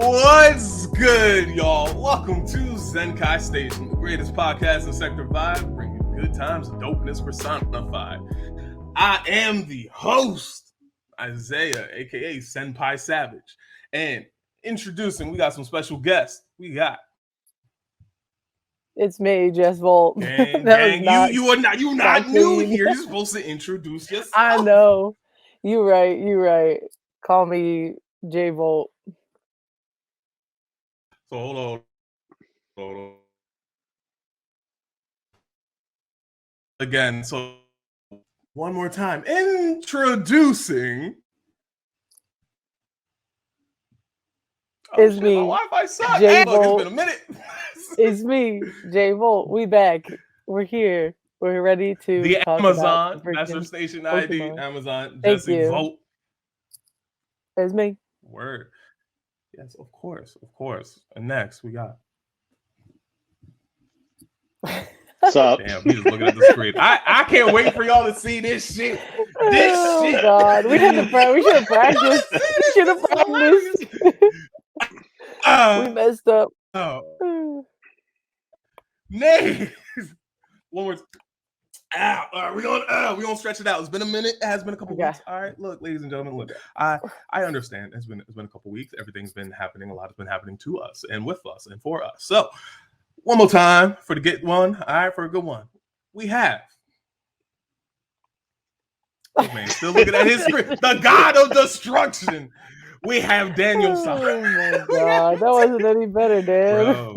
What's good, y'all? Welcome to Zenkai Station, the greatest podcast in Sector 5, bringing good times and dopeness personified. I am the host, Isaiah, aka Senpai Savage, and introducing, we got some special guests. It's me, Jess Volt. Gang, you are not new here. You're supposed to introduce yourself. I know. You right. Call me J Volt. So hold on. Again, so one more time. Introducing. It's me. My Wi-Fi sucks. J Look, Volt. it's been a minute. It's me, J Volt. We back. We're here. We're ready to the talk Amazon about Master Station Pokemon. ID. Amazon Thank Jesse you. Volt. It's me. Word. Yes, of course. And next we got. What's up? Damn, he's just looking at the screen. I can't wait for y'all to see this shit. Oh God, we should have practiced. We messed up. Names. One more. We're gonna stretch it out. It's been a minute. It has been a couple weeks. All right, look, ladies and gentlemen, look. I understand. It's been a couple weeks. Everything's been happening. A lot has been happening to us and with us and for us. So, one more time for the get one. All right, for a good one. We have. Oh, man, still looking at his screen. The God of Destruction. We have Daniel. Oh my God, that wasn't any better, Dan.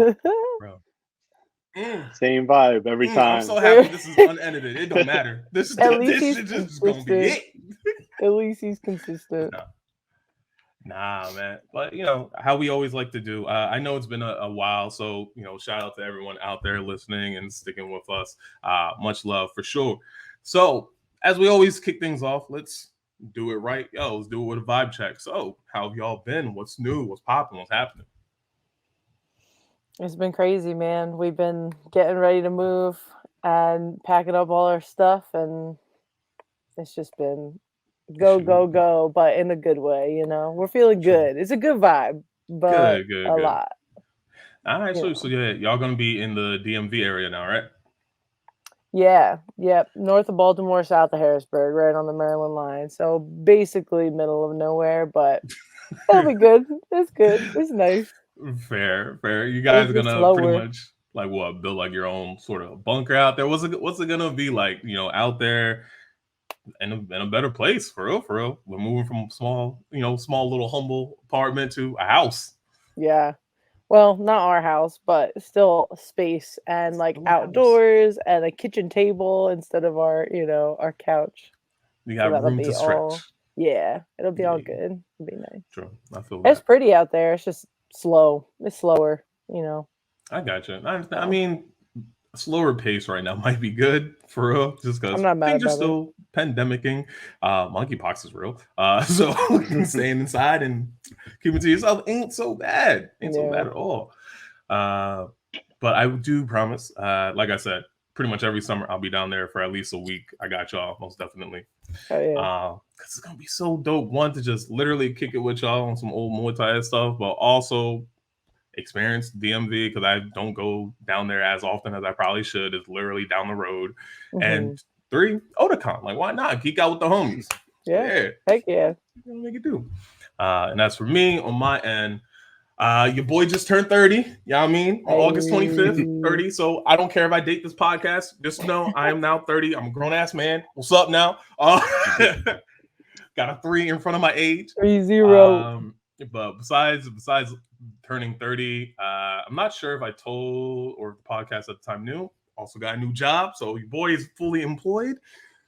Bro. Same vibe every time. I'm so happy this is unedited. It don't matter. This shit just gonna be it. At least he's consistent. Nah, man. But you know how we always like to do. I know it's been a while, so you know, shout out to everyone out there listening and sticking with us. Much love for sure. So as we always kick things off, let's do it right. Let's do it with a vibe check. So how have y'all been? What's new? What's popping? What's happening? It's been crazy, man. We've been getting ready to move and packing up all our stuff, and it's just been go, but in a good way, you know. We're feeling good. It's a good vibe, but a lot. All right, so yeah, y'all gonna be in the DMV area now, right? Yeah, yep. North of Baltimore, south of Harrisburg, right on the Maryland line. So basically middle of nowhere, but that'll be good. It's good. It's nice. Fair. You guys are gonna pretty much like what, build like your own sort of bunker out there? What's it gonna be like? You know, out there in a better place for real. We're moving from small little humble apartment to a house. Yeah. Well, not our house, but still space and like outdoors and a kitchen table instead of our couch. You got room to stretch. Yeah, it'll be all good. It'll be nice. True. I feel it's pretty out there. It's just slow. It's slower, you know. I got you. I mean, a slower pace right now might be good for real, just because things are still pandemicing. Monkeypox is real. So staying inside and keeping it to yourself ain't so bad. So bad at all. But I do promise, like I said, pretty much every summer I'll be down there for at least a week. I got y'all, most definitely. Oh, yeah. Because it's gonna be so dope. One, to just literally kick it with y'all on some old Muay Thai stuff, but also experience DMV, because I don't go down there as often as I probably should. It's literally down the road. Mm-hmm. And 3, Otakon. Like, why not geek out with the homies? Yeah. Heck yeah. Make it do. And that's for me on my end. Your boy just turned 30. You know what I mean? On August 25th, 30. So I don't care if I date this podcast. Just know I am now 30. I'm a grown-ass man. What's up now? Got a 3 in front of my age. 30. But besides turning 30, I'm not sure if I told or the podcast at the time knew. Also got a new job. So your boy is fully employed.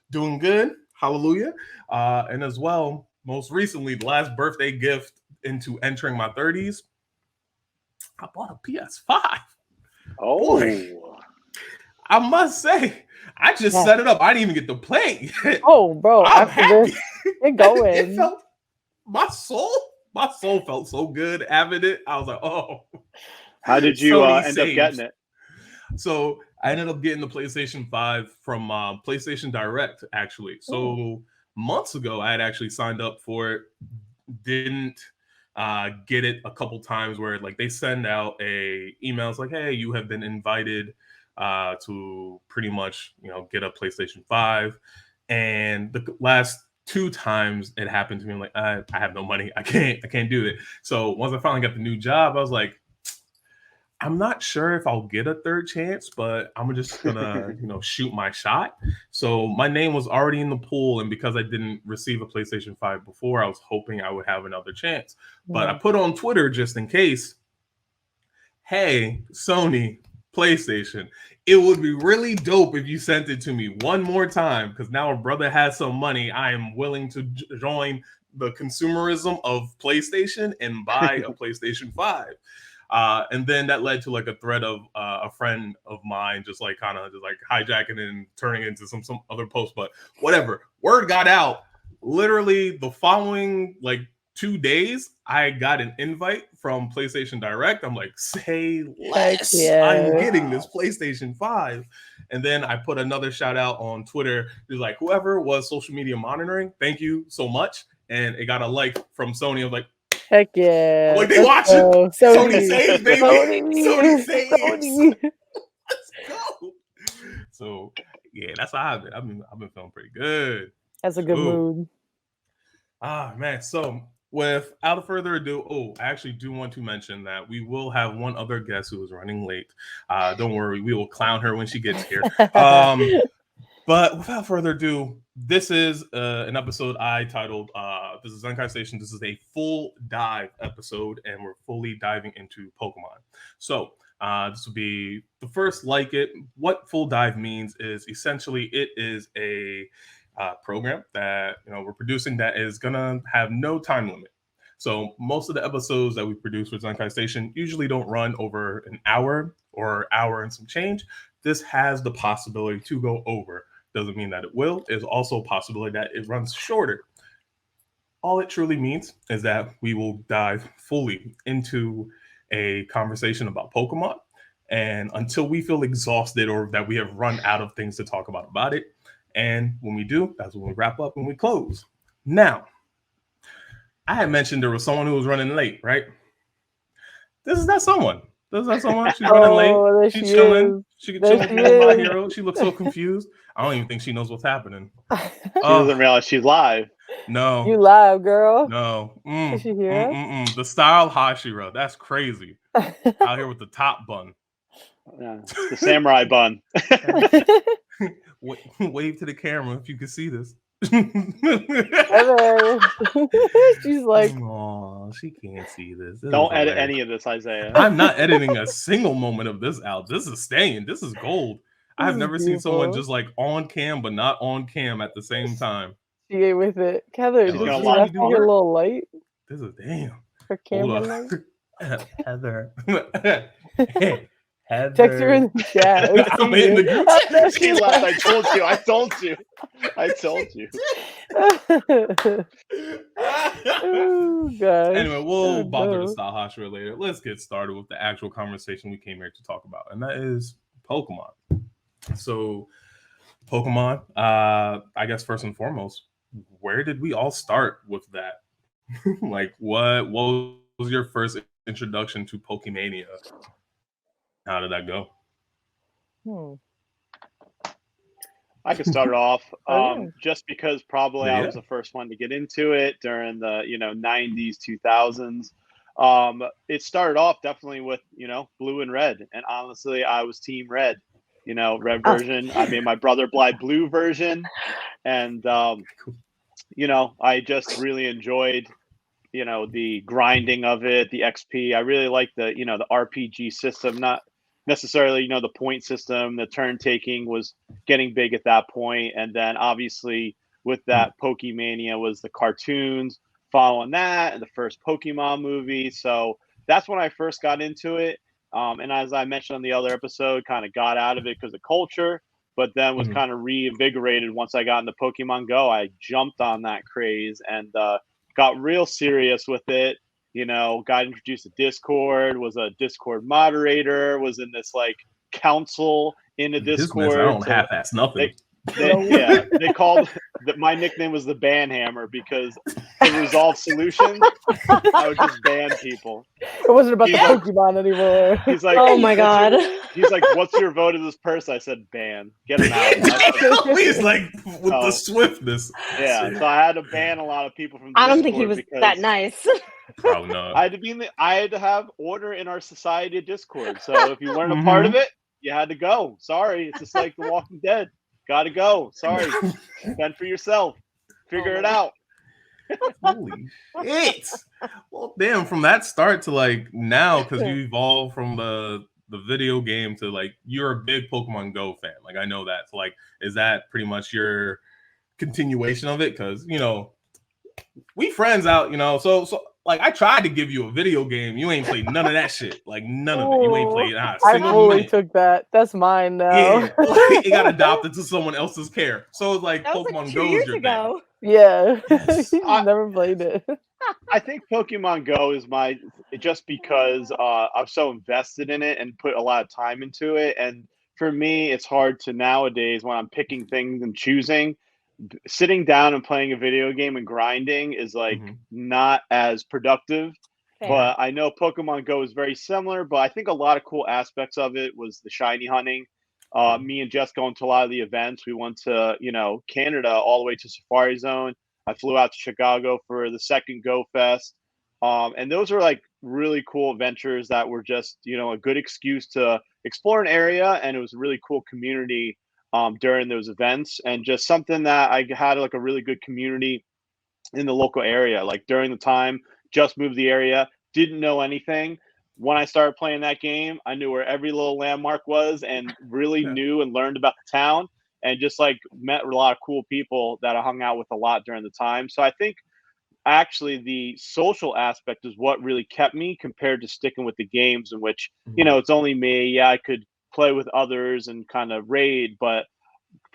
Doing good. Hallelujah. And as well, most recently, the last birthday gift into entering my 30s, I bought a PS5. Oh, boy, I must say, I just set it up. I didn't even get to play. Oh, bro, I'm happy. It's going. My soul felt so good having it. I was like, oh. How did you end up getting it? So I ended up getting the PlayStation 5 from PlayStation Direct, actually. So months ago, I had actually signed up for it. Didn't get it a couple times where like they send out a emails like, hey, you have been invited to pretty much, get a PlayStation 5. And the last 2 times it happened to me, I'm like, I have no money. I can't do it. So once I finally got the new job, I was like, I'm not sure if I'll get a third chance, but I'm just gonna, shoot my shot. So my name was already in the pool, and because I didn't receive a PlayStation 5 before, I was hoping I would have another chance. But I put on Twitter just in case, hey, Sony, PlayStation, it would be really dope if you sent it to me one more time, because now a brother has some money. I am willing to join the consumerism of PlayStation and buy a PlayStation 5. And then that led to like a thread of a friend of mine just like kind of just like hijacking it and turning it into some other post. But whatever, word got out. Literally the following like 2 days, I got an invite from PlayStation Direct. I'm like, say less. Yeah. I'm getting this PlayStation 5. And then I put another shout out on Twitter. It was like, whoever was social media monitoring, thank you so much. And it got a like from Sony. I was like, heck yeah. Like they watch it. Sony saves, baby. Sony saves. Sony. Let's go. So yeah, that's how I've been feeling pretty good. That's a good mood. Man. So without further ado, I actually do want to mention that we will have one other guest who is running late. Don't worry, we will clown her when she gets here. But without further ado, this is an episode I titled, this is Zenkai Station. This is a full dive episode, and we're fully diving into Pokemon. So this will be the first like it. What full dive means is essentially it is a program that we're producing that is going to have no time limit. So most of the episodes that we produce with Zenkai Station usually don't run over an hour or hour and some change. This has the possibility to go over. Doesn't mean that it will. There's also a possibility that it runs shorter. All it truly means is that we will dive fully into a conversation about Pokemon. And until we feel exhausted or that we have run out of things to talk about it. And when we do, that's when we wrap up and we close. Now, I had mentioned there was someone who was running late, right? This is that someone. She's running late. She's chilling. She's my hero. She looks so confused. I don't even think she knows what's happening. She doesn't realize she's live. No. You live, girl. No. Is she here? The style Hashira. That's crazy. Out here with the top bun. Yeah, the samurai bun. Wave to the camera if you can see this. Hello. She's like, oh, she can't see this. Don't edit any of this, Isaiah. I'm not editing a single moment of this out. This is staying. This is gold. I've never seen someone just like on cam but not on cam at the same time. She ain't with it. Heather, did you have your little light? This is damn. Her camera light? Heather. Heather. Text her in the chat. I'm in the group chat. She left. I told you. Oh, gosh. Anyway, we'll bother the style Hashira later. Let's get started with the actual conversation we came here to talk about, and that is Pokemon. So, Pokemon, I guess first and foremost, where did we all start with that? Like, what was your first introduction to Pokemania? How did that go? I could start it off just because probably I was the first one to get into it during the 90s, 2000s. It started off definitely with blue and red, and honestly I was team red. Red version. I made my brother buy blue version, and I just really enjoyed the grinding of it, the XP. I really like the the RPG system, not necessarily the point system. The turn taking was getting big at that point, and then obviously with that Pokemania was the cartoons following that and the first Pokemon movie. So that's when I first got into it, and as I mentioned on the other episode, kind of got out of it because of culture, but then was kind of reinvigorated once I got into Pokemon Go. I jumped on that craze and got real serious with it. Got introduced to Discord, was a Discord moderator, was in this like council in the Discord. I don't half-ass nothing. They called my nickname was the ban hammer because to resolve solutions, I would just ban people. It wasn't about the Pokemon anymore. He's like, oh my god. He's like, what's your vote of this person? I said, ban. Get him out. He's like with the swiftness. Yeah, so I had to ban a lot of people from the I don't think he was that nice. Probably not. I had to have order in our society Discord. So if you weren't a part of it, you had to go. Sorry, it's just like The Walking Dead. Gotta go. Sorry. Fend for yourself. Figure it out. Holy shit. Well, damn, from that start to like now, because you evolved from the video game to like you're a big Pokemon Go fan. Like I know that. So like, is that pretty much your continuation of it? Because we friends out, so like I tried to give you a video game. You ain't played none of that shit. Like none of it. You ain't played not a single minute. Took that. That's mine now. Yeah, like, it got adopted to someone else's care. So it's like Pokemon Go is your thing. Yeah. Yes. Never played it. I think Pokemon Go is just because I'm so invested in it and put a lot of time into it. And for me, it's hard to nowadays when I'm picking things and choosing. Sitting down and playing a video game and grinding is like not as productive. Fair. But I know Pokemon Go is very similar, but I think a lot of cool aspects of it was the shiny hunting. Me and Jess going to a lot of the events. We went to, Canada all the way to Safari Zone. I flew out to Chicago for the second Go Fest. And those are like really cool adventures that were just, a good excuse to explore an area. And it was a really cool community during those events, and just something that I had like a really good community in the local area. Like during the time, just moved the area, didn't know anything. When I started playing that game, I knew where every little landmark was and really knew and learned about the town, and just like met a lot of cool people that I hung out with a lot during the time. So I think actually the social aspect is what really kept me compared to sticking with the games in which, it's only me. Yeah, I could play with others and kind of raid, but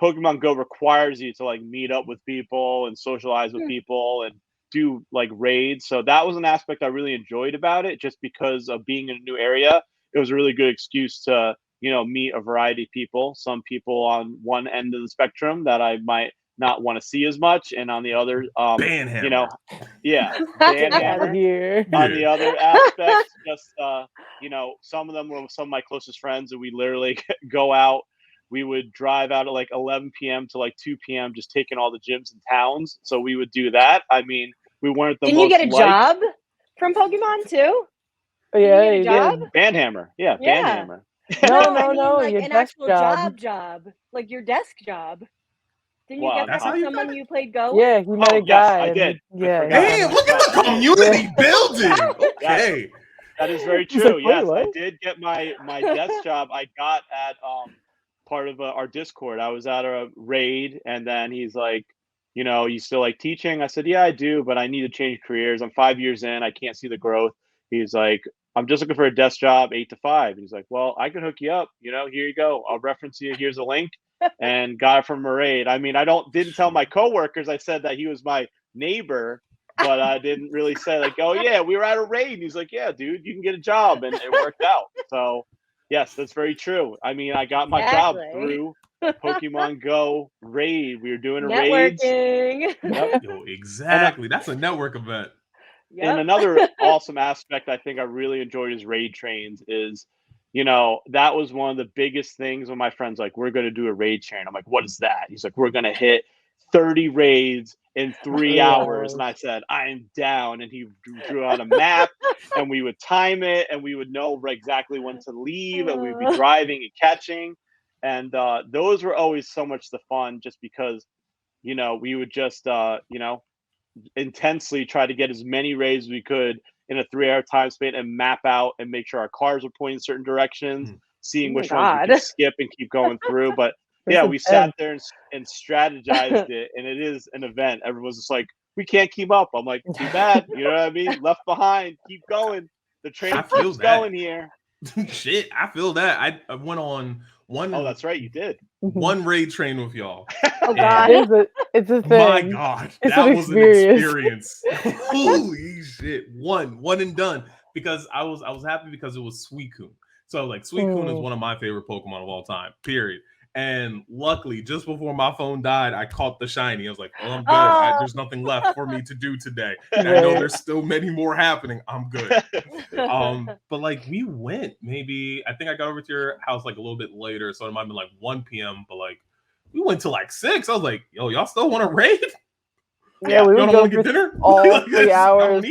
Pokemon Go requires you to like meet up with people and socialize with people and do like raids. So that was an aspect I really enjoyed about it, just because of being in a new area. It was a really good excuse to, meet a variety of people. Some people on one end of the spectrum that I might not want to see as much, and on the other, ban hammer. Ban hammer. Here. On the other aspects, just some of them were some of my closest friends, and we literally go out. We would drive out at like 11 p.m. to like 2 p.m. just taking all the gyms in towns. So we would do that. I mean, we weren't the Didn't most. You get a job from Pokemon too? Yeah, you did. Banhammer. Yeah, Banhammer. No, like your an desk actual job, like your desk job. Didn't you get that from someone you played Go with? Yeah, he met a guy. Yes, I did. Hey, look at the community building. Okay. That is very true. Yes, I did get my desk job. I got at part of our Discord. I was at a raid, and then he's like, you still like teaching? I said, yeah, I do, but I need to change careers. I'm 5 years in. I can't see the growth. He's like, I'm just looking for a desk job, 8 to 5. He's like, well, I can hook you up. Here you go. I'll reference you. Here's a link. And got it from a raid. I mean, didn't tell my coworkers. I said that he was my neighbor, but I didn't really say like, oh yeah, we were at a raid. And he's like, yeah, dude, you can get a job, and it worked out. So yes, that's very true. I mean, I got my job through Pokemon Go raid. We were doing a raid. Yep. Yo, exactly. That's a network event. Yep. And another awesome aspect I think I really enjoyed is raid trains is, that was one of the biggest things when my friend's like, we're going to do a raid train. I'm like, what is that? He's like, we're going to hit 30 raids in 3 hours. And I said, I am down. And he drew out a map, and we would time it, and we would know exactly when to leave, and we'd be driving and catching. And those were always so much the fun, just because, we would just, intensely try to get as many raids as we could in a 3 hour time span and map out and make sure our cars were pointing certain directions, seeing which ones we could skip and keep going through. But yeah, we sat there and strategized it, and it is an event. Everyone's just like, we can't keep up. I'm like, too bad. You know what I mean? Left behind. Keep going. The train keeps going here. Shit, I feel that. I went on one. Oh, that's right. You did. One raid train with y'all. Oh God, it's a thing. My God, that was an experience. Holy shit! One and done. Because I was happy because it was Suicune. So like Suicune is one of my favorite Pokemon of all time. Period. And luckily, just before my phone died, I caught the shiny. I was like, well, I'm good. There's nothing left for me to do today. And I know there's still many more happening. I'm good. But like we went maybe, I think I got over to your house like a little bit later. So it might have been like 1 p.m. But like we went to like 6. I was like, yo, y'all still want to raid? Yeah, we would go get dinner? all like, 3 hours.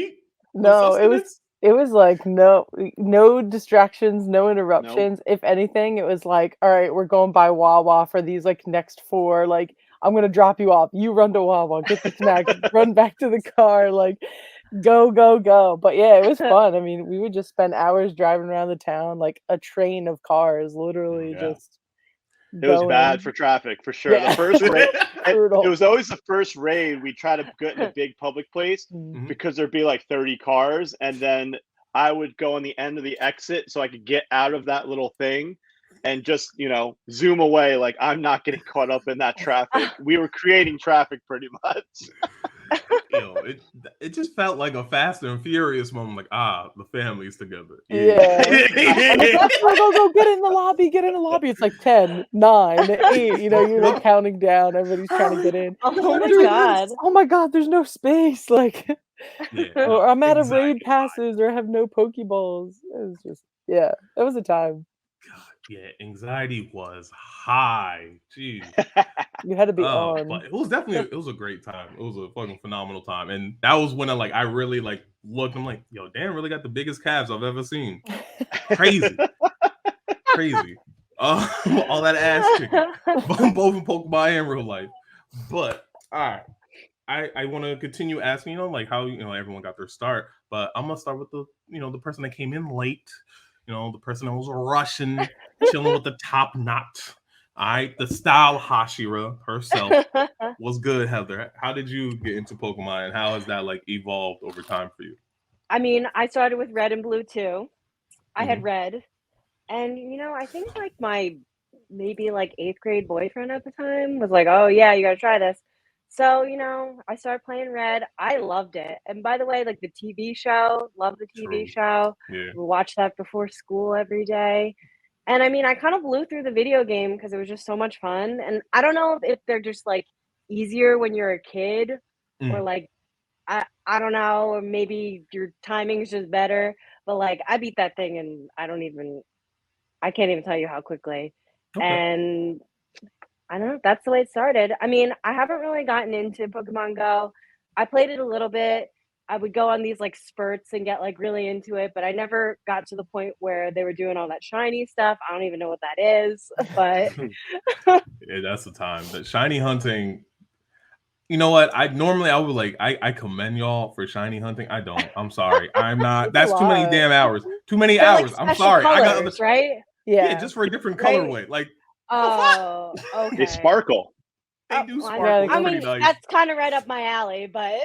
No, it was like no distractions, no interruptions. Nope. If anything, it was like, all right, we're going by Wawa for these like next 4. Like, I'm gonna drop you off. You run to Wawa, get the snacks, run back to the car, like go, go, go. But yeah, it was fun. I mean, we would just spend hours driving around the town, like a train of cars, literally just it was bad for traffic for sure. The first raid, it was always the first raid. We try to get in a big public place because there'd be like 30 cars, and then I would go on the end of the exit so I could get out of that little thing and just zoom away. Like I'm not getting caught up in that traffic. We were creating traffic pretty much. It just felt like a Fast and Furious moment. Like the family's together. Yeah. Go get in the lobby. Get in the lobby. It's like 10, 9, 8. You're like counting down. Everybody's trying to get in. Oh my god! Oh my god! There's no space. Like, or I'm out of raid passes, or have no Pokeballs. It was just that was a time. Yeah, anxiety was high. Jeez. You had to be on. But it was a great time. It was a fucking phenomenal time. And that was when I really looked. I'm like, yo, Dan really got the biggest calves I've ever seen. Crazy. Crazy. All that ass kicking. Both in Pokemon and real life. But all right. I want to continue asking, like how everyone got their start. But I'm gonna start with the the person that came in late. The person that was rushing, chilling with the top knot. All right, the style Hashira herself was good, Heather. How did you get into Pokemon, and how has that evolved over time for you? I mean, I started with Red and Blue too. I had Red, and I think my maybe 8th grade boyfriend at the time was like, "Oh yeah, you gotta try this." So, I started playing Red. I loved it. And by the way, the TV show, love the TV show. Yeah. We watched that before school every day. And I mean, I kind of blew through the video game because it was just so much fun. And I don't know if they're just easier when you're a kid or I don't know, or maybe your timing is just better. But I beat that thing and I can't even tell you how quickly. Okay. And I don't know. That's the way it started. I mean, I haven't really gotten into Pokemon Go. I played it a little bit. I would go on these spurts and get really into it, but I never got to the point where they were doing all that shiny stuff. I don't even know what that is, but yeah, that's the time. The shiny hunting. You know what? I would I commend y'all for shiny hunting. I don't. I'm sorry. I'm not. That's too many damn hours. Too many hours. I'm sorry. Colors, I got right? Yeah, just for a different colorway. Oh, okay. They sparkle. They do sparkle. I mean, nice. That's kind of right up my alley, but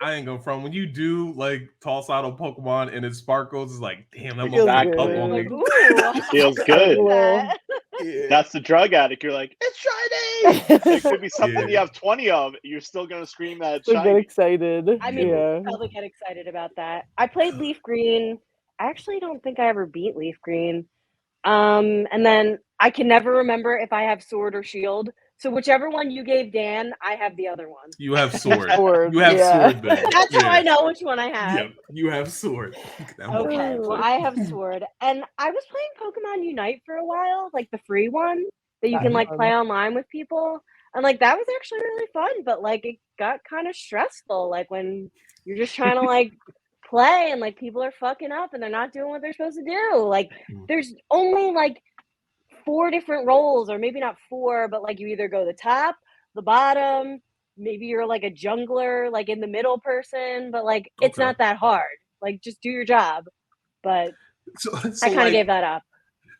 I ain't go from when you do toss out a Pokemon and it sparkles. It's like, damn, that exactly. It feels good. That's the drug addict. You're like, it's shiny. It could be something you have 20 of. You're still gonna scream that it's shiny. Get excited. I mean, probably get excited about that. I played Leaf Green. I actually don't think I ever beat Leaf Green. And then I can never remember if I have Sword or Shield. So whichever one you gave Dan, I have the other one. You have Sword. You have Sword then. That's how I know which one I have. Yep, you have Sword. Okay, well, I have Sword. And I was playing Pokemon Unite for a while, the free one that you can play online with people. And that was actually really fun, but it got kind of stressful. When you're just trying to play and people are fucking up and they're not doing what they're supposed to do. There's only 4 different roles, or maybe not 4, but you either go the top, the bottom, maybe you're a jungler, in the middle person, but it's not that hard. Just do your job. But so I kind of gave that up.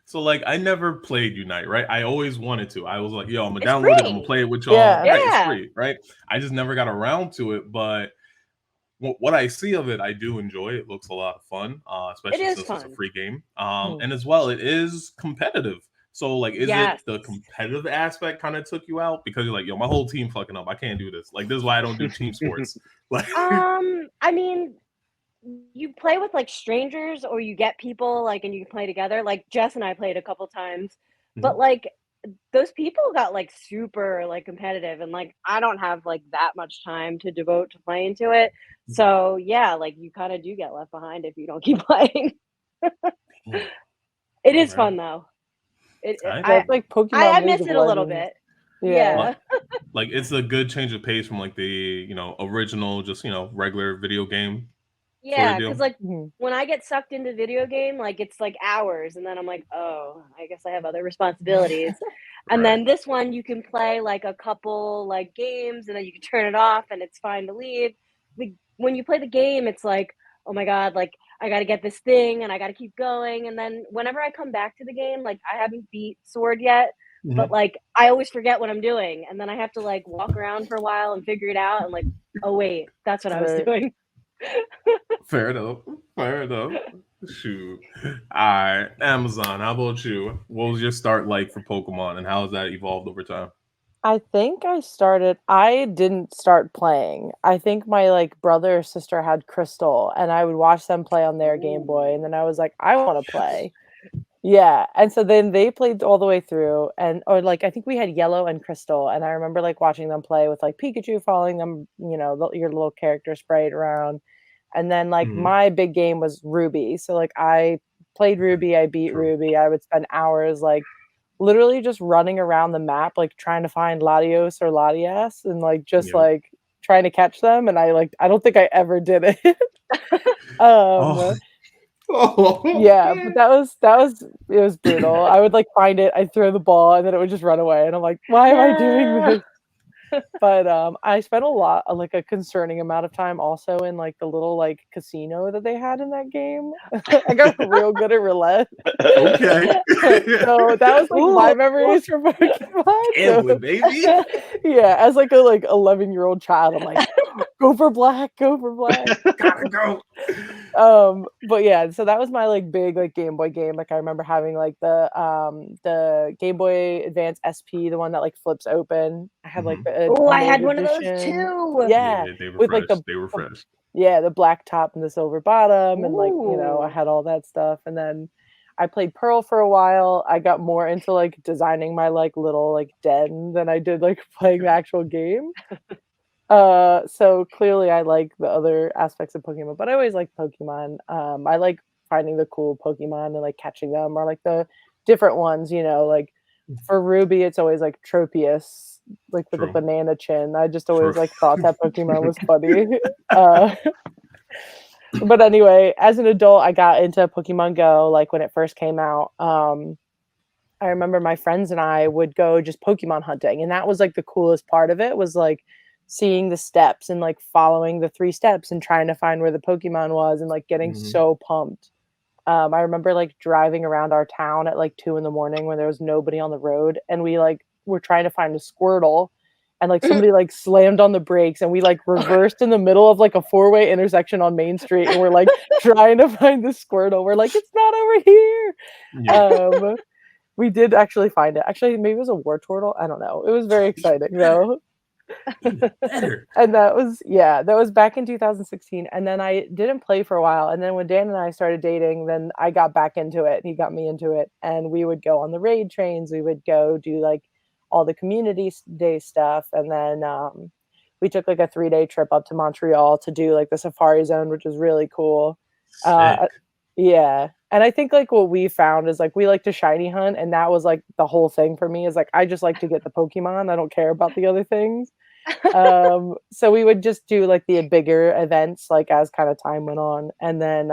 So I never played Unite, right? I always wanted to. I was like, yo, I'm gonna download it, I'm gonna play it with y'all. Yeah. Right, it's free, right? I just never got around to it, but what I see of it, I do enjoy. It looks a lot of fun, especially since it's a free game. And as well, it is competitive. So is it the competitive aspect kind of took you out because you're like, yo, my whole team fucking up. I can't do this. This is why I don't do team sports. I mean, you play with strangers, or you get people and you can play together. Jess and I played a couple times, but those people got like super like competitive, and like I don't have like that much time to devote to playing to it. So yeah, like you kind of do get left behind if you don't keep playing. It is fun though. That's like Pokemon I League miss of it a little Legends. bit. Yeah. Like it's a good change of pace from like the original, just regular video game. Yeah, because like when I get sucked into video game, like it's like hours, and then I'm like, oh, I guess I have other responsibilities. And then this one, you can play like a couple like games, and then you can turn it off, and it's fine to leave. When you play the game, it's like, oh my god, like I got to get this thing, and I got to keep going. And then whenever I come back to the game, like I haven't beat Sword yet, but like I always forget what I'm doing, and then I have to like walk around for a while and figure it out, and like, oh wait, that's what I was doing. Fair enough. Shoot. All right, Amazon, how about you? What was your start like for Pokemon, and how has that evolved over time? I think I didn't start playing. I think my like brother or sister had Crystal, and I would watch them play on their Game Boy, and then I was like, I want to play. Yeah, and so then they played all the way through, or like I think we had Yellow and Crystal, and I remember like watching them play with like Pikachu following them, your little character sprayed around. And then like my big game was Ruby. So like I played Ruby, I beat Ruby. I would spend hours like literally just running around the map, like trying to find Latios or Latias and like just like trying to catch them. And I don't think I ever did it. Yeah, but it was brutal. I would like find it, I'd throw the ball, and then it would just run away. And I'm like, why am I doing this? But I spent like a concerning amount of time also in like the little like casino that they had in that game. I got real good at roulette. Okay. So that was like my memories from Pokemon. Baby. Yeah, as like a 11-year-old child, I'm like, go for black. Gotta go. But yeah, so that was my like big like Game Boy game. Like I remember having like the Game Boy Advance SP, the one that like flips open. I had like I had one of those too. Yeah, they were with fresh. like they were fresh. Yeah, the black top and the silver bottom, and like I had all that stuff. And then I played Pearl for a while. I got more into like designing my like little like den than I did like playing the actual game. So clearly I like the other aspects of Pokemon, but I always like Pokemon. I like finding the cool Pokemon and like catching them, or like the different ones, like for Ruby, it's always like Tropius, like with the banana chin. I just always like thought that Pokemon was funny. But anyway, as an adult, I got into Pokemon Go, like when it first came out. I remember my friends and I would go just Pokemon hunting, and that was like the coolest part of it, was like seeing the steps and like following the 3 steps and trying to find where the Pokemon was, and like getting so pumped. I remember like driving around our town at like 2 a.m. when there was nobody on the road, and we like were trying to find a Squirtle, and like somebody like slammed on the brakes, and we like reversed in the middle of like a 4-way intersection on Main Street, and we're like trying to find the Squirtle. We're like, it's not over here. Yeah. We did actually find it. Actually, maybe it was a Wartortle. I don't know. It was very exciting though. And that was back in 2016. And then I didn't play for a while. And then when Dan and I started dating, then I got back into it. He got me into it. And we would go on the raid trains. We would go do like all the community day stuff. And then we took like a 3-day trip up to Montreal to do like the Safari Zone, which was really cool. Yeah. And I think like what we found is like we like to shiny hunt, and that was like the whole thing for me, is like I just like to get the Pokemon. I don't care about the other things. So we would just do like the bigger events like as kind of time went on, and then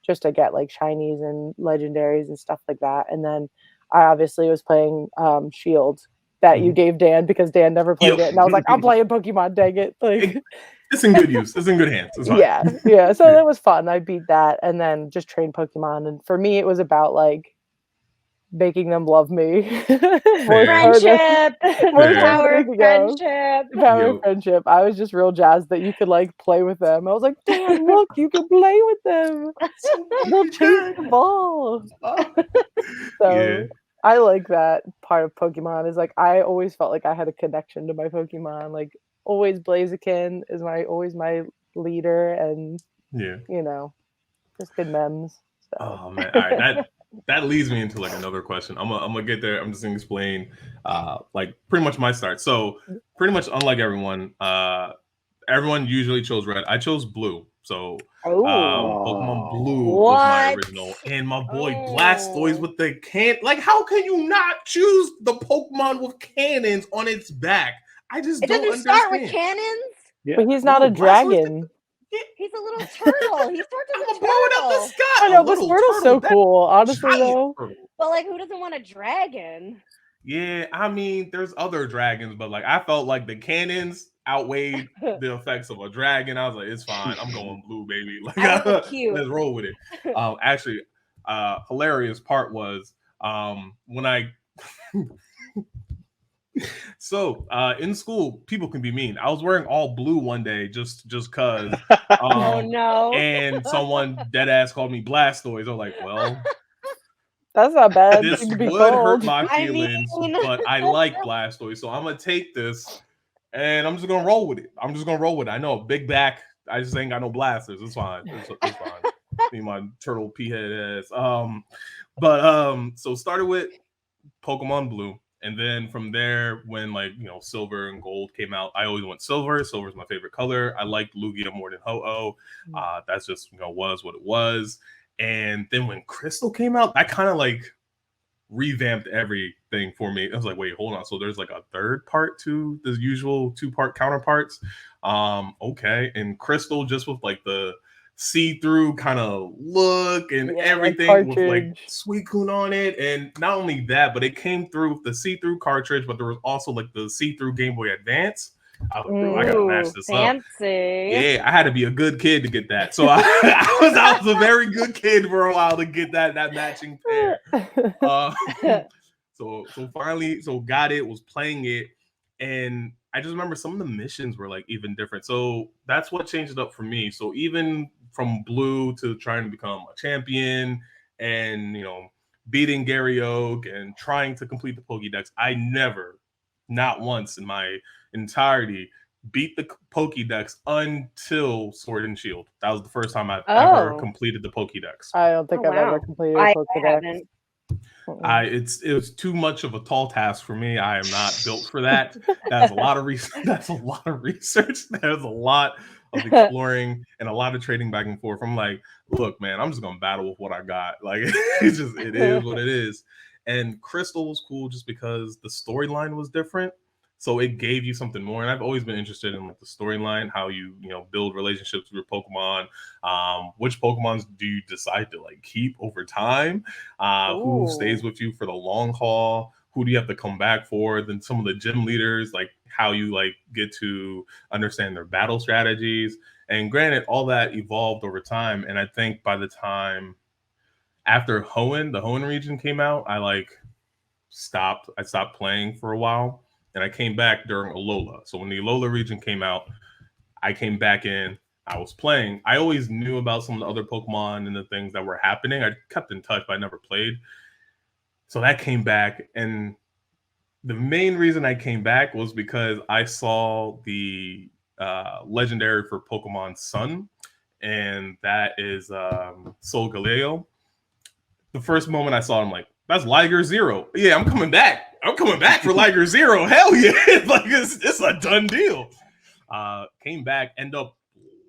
just to get like shinies and legendaries and stuff like that. And then I obviously was playing Shield that you gave Dan, because Dan never played it, and I was like, I'm playing Pokemon, dang it. Like it's in good use. It's in good hands. Yeah. So that was fun. I beat that, and then just trained Pokemon. And for me, it was about like making them love me. Friendship. Power of friendship. I was just real jazzed that you could like play with them. I was like, damn, look, you can play with them. They'll chase the ball. So I like that part of Pokemon, is like I always felt like I had a connection to my Pokemon. Like always Blaziken is always my leader, and just good memes. So. Oh man, all right, that leads me into like another question. I'm gonna get there. I'm just gonna explain like pretty much my start. So pretty much unlike everyone, everyone usually chose red. I chose blue. So Pokemon Blue was my original. And my boy Blastoise with the like how can you not choose the Pokemon with cannons on its back? I just don't understand. Start with cannons? Yeah. But he's not a dragon. He's a little turtle. He starts as a turtle. Blowing up the sky. I know, but Squirtle's so cool, honestly, though. But like, who doesn't want a dragon? Yeah, I mean, there's other dragons, but like, I felt like the cannons outweighed the effects of a dragon. I was like, it's fine. I'm going blue, baby. Like, let's roll with it. Actually, hilarious part was when I. So in school, people can be mean. I was wearing all blue one day just cause. Oh no! And someone dead ass called me Blastoise. I'm like, well, that's not bad. This would hurt my feelings, but I like Blastoise, so I'm gonna take this and I'm just gonna roll with it. I know a big back. I just ain't got no blasters. It's fine. It's fine. Me, my turtle pea head ass. So started with Pokemon Blue. And then from there, when like, Silver and Gold came out, I always went Silver. Silver's my favorite color. I liked Lugia more than Ho-Oh. That's just, was what it was. And then when Crystal came out, that kind of like revamped everything for me. I was like, wait, hold on. So there's like a third part to the usual 2-part counterparts. Okay. And Crystal just with like the see-through kind of look and everything with like Suicune on it. And not only that, but it came through with the see-through cartridge, but there was also like the see-through Game Boy Advance. I was like, bro, I gotta match this up. Yeah, I had to be a good kid to get that. So I was a very good kid for a while to get that matching pair. So finally, got it, was playing it, and I just remember some of the missions were like even different. So that's what changed it up for me. So even from blue to trying to become a champion and beating Gary Oak and trying to complete the Pokédex, I never, not once in my entirety, beat the Pokédex until Sword and Shield. That was the first time I've ever completed the Pokédex. I don't think I've ever completed a Pokédex. It was too much of a tall task for me. I am not built for that. That's a lot of research. That's a lot of research. There's a lot of exploring and a lot of trading back and forth. I'm like, look, man, I'm just gonna battle with what I got. Like it is what it is. And Crystal was cool just because the storyline was different. So it gave you something more. And I've always been interested in like the storyline, how you build relationships with your Pokemon. Which Pokemons do you decide to like keep over time? Who stays with you for the long haul? Who do you have to come back for? Then some of the gym leaders, like how you like get to understand their battle strategies. And granted, all that evolved over time. And I think by the time after Hoenn, the Hoenn region came out, I stopped playing for a while. And I came back during Alola. So when the Alola region came out, I came back in. I was playing. I always knew about some of the other Pokemon and the things that were happening. I kept in touch, but I never played. So that came back. And the main reason I came back was because I saw the legendary for Pokemon Sun. And that is Solgaleo. The first moment I saw it, I'm like, that's Liger Zero. Yeah, I'm coming back. I'm coming back for Liger Zero. Hell yeah. Like it's a done deal. Came back, end up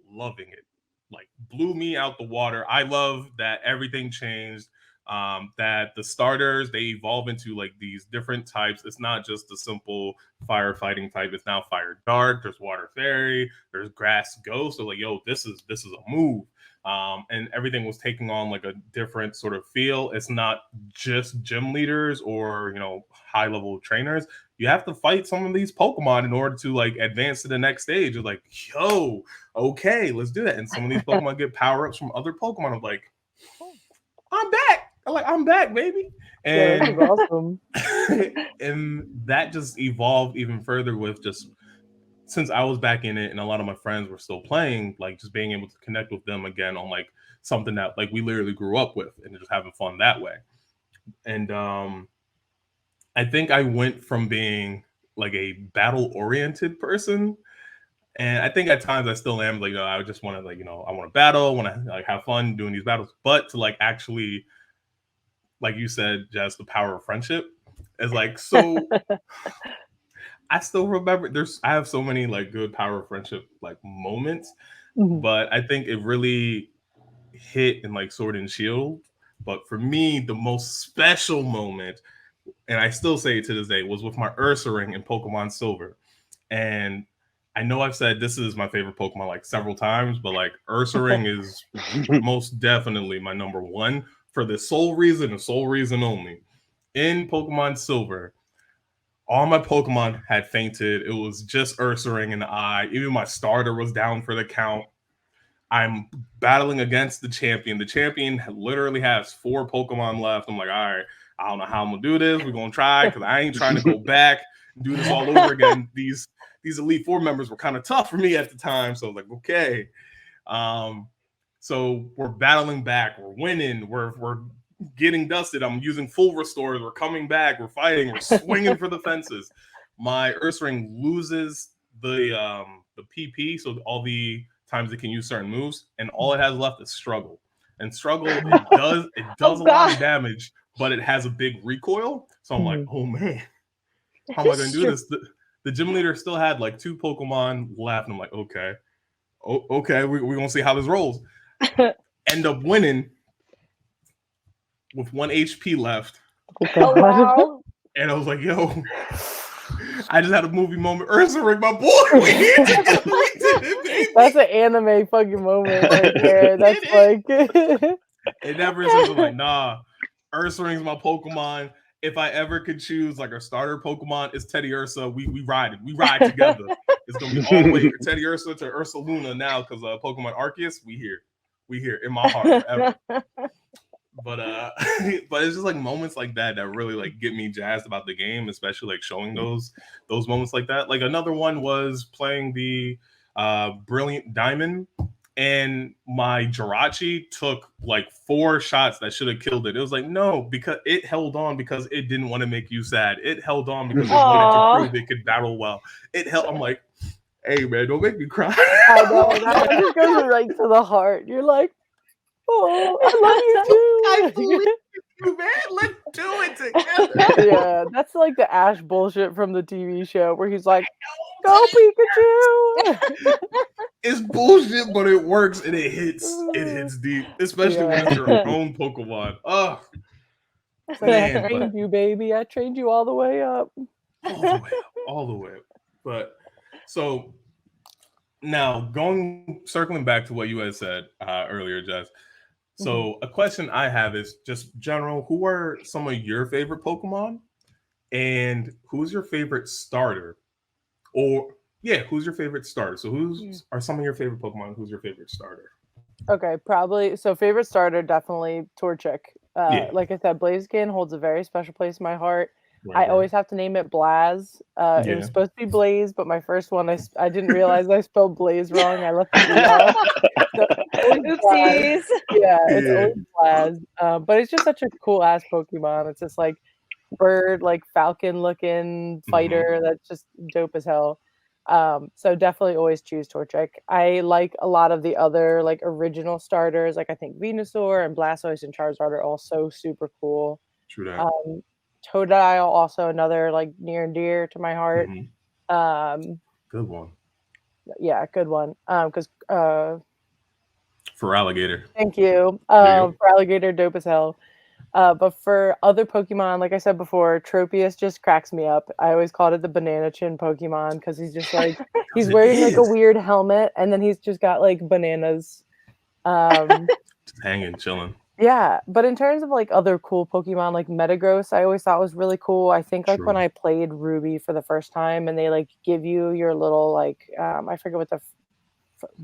loving it. Like blew me out the water. I love that everything changed. That the starters, they evolve into like these different types. It's not just a simple firefighting type. It's now Fire Dark. There's Water Fairy. There's Grass Ghost. So like, yo, this is a move. And everything was taking on like a different sort of feel. It's not just gym leaders or high level trainers. You have to fight some of these Pokemon in order to like advance to the next stage. You're like, yo, okay, let's do that. And some of these Pokemon get power ups from other Pokemon. I'm like, I'm back. I'm back, baby. And yeah, that's awesome. And that just evolved even further with just since I was back in it and a lot of my friends were still playing, like just being able to connect with them again on like something that like we literally grew up with and just having fun that way. And I think I went from being like a battle oriented person. And I think at times I still am like, I just want to like, I want to battle, want to like have fun doing these battles, but to like actually like you said, just the power of friendship is like so. I still remember I have so many like good power of friendship like moments, but I think it really hit in like Sword and Shield. But for me, the most special moment, and I still say it to this day, was with my Ursaring in Pokemon Silver. And I know I've said this is my favorite Pokemon like several times, but like Ursaring is most definitely my number one for the sole reason and sole reason only. In Pokemon Silver, all my Pokemon had fainted. It was just Ursaring and I. Even my starter was down for the count. I'm battling against the champion. The champion literally has 4 Pokemon left. I'm like, all right, I don't know how I'm gonna do this. We're gonna try because I ain't trying to go back and do this all over again. These Elite Four members were kind of tough for me at the time, so I was like, okay. So we're battling back. We're winning. We're getting dusted. I'm using full restores. We're coming back. We're fighting. We're swinging for the fences. My Ursaring loses the PP, so all the times it can use certain moves, and all it has left is struggle. And struggle, it does a lot of damage, but it has a big recoil. So I'm like, oh man, how am I going to do this? The gym leader still had like 2 Pokemon left, and I'm like, okay, we're going to see how this rolls. End up winning with 1 HP left. Oh, wow. And I was like, yo, I just had a movie moment. Ursaring, my boy. We did it, baby. That's an anime fucking moment right there. That's like it never is like, nah, Ursaring's my Pokemon. If I ever could choose like a starter Pokemon, it's Teddy Ursa. We ride it. We ride together. It's gonna be all the way from Teddy Ursa to Ursa Luna now because Pokemon Arceus, we here in my heart forever. But it's just like moments like that really like get me jazzed about the game, especially like showing those moments like that. Like another one was playing the Brilliant Diamond, and my Jirachi took like 4 shots that should have killed it. It was like, no, because it held on because it didn't want to make you sad. It held on because it wanted to prove it could battle well. It held. I'm like, hey man, don't make me cry. I know that just goes right to the heart. You're like, oh, I love you too. I believe you, man. Let's do it together. Yeah, that's like the Ash bullshit from the TV show where he's like, go Pikachu. It's bullshit, but it works and it hits deep, especially when it's your own Pokemon. Oh, man, I trained you, baby. I trained you all the way up. All the way up. But so now circling back to what you had said earlier, Jess. So a question I have is just general, who are some of your favorite Pokemon? And who's your favorite starter? Who's your favorite starter? So are some of your favorite Pokemon? Who's your favorite starter? Okay, probably. So favorite starter, definitely Torchic. Like I said, Blaziken holds a very special place in my heart. Right, I always have to name it Blaz. It was supposed to be Blaze, but my first one, I didn't realize I spelled Blaze wrong. I left it off. Oopsies. Yeah, it's always Blaz. But it's just such a cool ass Pokemon. It's just like bird, like falcon looking fighter. That's just dope as hell. So definitely always choose Torchic. I like a lot of the other like original starters. Like I think Venusaur and Blastoise and Charizard are also super cool. True that. Totodile, also another like near and dear to my heart. Good one. Yeah, good one. Because for Alligator. Thank you. For Alligator, dope as hell. But for other Pokemon, like I said before, Tropius just cracks me up. I always called it the banana chin Pokemon because he's just like he's wearing like a weird helmet and then he's just got like bananas. Just hanging, chilling. Yeah, but in terms of like other cool Pokemon, like Metagross, I always thought was really cool. I think like when I played Ruby for the first time, and they like give you your little like I forget what the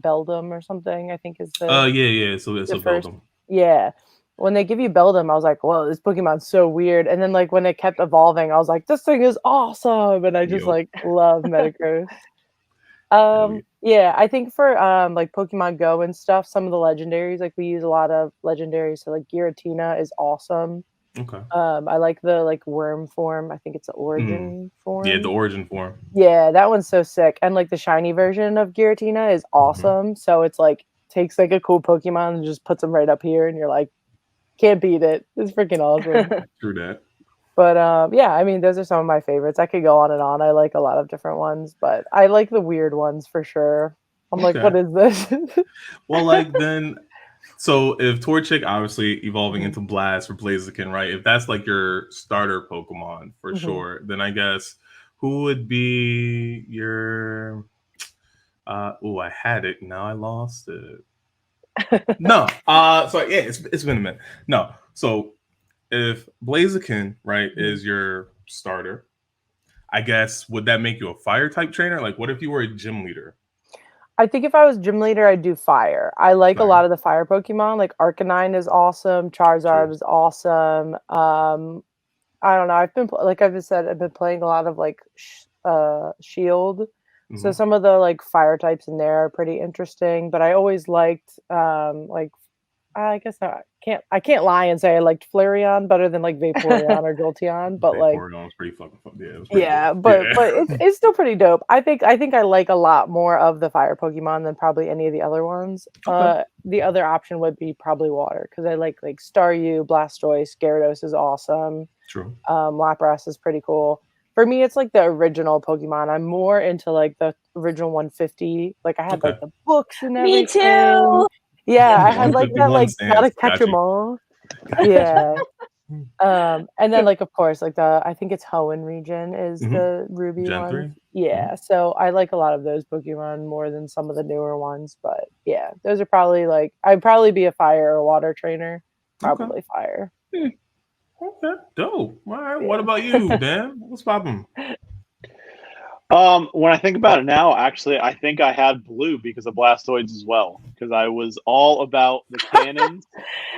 Beldum or something. I think is the So it's a Beldum. Yeah, when they give you Beldum, I was like, whoa, this Pokemon's so weird. And then like when it kept evolving, I was like, this thing is awesome, and I just like love Metagross. Yeah, I think for like Pokemon Go and stuff, some of the legendaries, like we use a lot of legendaries. So like Giratina is awesome. Okay. I like the like worm form. I think it's the origin form. Yeah, the origin form. Yeah, that one's so sick. And like the shiny version of Giratina is awesome. So it's like takes like a cool Pokemon and just puts them right up here, and you're like, Can't beat it. It's freaking awesome. True that. But yeah, I mean, those are some of my favorites. I could go on and on. I like a lot of different ones, but I like the weird ones for sure. I'm like, what is this? Well, like then, so if Torchic obviously evolving into Blast for Blaziken, right? If that's like your starter Pokemon for sure, then I guess who would be your? I had it. Now I lost it. No. So yeah, it's been a minute. No. So if Blaziken, right, is your starter, I guess would that make you a fire type trainer? Like, what if you were a gym leader? I think if I was gym leader, I'd do fire. I like a lot of the fire Pokemon. Like Arcanine is awesome. Charizard is awesome. I don't know. I've been like I've just said, I've been playing a lot of like Shield. So some of the like fire types in there are pretty interesting. But I always liked like I guess I can't lie and say I liked Flareon better than like Vaporeon or Jolteon, but like Vaporeon's pretty fucking fun. But it's still pretty dope. I think I like a lot more of the fire Pokemon than probably any of the other ones. The other option would be probably water because I like Staryu, Blastoise, Gyarados is awesome. True. Lapras is pretty cool. For me, it's like the original Pokemon. I'm more into like the original 150. Like I had like the books and everything. Me too. Yeah, I had like that, like gotta catch them all. Yeah. And then like of course like I think it's Hoenn region is the Ruby Gen one. 3? Yeah, so I like a lot of those Pokemon more than some of the newer ones, but yeah, those are probably like I'd probably be a fire or water trainer. Probably fire. Okay, dope. All right, what about you, Dan? What's poppin'? When I think about it now, actually, I think I had blue because of Blastoids as well. Because I was all about the cannons.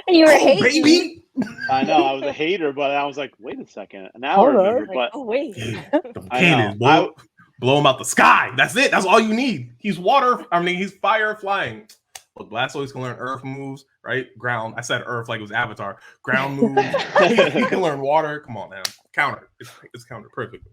And you were hating. Baby! I know, I was a hater, but I was like, wait a second. And now I remember. Like, oh, wait. Cannons, blow him out the sky. That's it. That's all you need. He's water. I mean, he's fire flying. Look, Blastoise can learn earth moves, right? Ground. I said earth like it was Avatar. Ground moves. He can learn water. Come on, man. Counter. It's counter perfectly.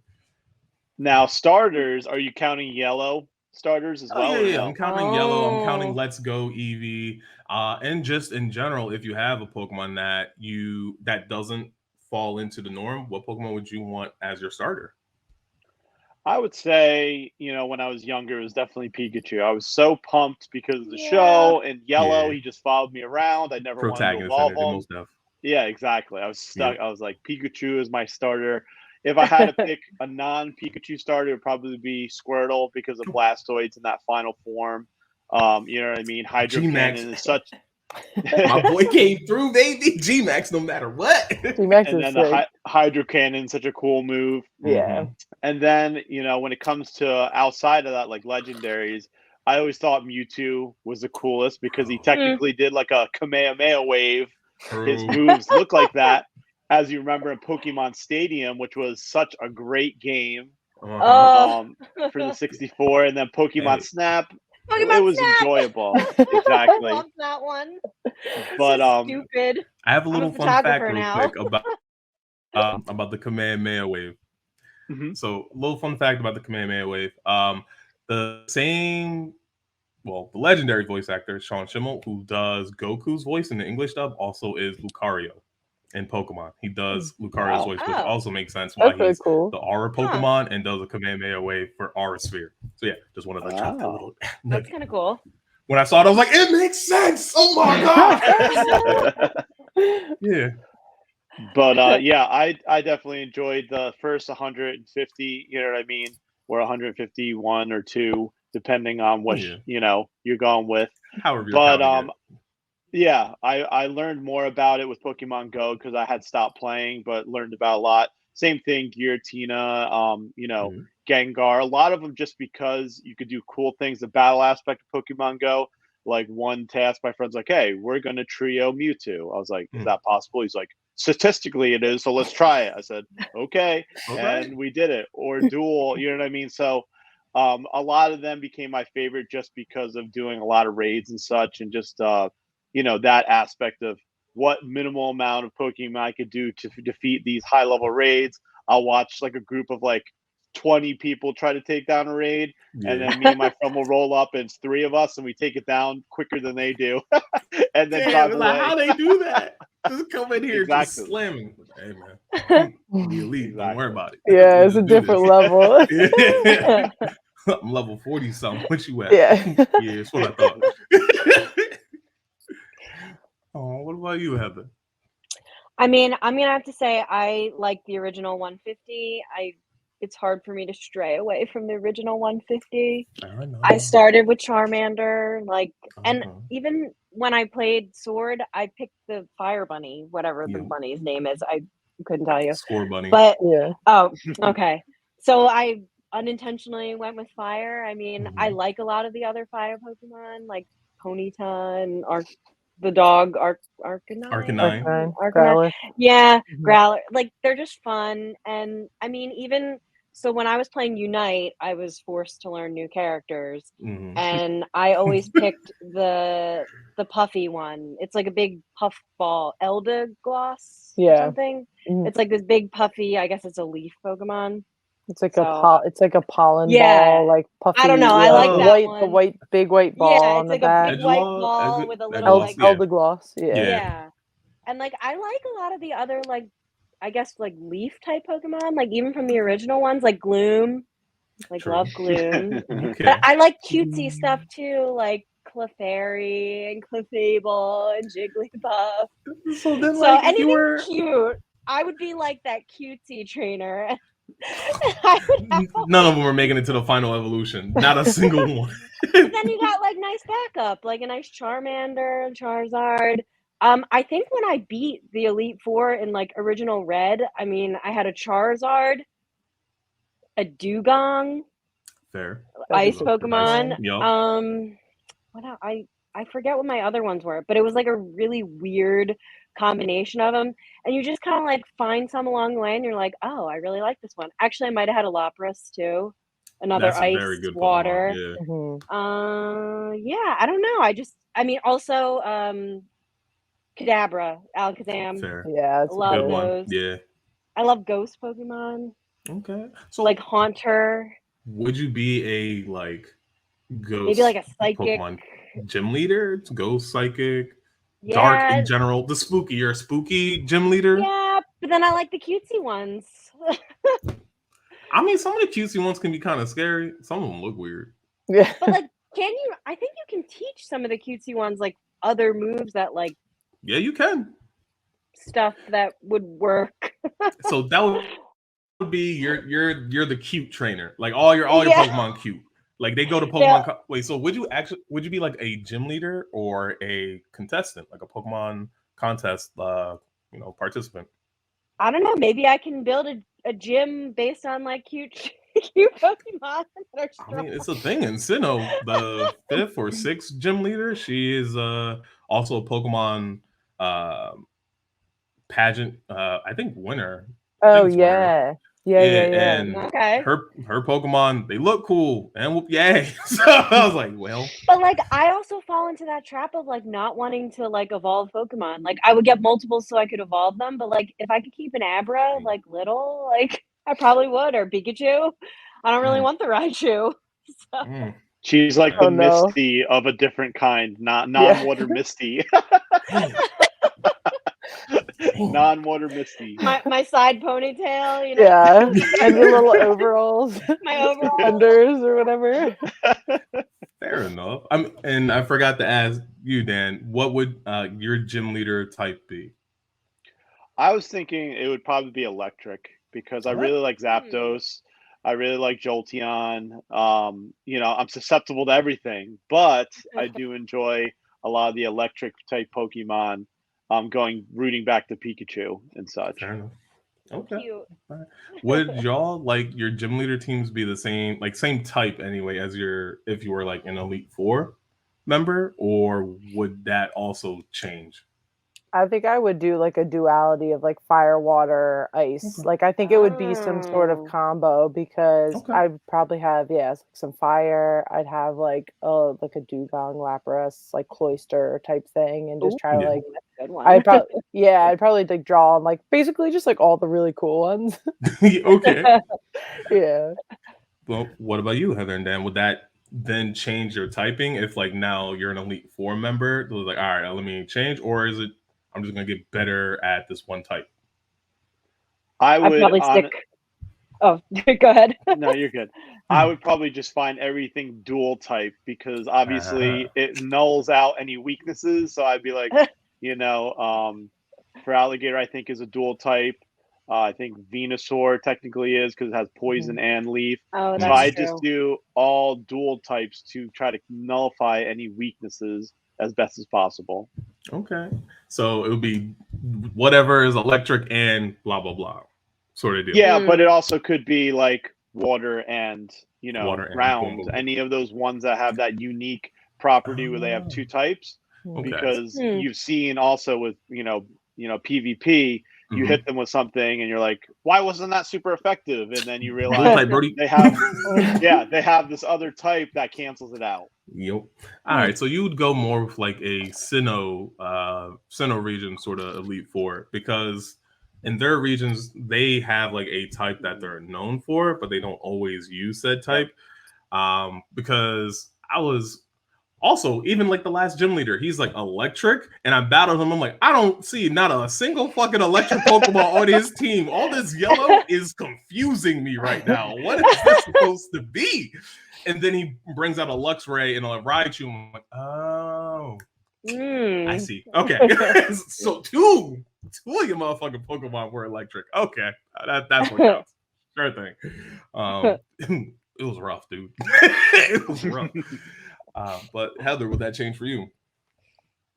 Now, starters, are you counting yellow starters as well? Yeah, I'm counting yellow. I'm counting Let's Go Eevee. And just in general, if you have a Pokemon that doesn't fall into the norm, what Pokemon would you want as your starter? I would say, when I was younger, it was definitely Pikachu. I was so pumped because of the show and yellow. He just followed me around. I never wanted to evolve him. Yeah, exactly. I was stuck. I was like, Pikachu is my starter. If I had to pick a non-Pikachu starter, it would probably be Squirtle because of Blastoids in that final form. You know what I mean? Hydro Cannon is such. My boy came through, baby. G-Max, no matter what. G-Max and then the Hydro Cannon, such a cool move. Yeah. And then, when it comes to outside of that, like legendaries, I always thought Mewtwo was the coolest because he technically did like a Kamehameha wave. His moves look like that. As you remember in Pokemon Stadium, which was such a great game for the 64, and then Pokemon Snap, it was enjoyable. Exactly. I love that one. But so stupid. I have a little fun fact real quick about the Kamehameha wave. So, a little fun fact about the Kamehameha wave. The legendary voice actor Sean Schemmel, who does Goku's voice in the English dub, also is Lucario in Pokemon. He does Lucario's voice, which also makes sense why he's the Aura Pokemon and does a Kamehameha wave for Aura Sphere. So yeah, just wanted to drop that little. That's kind of cool. When I saw it, I was like, it makes sense. Oh my god. Yeah. But I definitely enjoyed the first 150. You know what I mean? Or 151 or 2, depending on what you're going with. However, yeah, I learned more about it with Pokemon Go because I had stopped playing, but learned about a lot. Same thing, Giratina, Gengar, a lot of them just because you could do cool things. The battle aspect of Pokemon Go, like one task, my friend's like, hey, we're going to trio Mewtwo. I was like, is that possible? He's like, statistically it is, so let's try it. I said, okay. And we did it. Or duel, you know what I mean? So a lot of them became my favorite just because of doing a lot of raids and such, and just that aspect of what minimal amount of Pokemon I could do to defeat these high level raids. I'll watch like a group of like 20 people try to take down a raid, and then me and my friend will roll up, and it's 3 of us, and we take it down quicker than they do. And then drive away. How they do that? Just come in here just slamming. Hey man, the elite. Exactly. Don't worry about it. Yeah, it's a different level. Yeah. I'm level 40 something. What you at? Yeah. Yeah, that's what I thought. Oh, what about you, Heather? I mean, I'm gonna have to say I like the original 150. It's hard for me to stray away from the original 150. I started with Charmander, and even when I played Sword, I picked the Fire Bunny, whatever the bunny's name is. I couldn't tell you. Score Bunny. But oh, okay. So I unintentionally went with Fire. I mean, I like a lot of the other Fire Pokemon, like Ponyta and the dog Arcanine. Growler. Yeah, Growler. Like they're just fun, and I mean, even so, when I was playing Unite, I was forced to learn new characters, and I always picked the puffy one. It's like a big puff ball, Eldegoss or something. It's like this big puffy. I guess it's a leaf Pokemon. It's like a pollen ball, like puffy. I don't know. I like that one. The big white ball on the back. Yeah, it's like a big white ball with a little Eldegoss. Yeah. And like I like a lot of the other I guess leaf type Pokemon, like even from the original ones, like Gloom. Love Gloom. But I like cutesy stuff too, like Clefairy and Clefable and Jigglypuff. So then, anything cute, I would be like that cutesy trainer. None of them are making it to the final evolution. Not a single one. But then you got nice backup, like a nice Charmander, Charizard. I think when I beat the Elite Four in original Red, I mean I had a Charizard, a Dugong, fair ice Pokemon. Yep. What else? I forget what my other ones were, but it was a really weird combination of them, and you just kind of find some along the way, and you're like, oh, I really like this one. Actually, I might have had a Lapras too, another ice very good water. Pokemon, yeah, I don't know. Also Kadabra, Alakazam. Fair. Yeah, it's love a good those. One. Yeah. I love ghost Pokemon. Okay. So Haunter. Would you be a ghost? Maybe a psychic Pokemon gym leader? Ghost, psychic, dark in general. The spooky. You're a spooky gym leader? Yeah, but then I like the cutesy ones. I mean, some of the cutesy ones can be kind of scary. Some of them look weird. Yeah. But I think you can teach some of the cutesy ones other moves that yeah, you can. Stuff that would work. So that would be you're the cute trainer. All your Pokemon cute. They go to Pokemon. Wait, so would you be a gym leader or a contestant, a Pokemon contest participant? I don't know. Maybe I can build a gym based on cute Pokemon that are strong. I mean, it's a thing in Sinnoh, the 5th or 6th gym leader. She is also a Pokemon pageant, I think winner. Oh yeah. Yeah. And her Pokemon, they look cool and yay. So I was like, well. But I also fall into that trap of not wanting to evolve Pokemon. I would get multiples so I could evolve them, but if I could keep an Abra little, I probably would, or Pikachu. I don't really want the Raichu. So. She's the Misty of a different kind, not non-water Misty. Non-water Misty. My side ponytail, Yeah, and your little overalls. My overalls. Unders or whatever. Fair enough. And I forgot to ask you, Dan, what would your gym leader type be? I was thinking it would probably be electric because I really like Zapdos. I really like Jolteon. I'm susceptible to everything, but I do enjoy a lot of the electric type Pokemon. Rooting back to Pikachu and such. Fair enough. Okay. Would y'all your gym leader teams be the same, same type anyway as if you were an Elite Four member, or would that also change? I think I would do a duality of fire, water, ice. I think it would be some sort of combo because I'd probably have some fire. I'd have a Dugong, Lapras, Cloyster type thing, and just try to I'd probably draw on basically just all the really cool ones. Okay. Yeah. Well, what about you, Heather and Dan? Would that then change your typing if now you're an Elite Four member? All right, let me change, or is it? I'm just gonna get better at this one type? I'd probably stick. Oh, go ahead. No, you're good. I would probably just find everything dual type because obviously it nulls out any weaknesses. So I'd be like, for alligator, I think is a dual type. I think Venusaur technically is because it has poison and leaf. Oh, so I just do all dual types to try to nullify any weaknesses as best as possible. Okay. So it would be whatever is electric and blah, blah, blah sort of deal. Yeah, but it also could be like water and, Water ground. and any of those ones that have that unique property where they have two types. Okay. Because you've seen also with, PvP, you hit them with something and you're like, why wasn't that super effective? And then you realize they have this other type that cancels it out. Yep. All right. So you would go more with like a Sinnoh region sort of Elite Four, because in their regions they have like a type that they're known for, but they don't always use said type. Because I was also, even like the last gym leader, he's like electric, and I battled him. I'm like, I don't see not a single fucking electric Pokemon on his team. All this yellow is confusing me right now. What is this supposed to be? And then he brings out a Luxray and a Raichu. I'm like, oh, I see. Okay, so two of your motherfucking Pokemon were electric. Okay, that's what counts. Sure thing. It was rough, dude. It was rough. But Heather, would that change for you?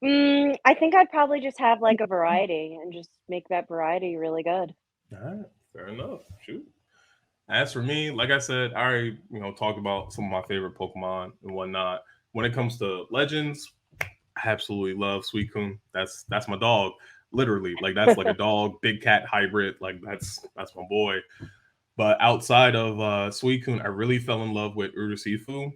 I think I'd probably just have like a variety and just make that variety really good. All right, fair enough. Shoot. As for me, like I said, I already talked about some of my favorite Pokemon and whatnot. When it comes to Legends, I absolutely love Suicune. That's my dog. Literally, like that's like a dog, big cat hybrid. Like that's my boy. But outside of Suicune, I really fell in love with Urushifu,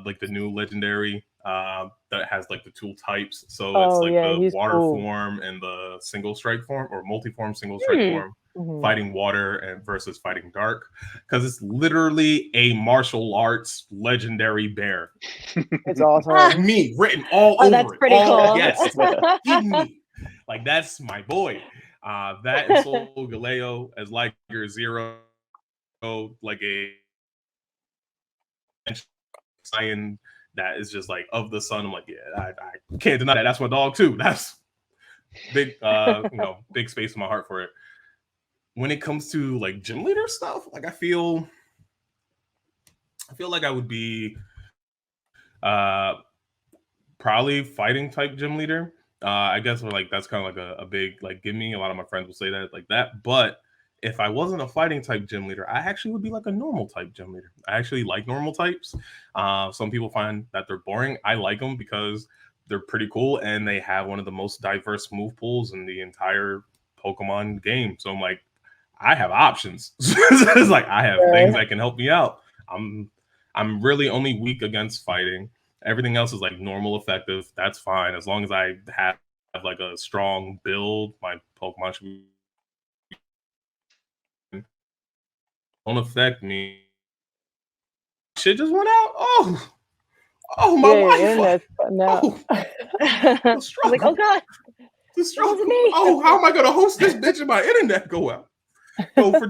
like the new legendary that has like the two types. So it's like the water form and the single strike form, or multi-form single strike form, fighting water and versus fighting dark. Because it's literally a martial arts legendary bear. It's awesome. Me written all over that's it. Pretty cool. Yes, give me. Like that's my boy. That and Solgaleo as like your zero. Like a sign that is just like of the sun. I'm like, yeah, I can't deny that. That's my dog too. That's big, big space in my heart for it. When it comes to like gym leader stuff, like I feel like I would be probably fighting type gym leader. I guess like that's kind of like a big like give me. A lot of my friends will say that like that, but if I wasn't a fighting type gym leader, I actually would be like a normal type gym leader. I actually like normal types. Some people find that they're boring. I like them because they're pretty cool and they have one of the most diverse move pools in the entire Pokemon game. So I'm like, I have options. It's like I have things that can help me out. I'm really only weak against fighting. Everything else is like normal effective. That's fine. As long as I have like a strong build, my Pokemon should be don't affect me. Shit just went out. Oh, my Wi-Fi. No. Like, oh god, the struggle. Oh, how am I gonna host this bitch and my internet go out? So for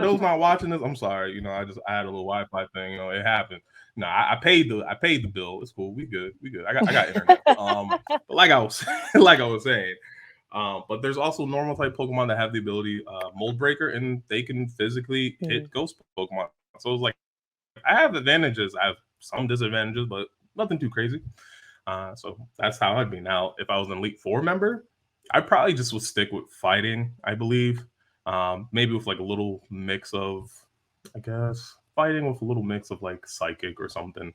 those not watching this, I'm sorry. I had a little Wi-Fi thing. It happened. No, I paid the bill. It's cool. We good. I got internet. But like I was saying. But there's also normal type Pokemon that have the ability Mold Breaker, and they can physically hit Ghost Pokemon. So it's like I have advantages. I have some disadvantages, but nothing too crazy. So that's how I'd be. Now, if I was an Elite Four member, I probably just would stick with fighting, I believe. Maybe with like a little mix of, I guess, fighting with a little mix of like psychic or something.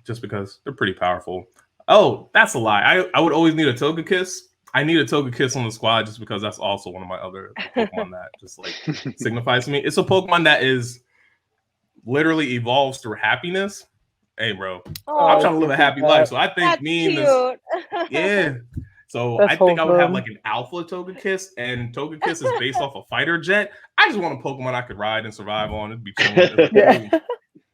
Just because they're pretty powerful. Oh, that's a lie. I would always need a Togekiss. I need a Togekiss on the squad just because that's also one of my other Pokemon that just like signifies to me. It's a Pokemon that is literally evolves through happiness. Hey, bro, I'm trying to live a happy life, so I think that's me cute. and this, So that's I think I would have wholesome. like an alpha Togekiss, and Togekiss is based off a fighter jet. I just want a Pokemon I could ride and survive on. It'd be chilling.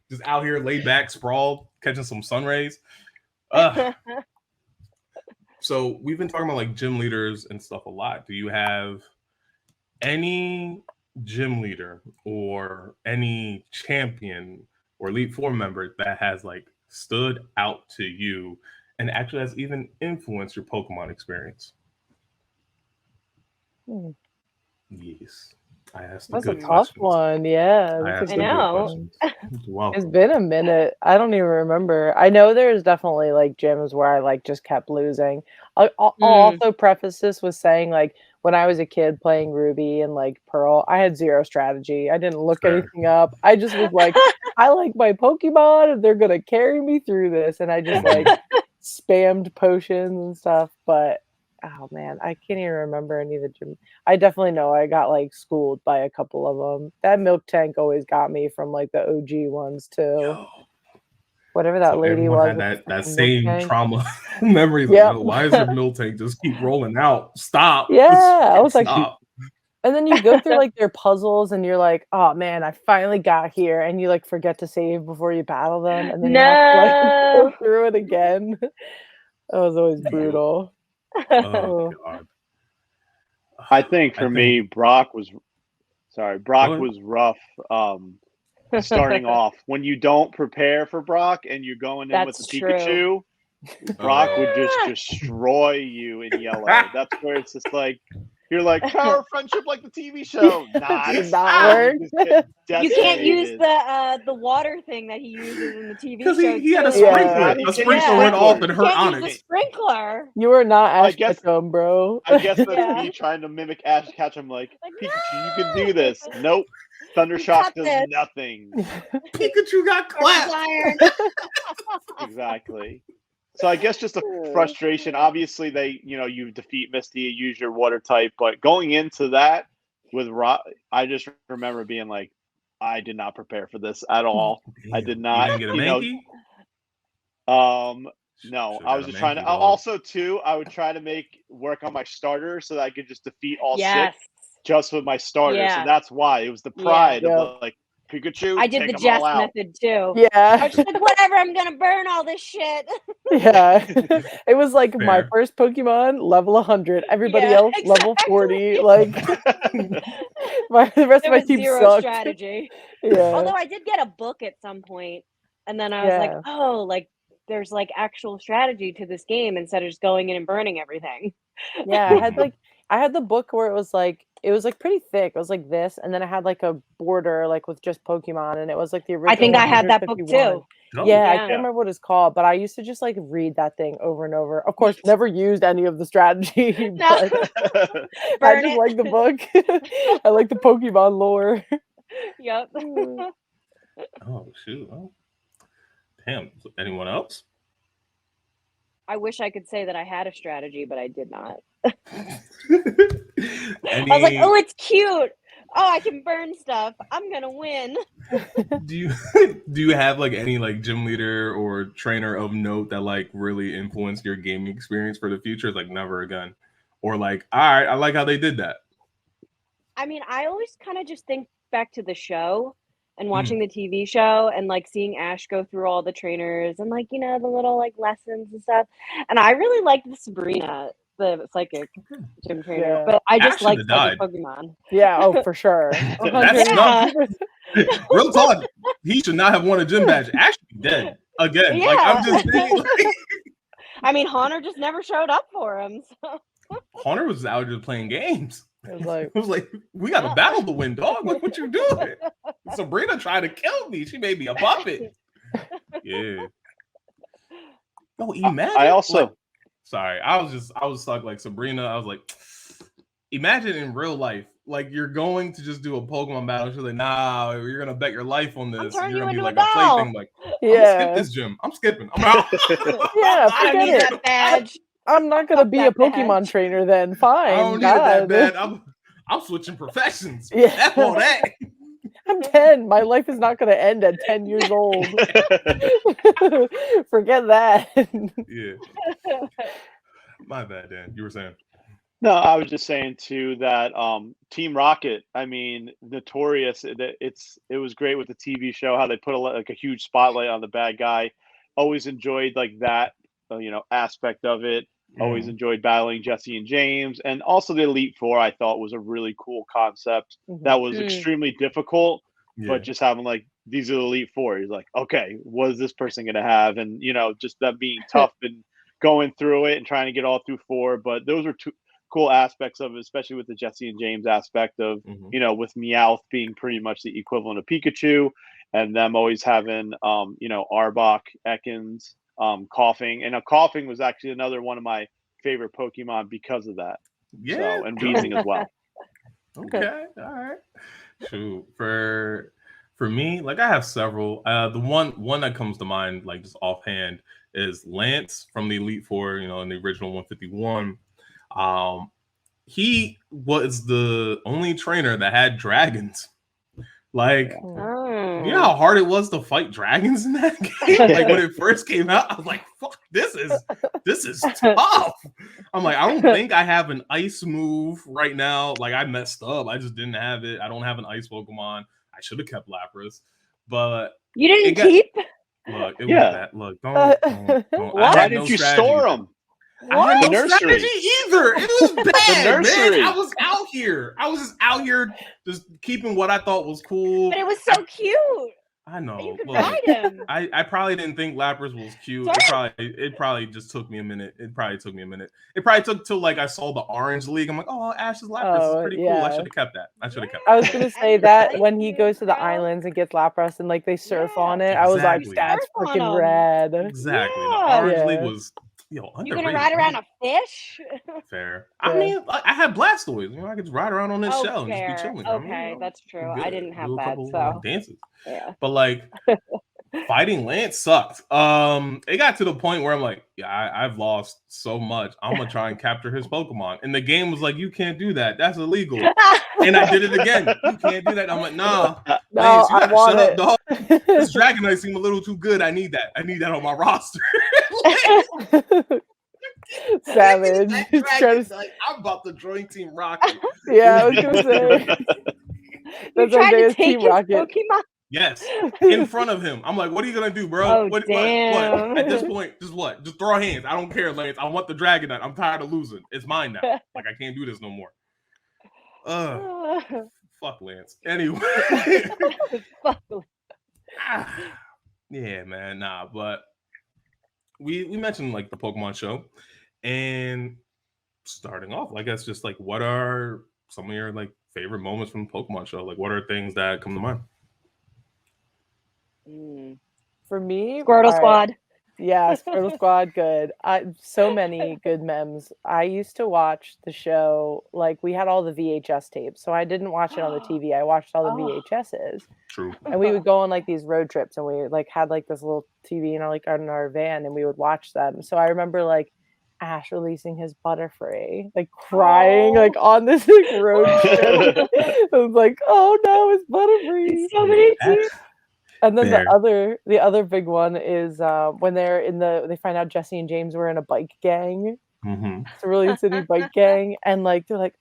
Just out here, laid back, sprawled, catching some sun rays. So we've been talking about like gym leaders and stuff a lot. Do you have any gym leader or any champion or Elite Four member that has like stood out to you and actually has even influenced your Pokemon experience? Yes. I asked That's the a good tough questions. one. Yeah. I That's a asked good the good know. questions. You're welcome. It's been a minute. I don't even remember. I know there's definitely like gyms where I like just kept losing. I'll also preface this with saying like when I was a kid playing Ruby and like Pearl, I had zero strategy. I didn't look Fair. anything up. I just was like, I like my Pokemon and they're gonna carry me through this. And I just like spammed potions and stuff. But oh man, I can't even remember any of the gym. I definitely know I got like schooled by a couple of them. That milk tank always got me from like the OG ones too. Yo. Whatever that So lady everyone was. had with the that freaking milk same tank. trauma memories. Yep. Like, yo, why is your milk tank just keep rolling out? Stop. Yeah, I was like, stop. and then you go through like their puzzles and you're like, oh man, I finally got here, and you like forget to save before you battle them, and then you have to like go through it again. That was always brutal. Oh god. I think for me, Brock was rough. Starting off when you don't prepare for Brock and you're going in with the Pikachu, Brock would just destroy you in yellow. That's where it's just like you're like power friendship like the TV show. Nah, Does not work. You can't use the water thing that he uses in the TV show. Because he had a sprinkler. A sprinkler went off and hurt Can't Onyx. use a sprinkler. You are not Ash Ketchum, bro. I guess that's me trying to mimic Ash Ketchum. Like Pikachu, you can do this. Nope. Thundershock does nothing. Pikachu got clapped. Exactly. So I guess just a frustration. Obviously, you defeat Misty, you use your water type, but going into that with Rock, I just remember being like, I did not prepare for this at all. Damn, I did not. You didn't get a Mankey? No, I was just trying to. Also, too, I would try to work on my starter so that I could just defeat all 6 just with my starter. Yeah. So that's why it was the pride of like Pikachu. I did the Jess method too. Yeah. I was just like, whatever, I'm gonna burn all this shit. Yeah. It was like my first Pokemon, level 100. Everybody else, level 40. Like the rest of my team zero sucked. strategy. Yeah. Although I did get a book at some point, and then I was like, oh, like there's like actual strategy to this game instead of just going in and burning everything. Yeah, I had the book where it was like pretty thick. It was like this, and then it had like a border like with just Pokemon, and it was like the original. I think I had that book too. Yeah, I can't remember what it's called, but I used to just like read that thing over and over. Of course, never used any of the strategy. But I just like the book. I like the Pokemon lore. Yep. Oh shoot! Oh. Damn. Anyone else? I wish I could say that I had a strategy, but I did not. I was like, oh, it's cute. Oh, I can burn stuff. I'm gonna win. Do you have like any like gym leader or trainer of note that like really influenced your gaming experience for the future? Like never again, or like all right, I like how they did that. I mean, I always kind of just think back to the show and watching the TV show and like seeing Ash go through all the trainers and like the little like lessons and stuff. And I really liked Sabrina, the psychic gym trainer, but I just like psychic Pokemon. Yeah, oh for sure. That's not real talk. He should not have won a gym badge. Actually, dead again. Yeah. Like I'm just saying. Like... I mean, Haunter just never showed up for him. So. Haunter was out just playing games. It was like we got to battle to win, dog. Like, what you doing? Sabrina tried to kill me. She made me a puppet. Yeah. No, imagine. I also. Sorry, I was stuck like Sabrina. I was like, imagine in real life, like you're going to just do a Pokemon battle. She's like, nah, you're gonna bet your life on this. You're gonna be like a plaything. Like, I'm gonna skip this gym. I'm skipping. I'm out. Yeah, I don't need that badge. I'm not gonna be a Pokemon trainer then. Fine. I don't need that bad. I'm switching professions. Yeah. F all that. I'm 10. My life is not gonna end at 10 years old. Forget that. Yeah. My bad, Dan. You were saying. No, I was just saying too that Team Rocket. I mean, notorious. It was great with the TV show how they put a huge spotlight on the bad guy. Always enjoyed like that aspect of it. Always enjoyed battling Jesse and James. And also the Elite Four, I thought was a really cool concept that was extremely difficult, but just having like, these are the Elite Four. He's like, okay, what is this person going to have? And, you know, just that being tough and going through it and trying to get all through 4. But those are two cool aspects of it, especially with the Jesse and James aspect of, you know, with Meowth being pretty much the equivalent of Pikachu and them always having, you know, Arbok, Ekans, Coughing. And a Coughing was actually another one of my favorite Pokemon because of that. Yeah. So, and Weezing as well. Okay. All right. Shoot. For me, like I have several. The one that comes to mind, like just offhand, is Lance from the Elite Four, you know, in the original 151. He was the only trainer that had dragons. Like, you know how hard it was to fight dragons in that game? Like when it first came out, I was like, fuck, this is tough. I'm like, I don't think I have an ice move right now. Like I messed up. I just didn't have it. I don't have an ice Pokemon. I should have kept Lapras. But you didn't keep? Look, it was that. Look, don't. Why didn't you store them? I had no strategy either. It was bad, man. I was out here. I was just out here just keeping what I thought was cool. But it was so cute. I know. You could ride him. I probably didn't think Lapras was cute. It probably just took me a minute. It probably took till like I saw the Orange League. I'm like, oh, Ash's Lapras is pretty cool. I should have kept that. I was gonna say that when he goes to the islands and gets Lapras and like they surf on it, I was like, that's freaking rad. Exactly. The Orange League was. Yo, you're gonna ride around a fish? Fair. I mean, I had Blastoise. You know, I could just ride around on this shell and just be chilling. Okay, I mean, you know, that's true. I didn't have that, so dances. Yeah. But like, fighting Lance sucked. It got to the point where I'm like, yeah, I've lost so much. I'm gonna try and capture his Pokemon, and the game was like, you can't do that. That's illegal. And I did it again. You can't do that. I'm like, nah. No, Lance, you I want shut it. up, dog. This Dragonite seemed a little too good. I need that. I need that on my roster. Savage. I'm about to join Team Rocket. Yeah, I was gonna say. You're trying to take his Pokemon? Yes, in front of him. I'm like, what are you gonna do, bro? Oh, what? At this point, just what? Just throw hands. I don't care, Lance. I want the Dragonite. I'm tired of losing. It's mine now. Like I can't do this no more. Fuck Lance. Anyway. Yeah, man. Nah, but we mentioned like the Pokemon show, and starting off, like that's just like, what are some of your like favorite moments from the Pokemon show? Like, what are things that come to mind? For me, Squirtle Squad. Yeah, Squirtle Squad, good. So many good memes. I used to watch the show, like we had all the VHS tapes, so I didn't watch it on the TV. I watched all the VHSs. True. And we would go on like these road trips, and we like had like this little TV in our van, and we would watch them. So I remember like Ash releasing his Butterfree, like crying like on this like, road trip. I was like, oh no, it's Butterfree. So many tears. And then the other big one is when they find out Jesse and James were in a bike gang. Cerulean City bike gang, and like they're like,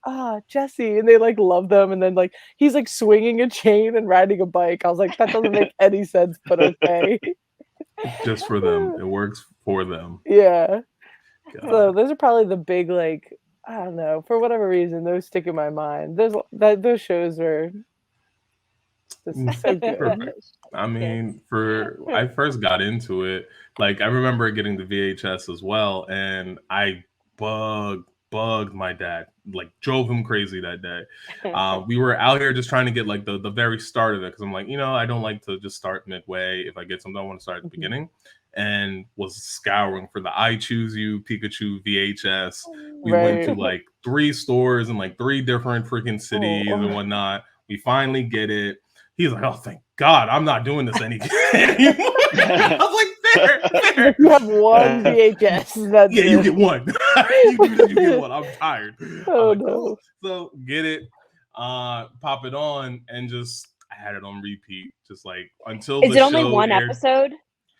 Jesse, and they like love them, and then like he's like swinging a chain and riding a bike. I was like, that doesn't make any sense, but okay. Just for them. It works for them. Yeah. God. So those are probably the big, like, I don't know, for whatever reason, those stick in my mind. Those shows were so good. Perfect. I mean, I first got into it, like I remember getting the VHS as well, and I bugged my dad, like drove him crazy that day. We were out here just trying to get like the very start of it, because I'm like, you know, I don't like to just start midway. If I get something, I want to start at the beginning. And was scouring for the I Choose You Pikachu VHS. We went to like 3 stores in like 3 different freaking cities and whatnot. We finally get it. He's like, oh, thank God, I'm not doing this anymore. I was like, fair. You have one VHS. You get one. you get one. I'm tired. Oh, I'm like, no. cool. So get it, pop it on, and just I had it on repeat, just like until Is the it only show one aired. Episode?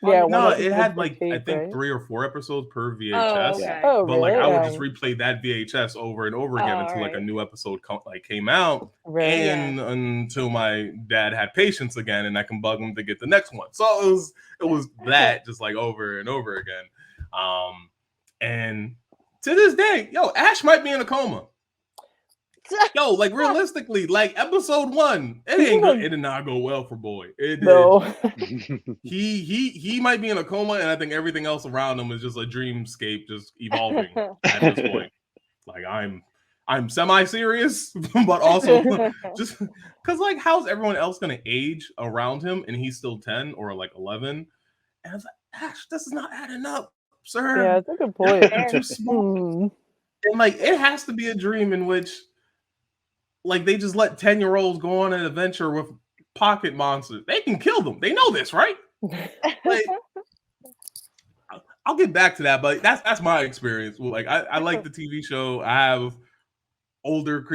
Yeah, no, it had like I think 3 or 4 episodes per VHS. Oh, okay. Oh, but like really? I would just replay that VHS over and over again until like a new episode came out, and until my dad had patience again, and I can bug him to get the next one. So it was that just like over and over again. And To this day, yo, Ash might be in a coma. Yo, like realistically, like episode 1, it did not go well for Boy. It did. No. he might be in a coma, and I think everything else around him is just a dreamscape, just evolving at this point. Like I'm semi-serious, but also just because like how's everyone else gonna age around him and he's still 10 or like 11? And I was like, Ash, this is not adding up, sir. Yeah, that's a good point. You're too small. And like it has to be a dream in which like they just let 10-year-olds go on an adventure with pocket monsters. They can kill them. They know this, right? Like, I'll get back to that, but that's my experience. Like I like the TV show. I have older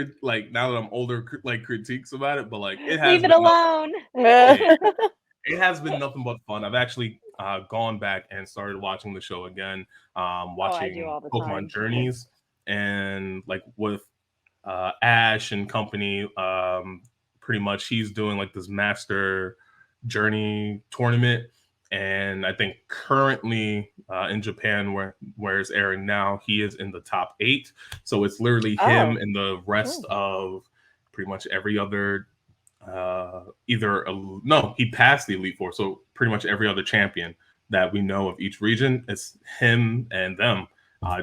now that I'm older like critiques about it, but like it has leave it alone. It has been nothing but fun. I've actually gone back and started watching the show again, watching Pokemon Journeys, and like with Ash and company, pretty much he's doing like this Master Journey tournament, and I think currently in Japan where it's airing now, he is in the top 8. So it's literally him and the rest of pretty much every other he passed the Elite Four, so pretty much every other champion that we know of each region, it's him and them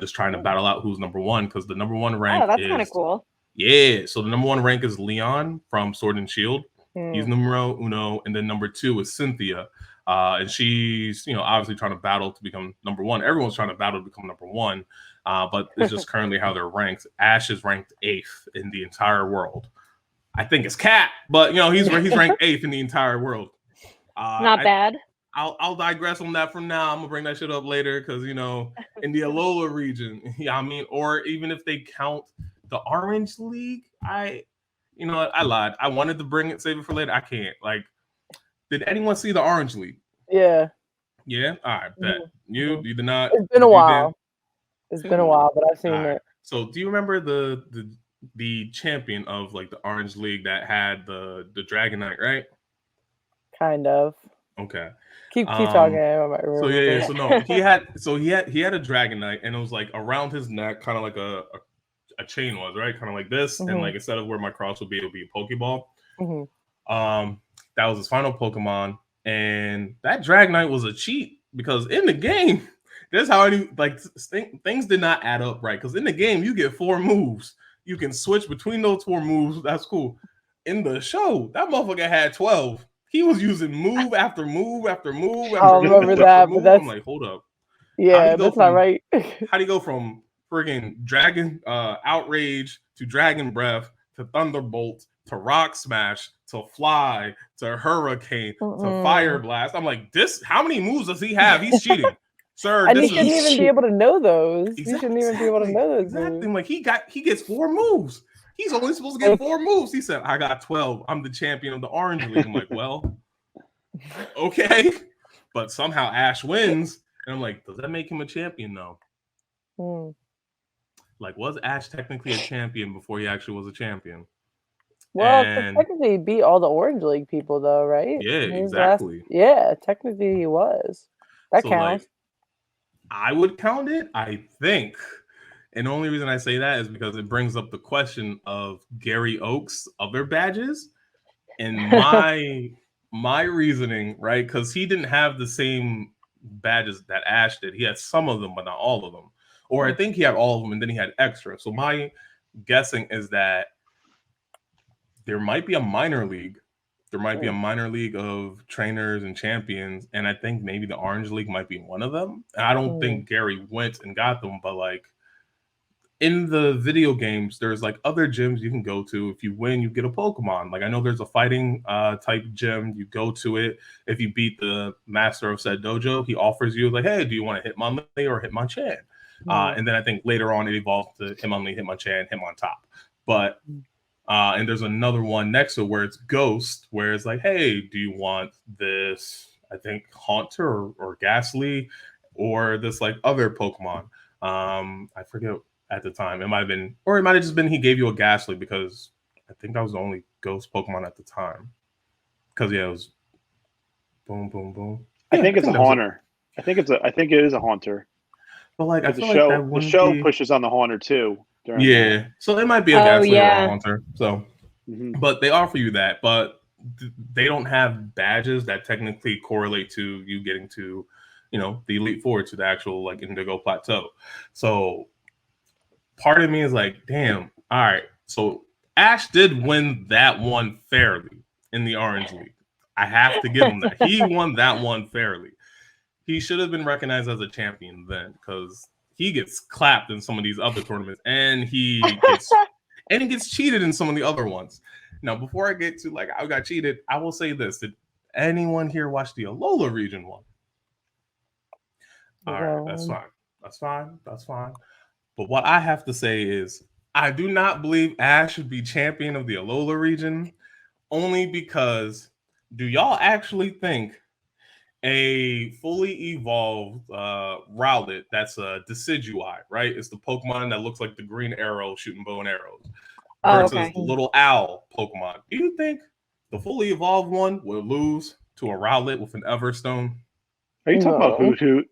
just trying to battle out who's number 1, because the number 1 rank that's kind of cool. Yeah, so the number 1 rank is Leon from Sword and Shield. He's numero uno, and then number 2 is Cynthia, and she's obviously trying to battle to become number 1. Everyone's trying to battle to become number 1, but it's just currently how they're ranked. Ash is ranked 8th in the entire world. I think it's Cat, but he's ranked 8th in the entire world. Not bad. I'll digress on that for now. I'm gonna bring that shit up later because in the Alola region, or even if they count the Orange League, I lied. I wanted to save it for later. I can't. Like, did anyone see the Orange League? Yeah. Yeah. All right. Bet you did not. It's been a while. It's been a while, but I've seen it. So, do you remember the champion of like the Orange League that had the Dragonite, right? Kind of. Okay. Keep talking. He had a Dragonite, and it was like around his neck, kind of like a chain was, right? Kind of like this, and like instead of where my cross would be, it would be a Pokeball. That was his final Pokemon, and that Dragonite was a cheat because in the game, there's how things did not add up right. Because in the game, you get 4 moves. You can switch between those 4 moves. That's cool. In the show, that motherfucker had 12. He was using move after move after move. I remember that, but that's... I'm like, hold up. Yeah, that's not right. How do you go from friggin' Dragon Outrage to Dragon Breath to Thunderbolt to Rock Smash to Fly to Hurricane to Fire Blast? I'm like, how many moves does he have? He's cheating. Sir, and he shouldn't even be able to know those. Exactly, he shouldn't even be able to know those. Exactly. Like he gets 4 moves. He's only supposed to get 4 moves. He said, I got 12. I'm the champion of the Orange League. I'm like, well, okay. But somehow Ash wins. And I'm like, does that make him a champion though? Like, was Ash technically a champion before he actually was a champion? Well, technically he beat all the Orange League people though, right? Yeah, exactly. Technically he was. That counts. Like, I would count it, I think. And the only reason I say that is because it brings up the question of Gary Oak's other badges. And my reasoning, right? Because he didn't have the same badges that Ash did. He had some of them, but not all of them. Or I think he had all of them, and then he had extra. So my guessing is that there might be a minor league. There might be a minor league of trainers and champions. And I think maybe the Orange League might be one of them. And I don't think Gary went and got them, but like, in the video games, there's like other gyms you can go to. If you win, you get a Pokemon. Like I know there's a fighting type gym. You go to it. If you beat the master of said dojo, he offers you like, hey, do you want to Hitmonlee or Hitmonchan? And then I think later on it evolved to Hitmonlee, Hitmonchan, Hitmontop. But and there's another one next to it where it's Ghost, where it's like, hey, do you want this? I think Haunter or Ghastly, or this like other Pokemon. I forget. At the time, it might have been, or it might have just been he gave you a Ghastly because I think that was the only ghost Pokemon at the time. Because it was boom, boom, boom. I think it's a Haunter. I think it is a Haunter. But like, I the feel show, like that wouldn't the show be... pushes on the Haunter too. Yeah, so it might be a Ghastly or a Haunter. So, but they offer you that, but they don't have badges that technically correlate to you getting to, the Elite Four, to the actual like Indigo Plateau. So part of me is like, damn, all right. So Ash did win that one fairly in the Orange League. I have to give him that. He won that one fairly. He should have been recognized as a champion then, because he gets clapped in some of these other tournaments, and he gets cheated in some of the other ones. Now, before I get to like I got cheated, I will say this: did anyone here watch the Alola region one? All right, that's fine. That's fine. That's fine. But what I have to say is, I do not believe Ash should be champion of the Alola region, only because do y'all actually think a fully evolved Rowlet that's a Decidueye, right? It's the Pokemon that looks like the green arrow shooting bow and arrows versus the little owl Pokemon. Do you think the fully evolved one will lose to a Rowlet with an Everstone? Are you talking about Hoot Hoot?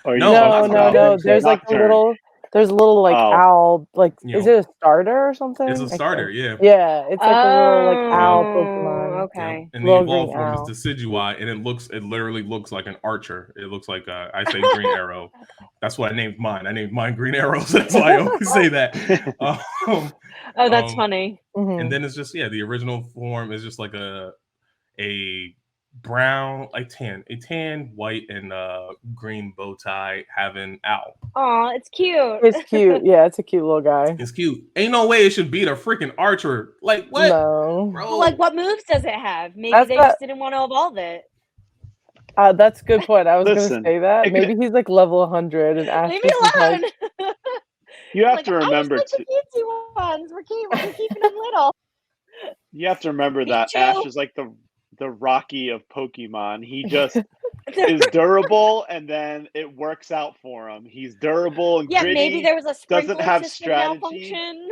No. There's like a little. There's a little like owl, like is it a starter or something? It's a starter, yeah. Yeah, it's like a little like owl Pokemon. Okay. And the evolved form is Decidueye, and it literally looks like an archer. It looks like I say Green Arrow. That's what I named mine. I named mine Green Arrow, so that's why I always say that. That's funny. And then it's just the original form is just like a brown, a tan, white, and green bow tie having owl. Oh, it's cute. It's cute. Yeah, it's a cute little guy. It's cute. Ain't no way it should beat a freaking archer. Like what? No. Well, like what moves does it have? Maybe they just didn't want to evolve it. That's a good point. I was gonna say that. Maybe he's like level 100 and Ash. Leave me alone. You have to remember the cutesy ones. We're keeping them little. You have to remember that Ash is like the Rocky of Pokemon. He just is durable, and then it works out for him. He's durable and gritty. Maybe there was a doesn't have strategy. Malfunction.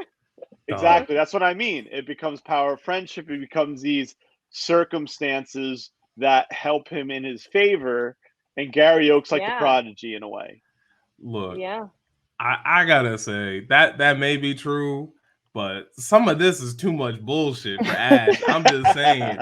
Exactly, that's what I mean. It becomes power of friendship. It becomes these circumstances that help him in his favor, and Gary Oak's like the prodigy in a way. Look, I gotta say that may be true. But some of this is too much bullshit for Ash. I'm just saying.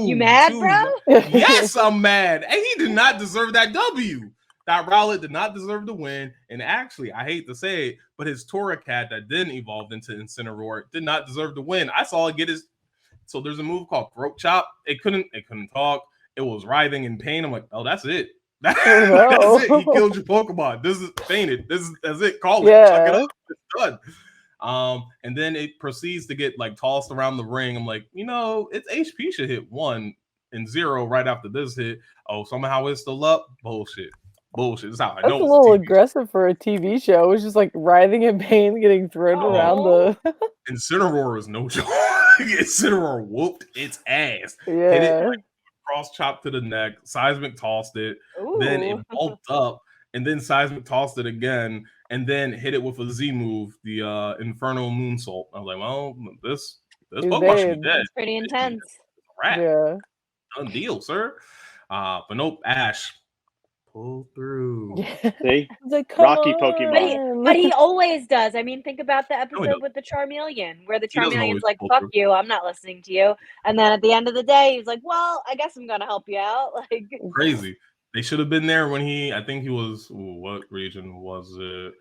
You mad, bro? Yes, I'm mad. And he did not deserve that W. That Rowlet did not deserve to win. And actually, I hate to say it, but his Torracat that didn't evolve into Incineroar did not deserve to win. I saw it get his... So there's a move called Throat Chop. It couldn't talk. It was writhing in pain. I'm like, oh, that's it. That's it. He killed your Pokemon. This is fainted. That's it. Call it. Chuck it up. It's done. And then it proceeds to get like tossed around the ring. I'm like, its HP should hit 1 and 0 right after this hit. Oh, somehow it's still up. Bullshit. That's how I know. That's a little aggressive for a TV show. It's just like writhing in pain, getting thrown around the. Incineroar was no joke. Incineroar whooped its ass. Yeah. Hit it like, cross chop to the neck. Seismic tossed it. Ooh. Then it bulked up, and then Seismic tossed it again. And then hit it with a Z move, the Infernal Moonsault. I was like, well, this Pokemon should be dead. It's pretty intense. Yeah. Done deal, sir. But nope, Ash pull through. Yeah. See? Like, Rocky Pokemon. But he always does. I mean, think about the episode with the Charmeleon, where the Charmeleon's like, fuck you, I'm not listening to you. And then at the end of the day, he's like, well, I guess I'm going to help you out. Like crazy. They should have been there when I think he was, what region was it?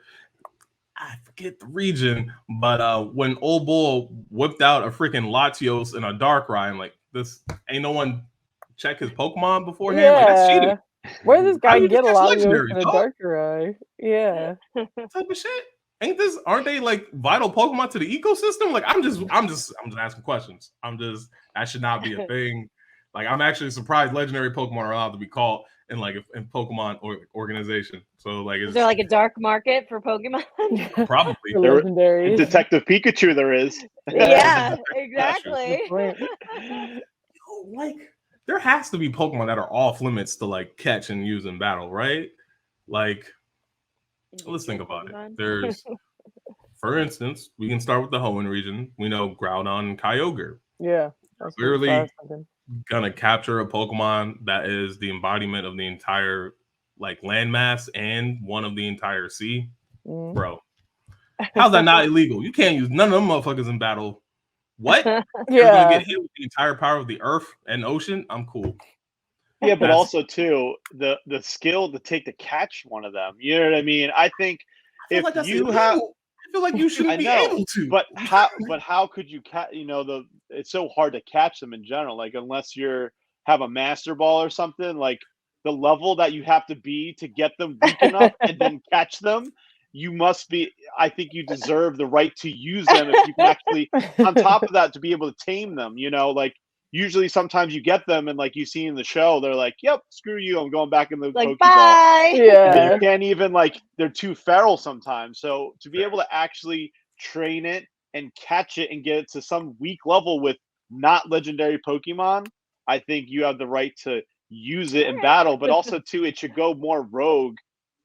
I forget the region, but when Old Bull whipped out a freaking Latios and a Darkrai, I'm like, this ain't no one check his Pokemon beforehand? Yeah. Like, that's cheating. Where does this guy get a Latios and a Darkrai? Yeah. Type of shit. Aren't they like vital Pokemon to the ecosystem? Like, I'm just asking questions. That should not be a thing. Like, I'm actually surprised legendary Pokemon are allowed to be caught in Pokemon organization. So like, is there like a dark market for Pokemon? Probably. Legendaries. Detective Pikachu, there is. Yeah, exactly. Like, there has to be Pokemon that are off limits to like catch and use in battle, right? Like, let's think about it. There's, for instance, we can start with the Hoenn region. We know Groudon and Kyogre. Yeah. Clearly gonna capture a Pokemon that is the embodiment of the entire like landmass and one of the entire sea, bro. How's that not illegal? You can't use none of them motherfuckers in battle. What? You're gonna get hit with the entire power of the earth and ocean? I'm cool. Yeah, but also too the skill to take to catch one of them. You know what I mean? I think if like you have, I feel like you shouldn't be able to. But how could you catch? You know, it's so hard to catch them in general. Like unless you're have a master ball or something. Like the level that you have to be to get them weak enough and then catch them. You must be. I think you deserve the right to use them if you can actually. On top of that, to be able to tame them. You know, like. Usually, sometimes you get them, and like you see in the show, they're like, "Yep, screw you, I'm going back in the like Pokeball." bye. Yeah, you can't even like they're too feral sometimes. So to be able to actually train it and catch it and get it to some weak level with not legendary Pokemon, I think you have the right to use it in battle. But also too, it should go more rogue.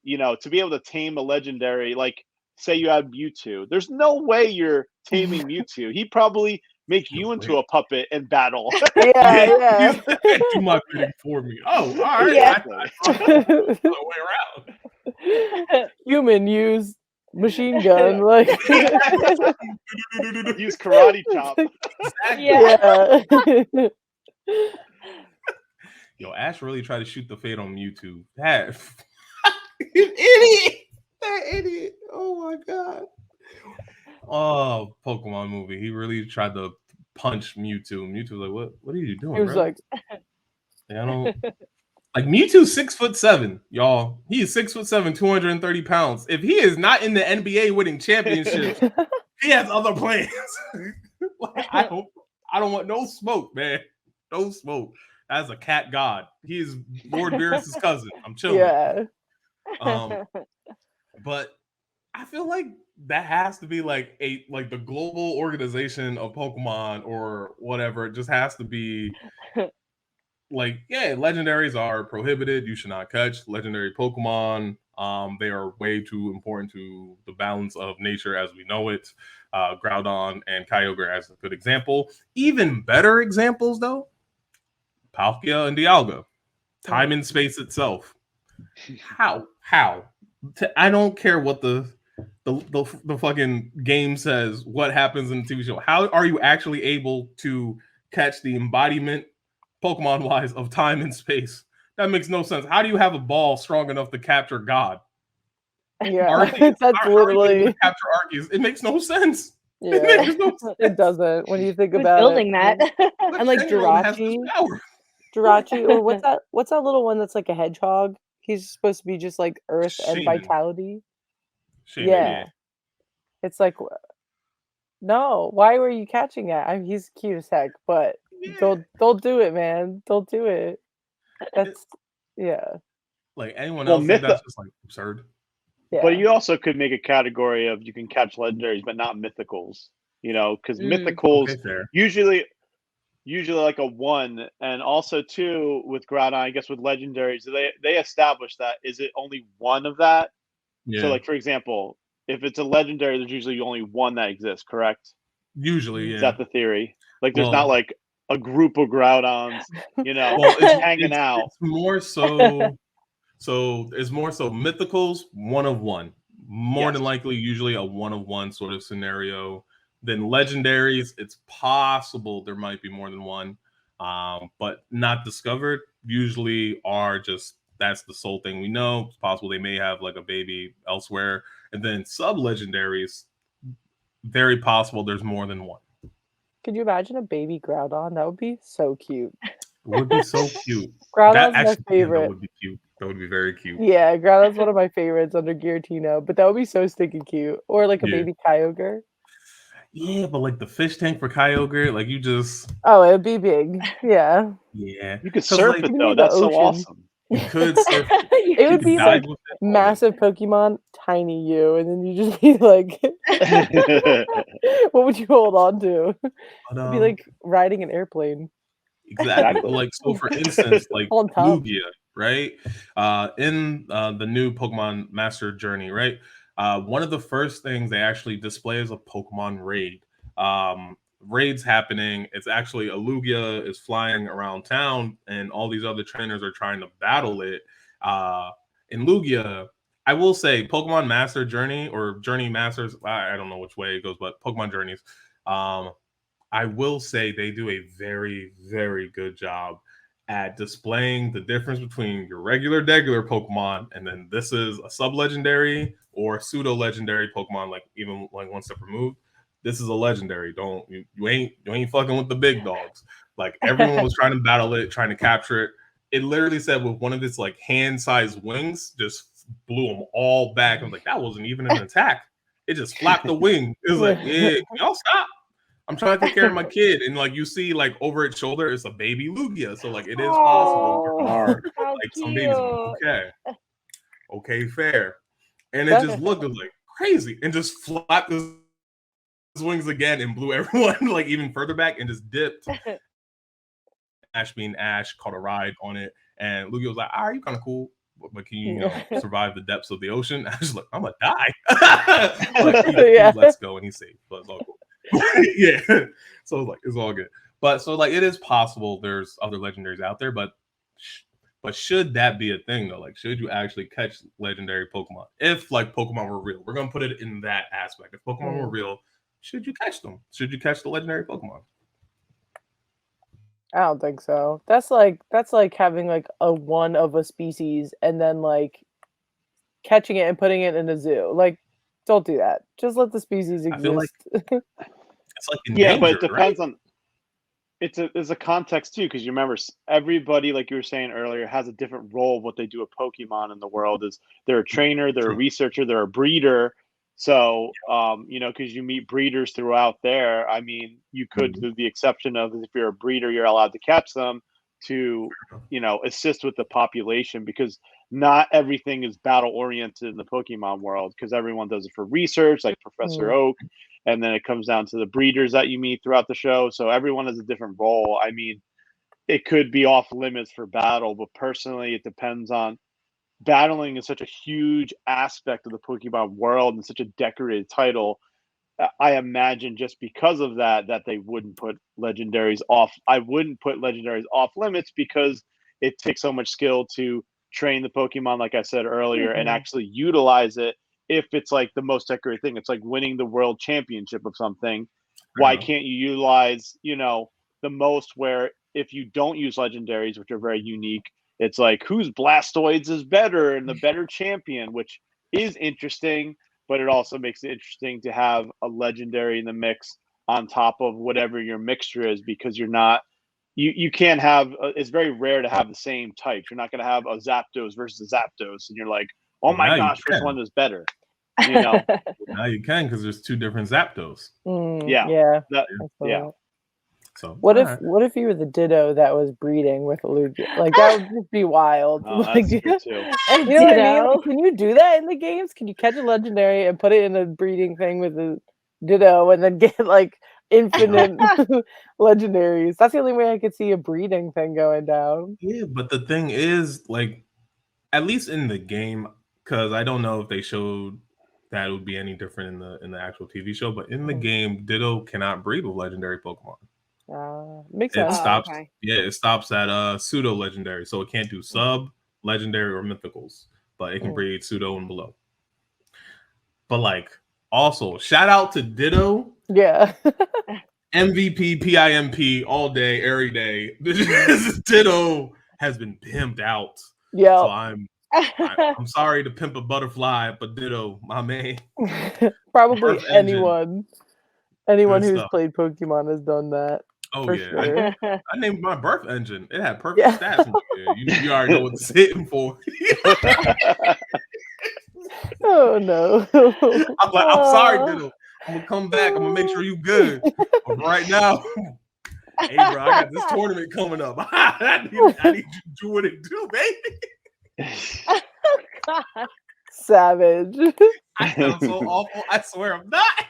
You know, to be able to tame a legendary, like say you had Mewtwo, there's no way you're taming Mewtwo. He probably make you into a puppet in battle. Yeah. Do my bidding for me. Oh, all right. Exactly. The way around. Human use machine gun, like use karate chop. Exactly. Yeah. Yo, Ash really tried to shoot the fade on Mewtwo. That idiot. That idiot. Oh my god. Oh, Pokemon movie. He really tried to punch Mewtwo. Mewtwo was like, what are you doing? He was bro? like, I don't like Mewtwo's 6'7", y'all. He is 6'7", 230 pounds. If he is not in the NBA winning championships, he has other plans. Like, I don't want no smoke, man. No smoke. As a cat god. He is Lord Beerus' cousin. I'm chilling. Yeah. But I feel like that has to be like the global organization of Pokemon or whatever. It just has to be like, yeah, legendaries are prohibited. You should not catch legendary Pokemon. They are way too important to the balance of nature as we know it. Groudon and Kyogre as a good example. Even better examples though, Palkia and Dialga. Time and space itself. How? I don't care what the fucking game says, what happens in the TV show. How are you actually able to catch the embodiment, Pokemon-wise, of time and space? That makes no sense. How do you have a ball strong enough to capture God? Yeah, that's literally capture Arceus. It makes no sense. Yeah, it doesn't. When you think about building that, and like Jirachi, or what's that little one that's like a hedgehog? He's supposed to be just like earth and vitality. Yeah. It's like, no, why were you catching it? He's cute as heck, but don't do it, man. Don't do it. That's like anyone else think that's just like absurd. Yeah. But you also could make a category of you can catch legendaries but not mythicals, you know, because mythicals usually like a 1, and also 2 with Groudon, I guess with legendaries, they establish that is it only one of that? Yeah. So like for example, if it's a legendary, there's usually only one that exists, correct? Usually, yeah. Is that the theory? Like there's not like a group of Groudons, you know, hanging out. It's more so it's more so mythicals, 1 of 1. More than likely, usually a 1 of 1 sort of scenario. Then legendaries, it's possible there might be more than one, but not discovered. Usually are just that's the sole thing we know. It's possible they may have like a baby elsewhere. And then sub-legendaries, very possible there's more than one. Could you imagine a baby Groudon? That would be so cute. It would be so cute. Groudon's my favorite. That would be cute. That would be very cute. Yeah, Groudon's one of my favorites under Giratina, but that would be so stinking cute. Or like a baby Kyogre. Yeah, but like the fish tank for Kyogre, like you just... Oh, it'd be big. Yeah. Yeah. You could surf it though. That's so awesome. You could surf it. It would be like massive Pokemon, tiny you, and then you just be like, what would you hold on to? It'd be like riding an airplane. Exactly. Like, so for instance, like Lugia, right? In the new Pokemon Master Journey, right? One of the first things they actually display is a Pokemon raid. Raids happening. It's actually a Lugia is flying around town, and all these other trainers are trying to battle it. in Lugia, I will say Pokemon Master Journey or Journey Masters. I don't know which way it goes, but Pokemon Journeys. I will say they do a very, very good job at displaying the difference between your regular Pokemon and then this is a sub-legendary or pseudo-legendary Pokemon, like even like one step removed. This is a legendary. You ain't fucking with the big dogs. Like everyone was trying to battle it, trying to capture it. It literally said with one of its like hand-sized wings, just blew them all back. I was like, that wasn't even an attack. It just flapped the wing. It was like, yeah, y'all stop. I'm trying to take care of my kid, and like you see, like over its shoulder, it's a baby Lugia. So like it is possible. Like some babies, okay, fair. And it just looked like crazy, and just flapped his wings again and blew everyone like even further back, and just dipped. Ash being Ash caught a ride on it, and Lugia was like, "Ah, you kind of cool, but can you, survive the depths of the ocean?" I was like, "I'm gonna die." But he lets go, and he's safe. But it's all cool. Yeah, so like it's all good. But so like it is possible there's other legendaries out there, but should that be a thing though? Like, should you actually catch legendary Pokemon if like Pokemon were real? We're gonna put it in that aspect. If Pokemon were real, should you catch them? Should you catch the legendary Pokemon? I don't think so. That's like having like a one of a species and then like catching it and putting it in a zoo. Like, don't do that. Just let the species exist. I feel like it's like endangered, but it depends right? on. It's a context too, because you remember everybody, like you were saying earlier, has a different role of what they do with Pokemon in the world. Is they're a trainer, they're a researcher, they're a breeder. So, because you meet breeders throughout there. I mean, you could, with the exception of if you're a breeder, you're allowed to catch them to, assist with the population, because not everything is battle oriented in the Pokemon world, because everyone does it for research, like Professor Oak. And then it comes down to the breeders that you meet throughout the show. So everyone has a different role. I mean, it could be off limits for battle, but personally, it depends on. Battling is such a huge aspect of the Pokemon world and such a decorated title. I imagine just because of that they wouldn't put legendaries off. I wouldn't put legendaries off limits, because it takes so much skill to train the Pokemon, like I said earlier, and actually utilize it. If it's like the most decorated thing, it's like winning the world championship of something. Why can't you utilize, the most, where if you don't use legendaries, which are very unique, it's like whose Blastoids is better and the better champion, which is interesting, but it also makes it interesting to have a legendary in the mix on top of whatever your mixture is, because you're not, you can't have, it's very rare to have the same types. You're not going to have a Zapdos versus a Zapdos, and you're like, oh my gosh, which one is better? Now you can, because there's two different Zapdos. Yeah. So what if you were the Ditto that was breeding with Lugia? Like, that would just be wild. Like, that's good too. You know what I mean? Like, can you do that in the games? Can you catch a legendary and put it in a breeding thing with a Ditto and then get like infinite legendaries? That's the only way I could see a breeding thing going down. Yeah, but the thing is, like, at least in the game, because I don't know if they showed that it would be any different in the actual TV show, but in the game, Ditto cannot breed with legendary Pokemon. Makes sense. It stops. Yeah, it stops at pseudo legendary, so it can't do sub, legendary, or mythicals, but it can breed pseudo and below. But like, also shout out to Ditto. Yeah. MVP, PIMP all day, every day. Ditto has been pimped out. Yeah. So I'm sorry to pimp a butterfly, but Ditto, my man. Probably anyone who's played Pokemon has done that. Oh for yeah, sure. I named my birth engine. It had perfect stats. You already know what it's hitting for. Oh no! I'm like, I'm sorry, Ditto. I'm gonna come back. I'm gonna make sure you good. But right now, hey bro, I got this tournament coming up. I need you to do what it do, baby. Oh God! Savage. I sound so awful. I swear I'm not.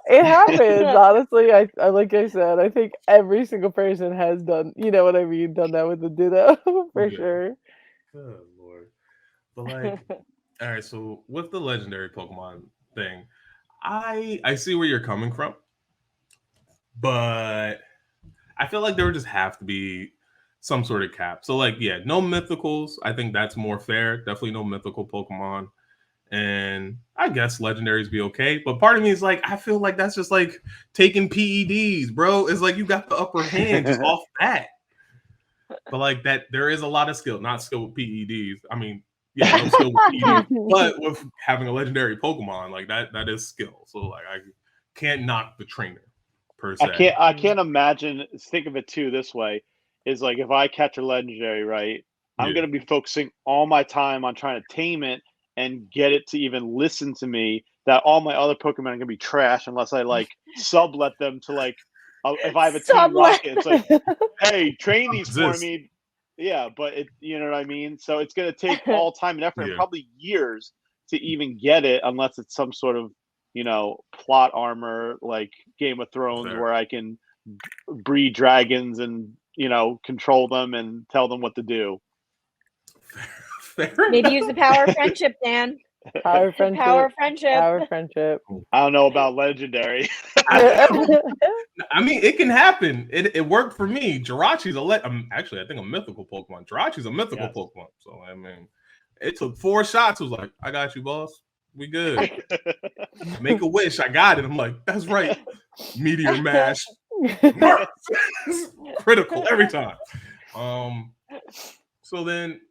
It happens, honestly. I like I said, I think every single person has done, you know what I mean, done that with the Ditto for sure. Good Lord. But like, all right, so with the legendary Pokemon thing, I see where you're coming from, but I feel like there would just have to be some sort of cap. So like, yeah, no mythicals. I think that's more fair. Definitely no mythical Pokemon. And I guess legendaries be okay. But part of me is like, I feel like that's just like taking PEDs, bro. It's like you got the upper hand just off that. But like that, there is a lot of skill, not skill with PEDs. I mean, yeah, no skill with PEDs, but with having a legendary Pokemon, like that is skill. So like I can't knock the trainer per se. I can't imagine. Think of it too this way: is like if I catch a legendary, right? I'm gonna be focusing all my time on trying to tame it and get it to even listen to me. That all my other Pokemon are gonna be trash unless I like sublet them to like. If I have a Team Rocket, it's like, hey, train these for me. Yeah, but you know what I mean? So it's going to take all time and effort and probably years to even get it unless it's some sort of, plot armor like Game of Thrones where I can breed dragons and, control them and tell them what to do. Maybe use the power of friendship, Dan. Power of friendship. Power of friendship. Power of friendship. I don't know about legendary. I mean, it can happen. It worked for me. Jirachi's actually, I think a mythical Pokemon. Jirachi's a mythical Pokemon. So I mean, it took 4 shots. It was like, I got you, boss. We good. Make a wish. I got it. I'm like, that's right. Meteor mash. Critical every time. So then.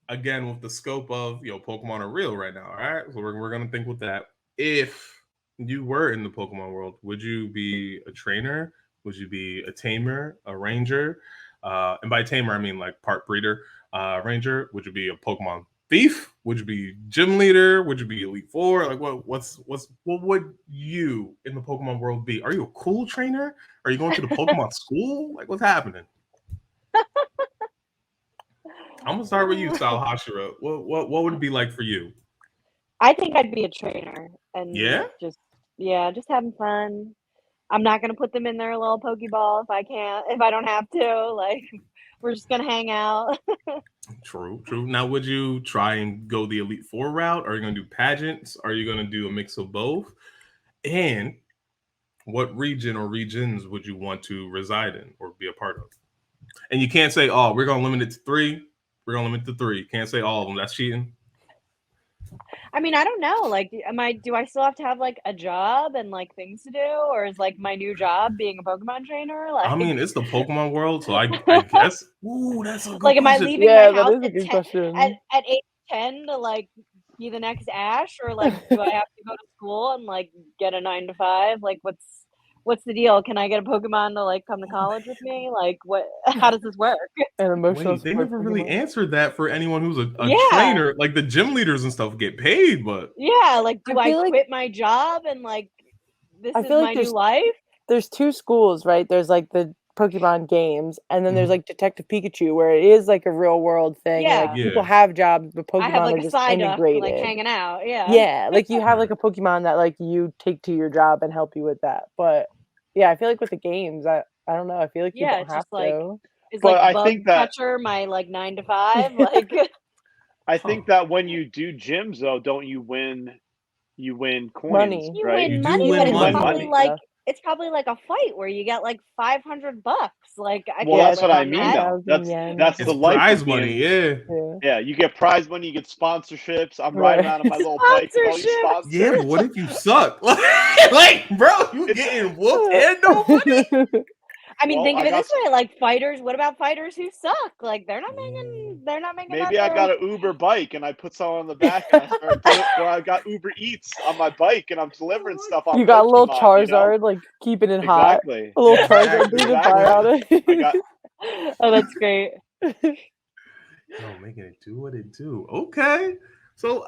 Again, with the scope of Pokemon are real right now, all right? So we're gonna think with that. If you were in the Pokemon world, would you be a trainer? Would you be a tamer, a ranger? And by tamer, I mean like part breeder, ranger. Would you be a Pokemon thief? Would you be gym leader? Would you be Elite Four? Like what would you in the Pokemon world be? Are you a cool trainer? Are you going to the Pokemon school? Like what's happening? I'm gonna start with you, Sal Hashira. What would it be like for you? I think I'd be a trainer and just having fun. I'm not gonna put them in their little Pokeball if I don't have to. Like we're just gonna hang out. True. Now, would you try and go the Elite Four route? Are you gonna do pageants? Are you gonna do a mix of both? And what region or regions would you want to reside in or be a part of? And you can't say, "Oh, we're gonna limit it to 3." We're gonna limit to 3. Can't say all of them. That's cheating. I mean, I don't know. Like, do I still have to have like a job and like things to do, or is like my new job being a Pokemon trainer? Like, I mean, it's the Pokemon world, so I guess. Ooh, that's a good like, question. am I leaving my house at age 10 to like be the next Ash, or like do I have to go to school and like get a 9 to 5? Like, what's the deal? Can I get a Pokemon to like come to college with me? Like, what? How does this work? An emotional. Wait, they never really answered that for anyone who's a trainer. Like the gym leaders and stuff get paid, but like, do I quit my job and like this is my new life? There's 2 schools, right? There's like the Pokemon games, and then there's like Detective Pikachu, where it is like a real world thing. Yeah, like people have jobs, but Pokemon I have like are a just side integrated, like hanging out. Yeah, like you have like a Pokemon that like you take to your job and help you with that. But yeah, I feel like with the games, I don't know. I feel like you don't have to. Is like I think that catcher my like 9 to 5 like. I think that when you do gyms though, don't you win? You win coins, money. right? You win money, but it's probably like it's probably like a fight where you get like $500. Like that's what I mean. Though. That's the life prize money. Yeah. You get prize money. You get sponsorships. I'm riding around on my little bike. Yeah, but what if you suck? Like, bro, you getting whooped and no money. I mean, think of it this way: like fighters. What about fighters who suck? Like they're not making. Maybe I got an Uber bike and I put someone on the back and I start doing, or I got Uber Eats on my bike and I'm delivering stuff on. You got Pokemon, a little Charizard, like keeping it hot. Exactly. A little Charizard breathing fire out of it. Oh, that's great. Making it do what it do. Okay, so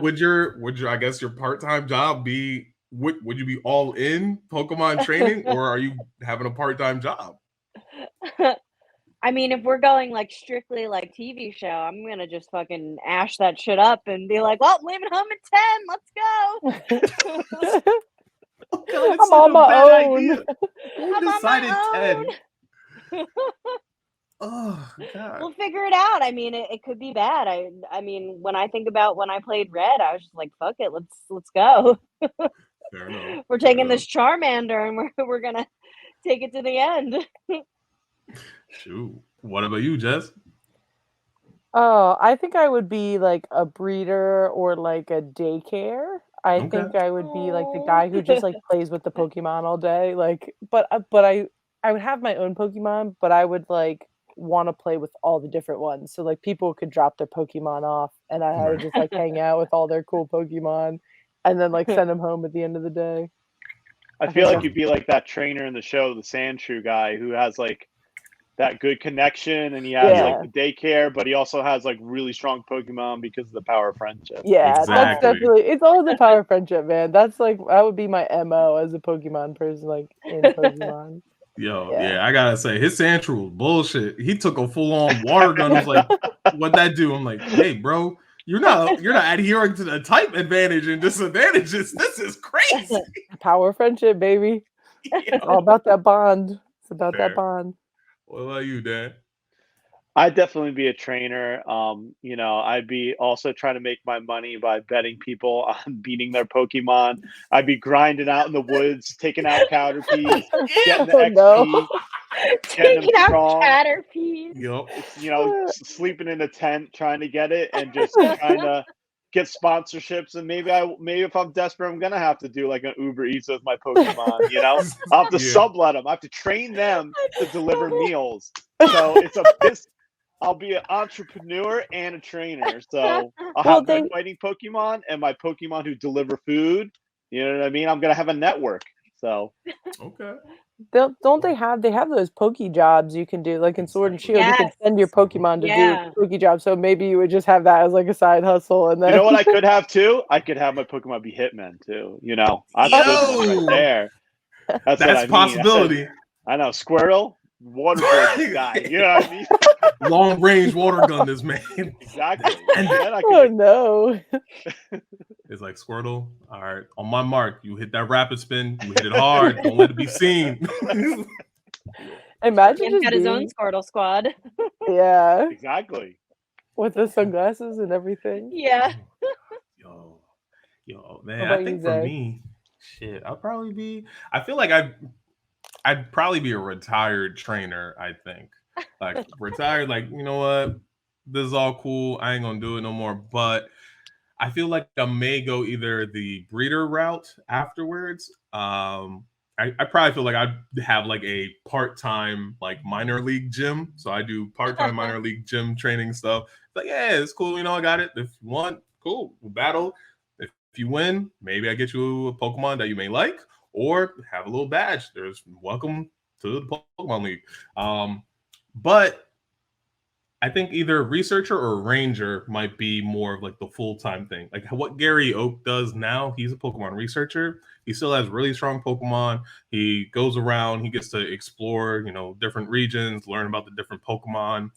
would your I guess your part-time job be? Would you be all in Pokemon training, or are you having a part-time job? I mean, if we're going like strictly like TV show, I'm gonna just fucking ash that shit up and be like, "Well, leaving home at 10. Let's go." I'm on my own. Who decided 10? Oh God. We'll figure it out. I mean, it could be bad. I mean, when I think about when I played Red, I was just like, "Fuck it, let's go." We're taking this Charmander and we're gonna take it to the end. Shoot. What about you, Jess? Oh, I think I would be like a breeder or like a daycare. I Okay. think I would be like the guy who just like plays with the Pokemon all day. Like, but I would have my own Pokemon, but I would like want to play with all the different ones. So like people could drop their Pokemon off, and I would just like hang out with all their cool Pokemon, and then like send them home at the end of the day. I feel like you'd be like that trainer in the show, the Sandshrew guy, who has like that good connection, and he has like the daycare, but he also has like really strong Pokemon because of the power of friendship. Yeah, Exactly. that's definitely, it's all the power of friendship, man. That's like, that would be my MO as a Pokemon person, like in Pokemon. Yo, yeah, I gotta say, his Sandshrew was bullshit. He took a full-on water gun. I was like, what'd that do? I'm like, hey, bro, you're not adhering to the type advantage and disadvantages. This is crazy. Power of friendship, baby. It's all about that bond. It's about that bond. What about you, Dan? I'd definitely be a trainer. I'd be also trying to make my money by betting people on beating their Pokemon. I'd be grinding out in the woods, taking out Caterpies, getting the XP, taking out Caterpies. Yep. Sleeping in a tent, trying to get it, and just trying to get sponsorships. And maybe if I'm desperate, I'm gonna have to do like an Uber Eats with my Pokemon. I'll have to sublet them. I have to train them to deliver meals. So it's I'll be an entrepreneur and a trainer. So I'll have my fighting Pokemon and my Pokemon who deliver food. You know what I mean? I'm gonna have a network. So okay. Don't they have those Poke jobs you can do, like in Sword and Shield? You can send your Pokemon to do Poke jobs. So maybe you would just have that as like a side hustle, and then you know what I could have too? I could have my Pokemon be hitmen too. That's a good one right there. That's what I mean. Possibility. I know, Squirtle, waterboard this guy. You know what I mean? Long range water gun this man. Exactly. And then oh no. It's like, Squirtle, all right, on my mark, you hit that rapid spin, you hit it hard, don't let it be seen. Imagine he's got his own Squirtle squad. Yeah. Exactly. With the sunglasses and everything. Yeah. Yo, man, I think for me, shit, I feel like I'd probably be a retired trainer, I think. Like retired, like, you know what? This is all cool. I ain't gonna do it no more. But I feel like I may go either the breeder route afterwards. I probably feel like I'd have like a part-time like minor league gym. So I do part-time minor league gym training stuff. It's like, yeah, it's cool. I got it. If you want, cool. We'll battle. If you win, maybe I get you a Pokemon that you may like, or have a little badge. There's welcome to the Pokemon League. But I think either a researcher or a ranger might be more of like the full-time thing. Like what Gary Oak does now, he's a Pokemon researcher. He still has really strong Pokemon. He goes around, he gets to explore, different regions, learn about the different Pokemon,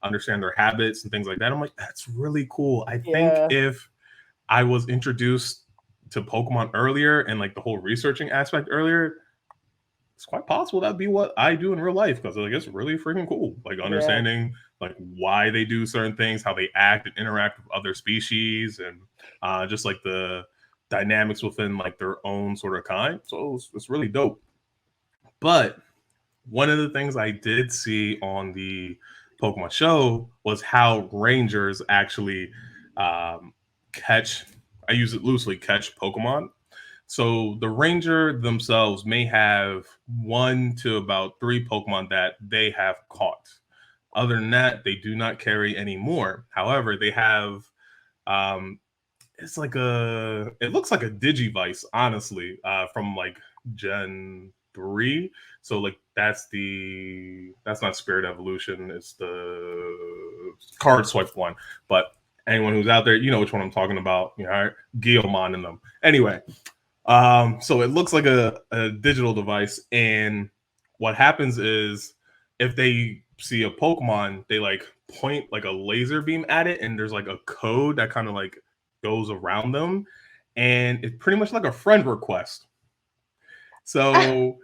understand their habits and things like that. I'm like, that's really cool. I think if I was introduced to Pokemon earlier and like the whole researching aspect earlier, it's quite possible that'd be what I do in real life, because like it's really freaking cool. Like understanding like why they do certain things, how they act and interact with other species, and just like the dynamics within like their own sort of kind. So it's really dope. But one of the things I did see on the Pokemon show was how Rangers actually catch, I use it loosely, catch Pokemon. So the Ranger themselves may have 1 to about 3 Pokemon that they have caught. Other than that, they do not carry any more. However, they have, it looks like a Digivice, honestly, from like Gen 3. So like that's not Spirit Evolution, it's the card swipe one. But anyone who's out there, you know which one I'm talking about. Guillemon in them. Anyway. So it looks like a digital device, and what happens is if they see a Pokemon, they like point like a laser beam at it, and there's like a code that kind of like goes around them, and it's pretty much like a friend request. So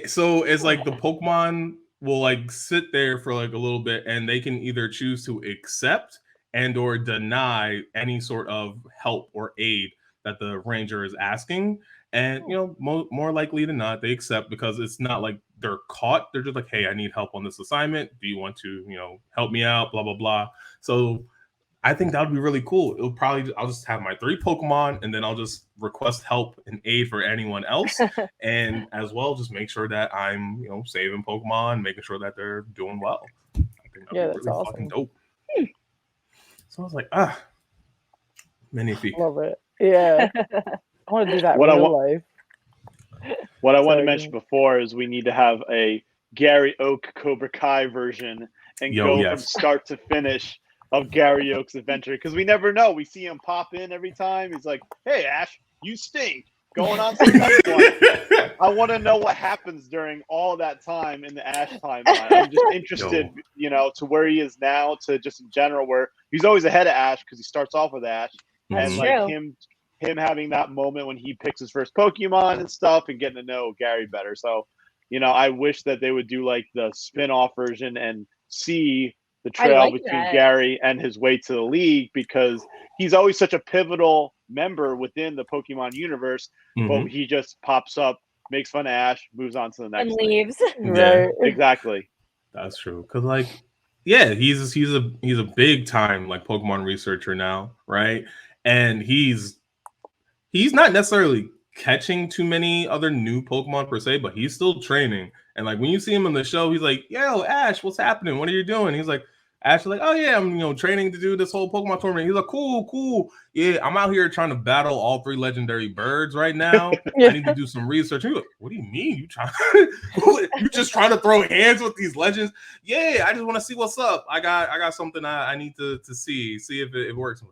so it's like the Pokemon will like sit there for like a little bit, and they can either choose to accept and or deny any sort of help or aid that the ranger is asking. And, more likely than not, they accept because it's not like they're caught. They're just like, hey, I need help on this assignment. Do you want to, help me out? Blah, blah, blah. So I think that would be really cool. I'll just have my 3 Pokemon and then I'll just request help and aid for anyone else. And as well, just make sure that I'm, saving Pokemon, making sure that they're doing well. I think that'd be really fucking dope. So I was like, Manaphy. Love it. Yeah. I want to do that in real life. What I wanted to mention before is we need to have a Gary Oak Cobra Kai version and go from start to finish of Gary Oak's adventure, because we never know. We see him pop in every time. He's like, hey, Ash, you stink. Going on to the next one. I want to know what happens during all that time in the Ash timeline. I'm just interested, to where he is now, to just in general, where he's always ahead of Ash because he starts off with Ash. That's and true. Like him having that moment when he picks his first Pokemon and stuff and getting to know Gary better. So, I wish that they would do like the spin-off version and see the trail between Gary and his way to the league, because he's always such a pivotal member within the Pokemon universe, but he just pops up, makes fun of Ash, moves on to the next and leaves. Yeah, exactly. That's true. Because he's a big time Pokemon researcher now, right? And he's not necessarily catching too many other new Pokemon per se, but he's still training. And when you see him in the show, he's like, yo, Ash, what's happening? What are you doing? He's like, Ash is like, oh yeah, I'm training to do this whole Pokemon tournament. He's like, cool. Yeah, I'm out here trying to battle all 3 legendary birds right now. I need to do some research. He's like, what do you mean? You just trying to throw hands with these legends? Yeah, I just want to see what's up. I got something I need to see if it works.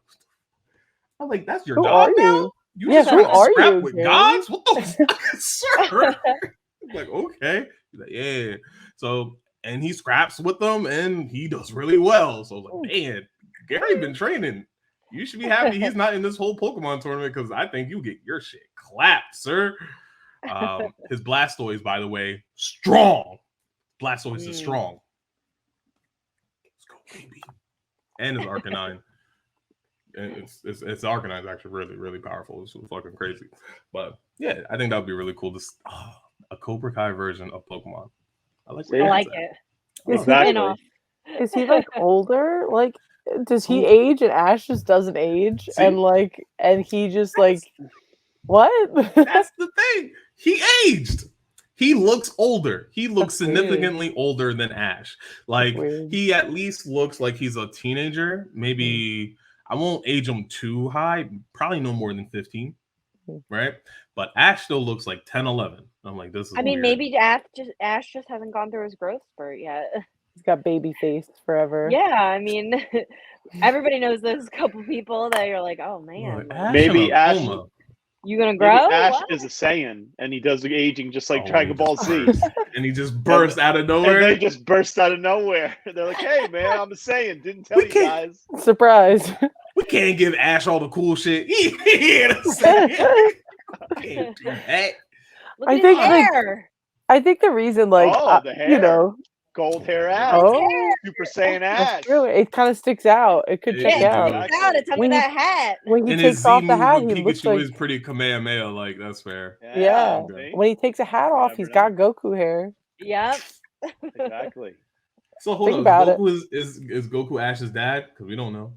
I'm like, that's your job now? You just who want to are scrap you, with Gary? gods? What the fuck, sir? I'm like, okay. He's like, yeah. So, and he scraps with them, and he does really well. So I was like, man, Gary been training. You should be happy he's not in this whole Pokemon tournament, because I think you get your shit clapped, sir. His Blastoise, by the way, strong. Blastoise is strong. Let's go, baby. And his Arcanine. And it's Arcanine is actually really, really powerful. It's fucking crazy. But yeah, I think that would be really cool. A Cobra Kai version of Pokemon. I like it. Is he older? Does he age and Ash just doesn't age? See? And he just what? That's the thing. He aged. He looks older. He looks significantly older than Ash. He at least looks like he's a teenager. Maybe I won't age him too high. Probably no more than 15. Right? But Ash still looks like 10, 11. I'm like, this is weird. Maybe Ash just hasn't gone through his growth spurt yet. He's got baby face forever. Yeah, everybody knows those couple people that you're like, oh man. Maybe Ash. You gonna grow? Ash is a Saiyan, and he does the aging just like Dragon Ball Z. And he just bursts out of nowhere. And they just burst out of nowhere. They're like, hey man, I'm a Saiyan. Didn't tell you guys. Surprise. We can't give Ash all the cool shit. He ain't a Saiyan. Can't do that. I think the reason the hair. Gold hair Ash. Super Saiyan Ash. It kind of sticks out. It could check out. It's under that hat. When he takes off the hat, he looks is pretty Kamehameha. That's fair. Yeah. When he takes a hat off, he's got Goku hair. Yep. Exactly. So hold on. Goku is Goku Ash's dad? Because we don't know.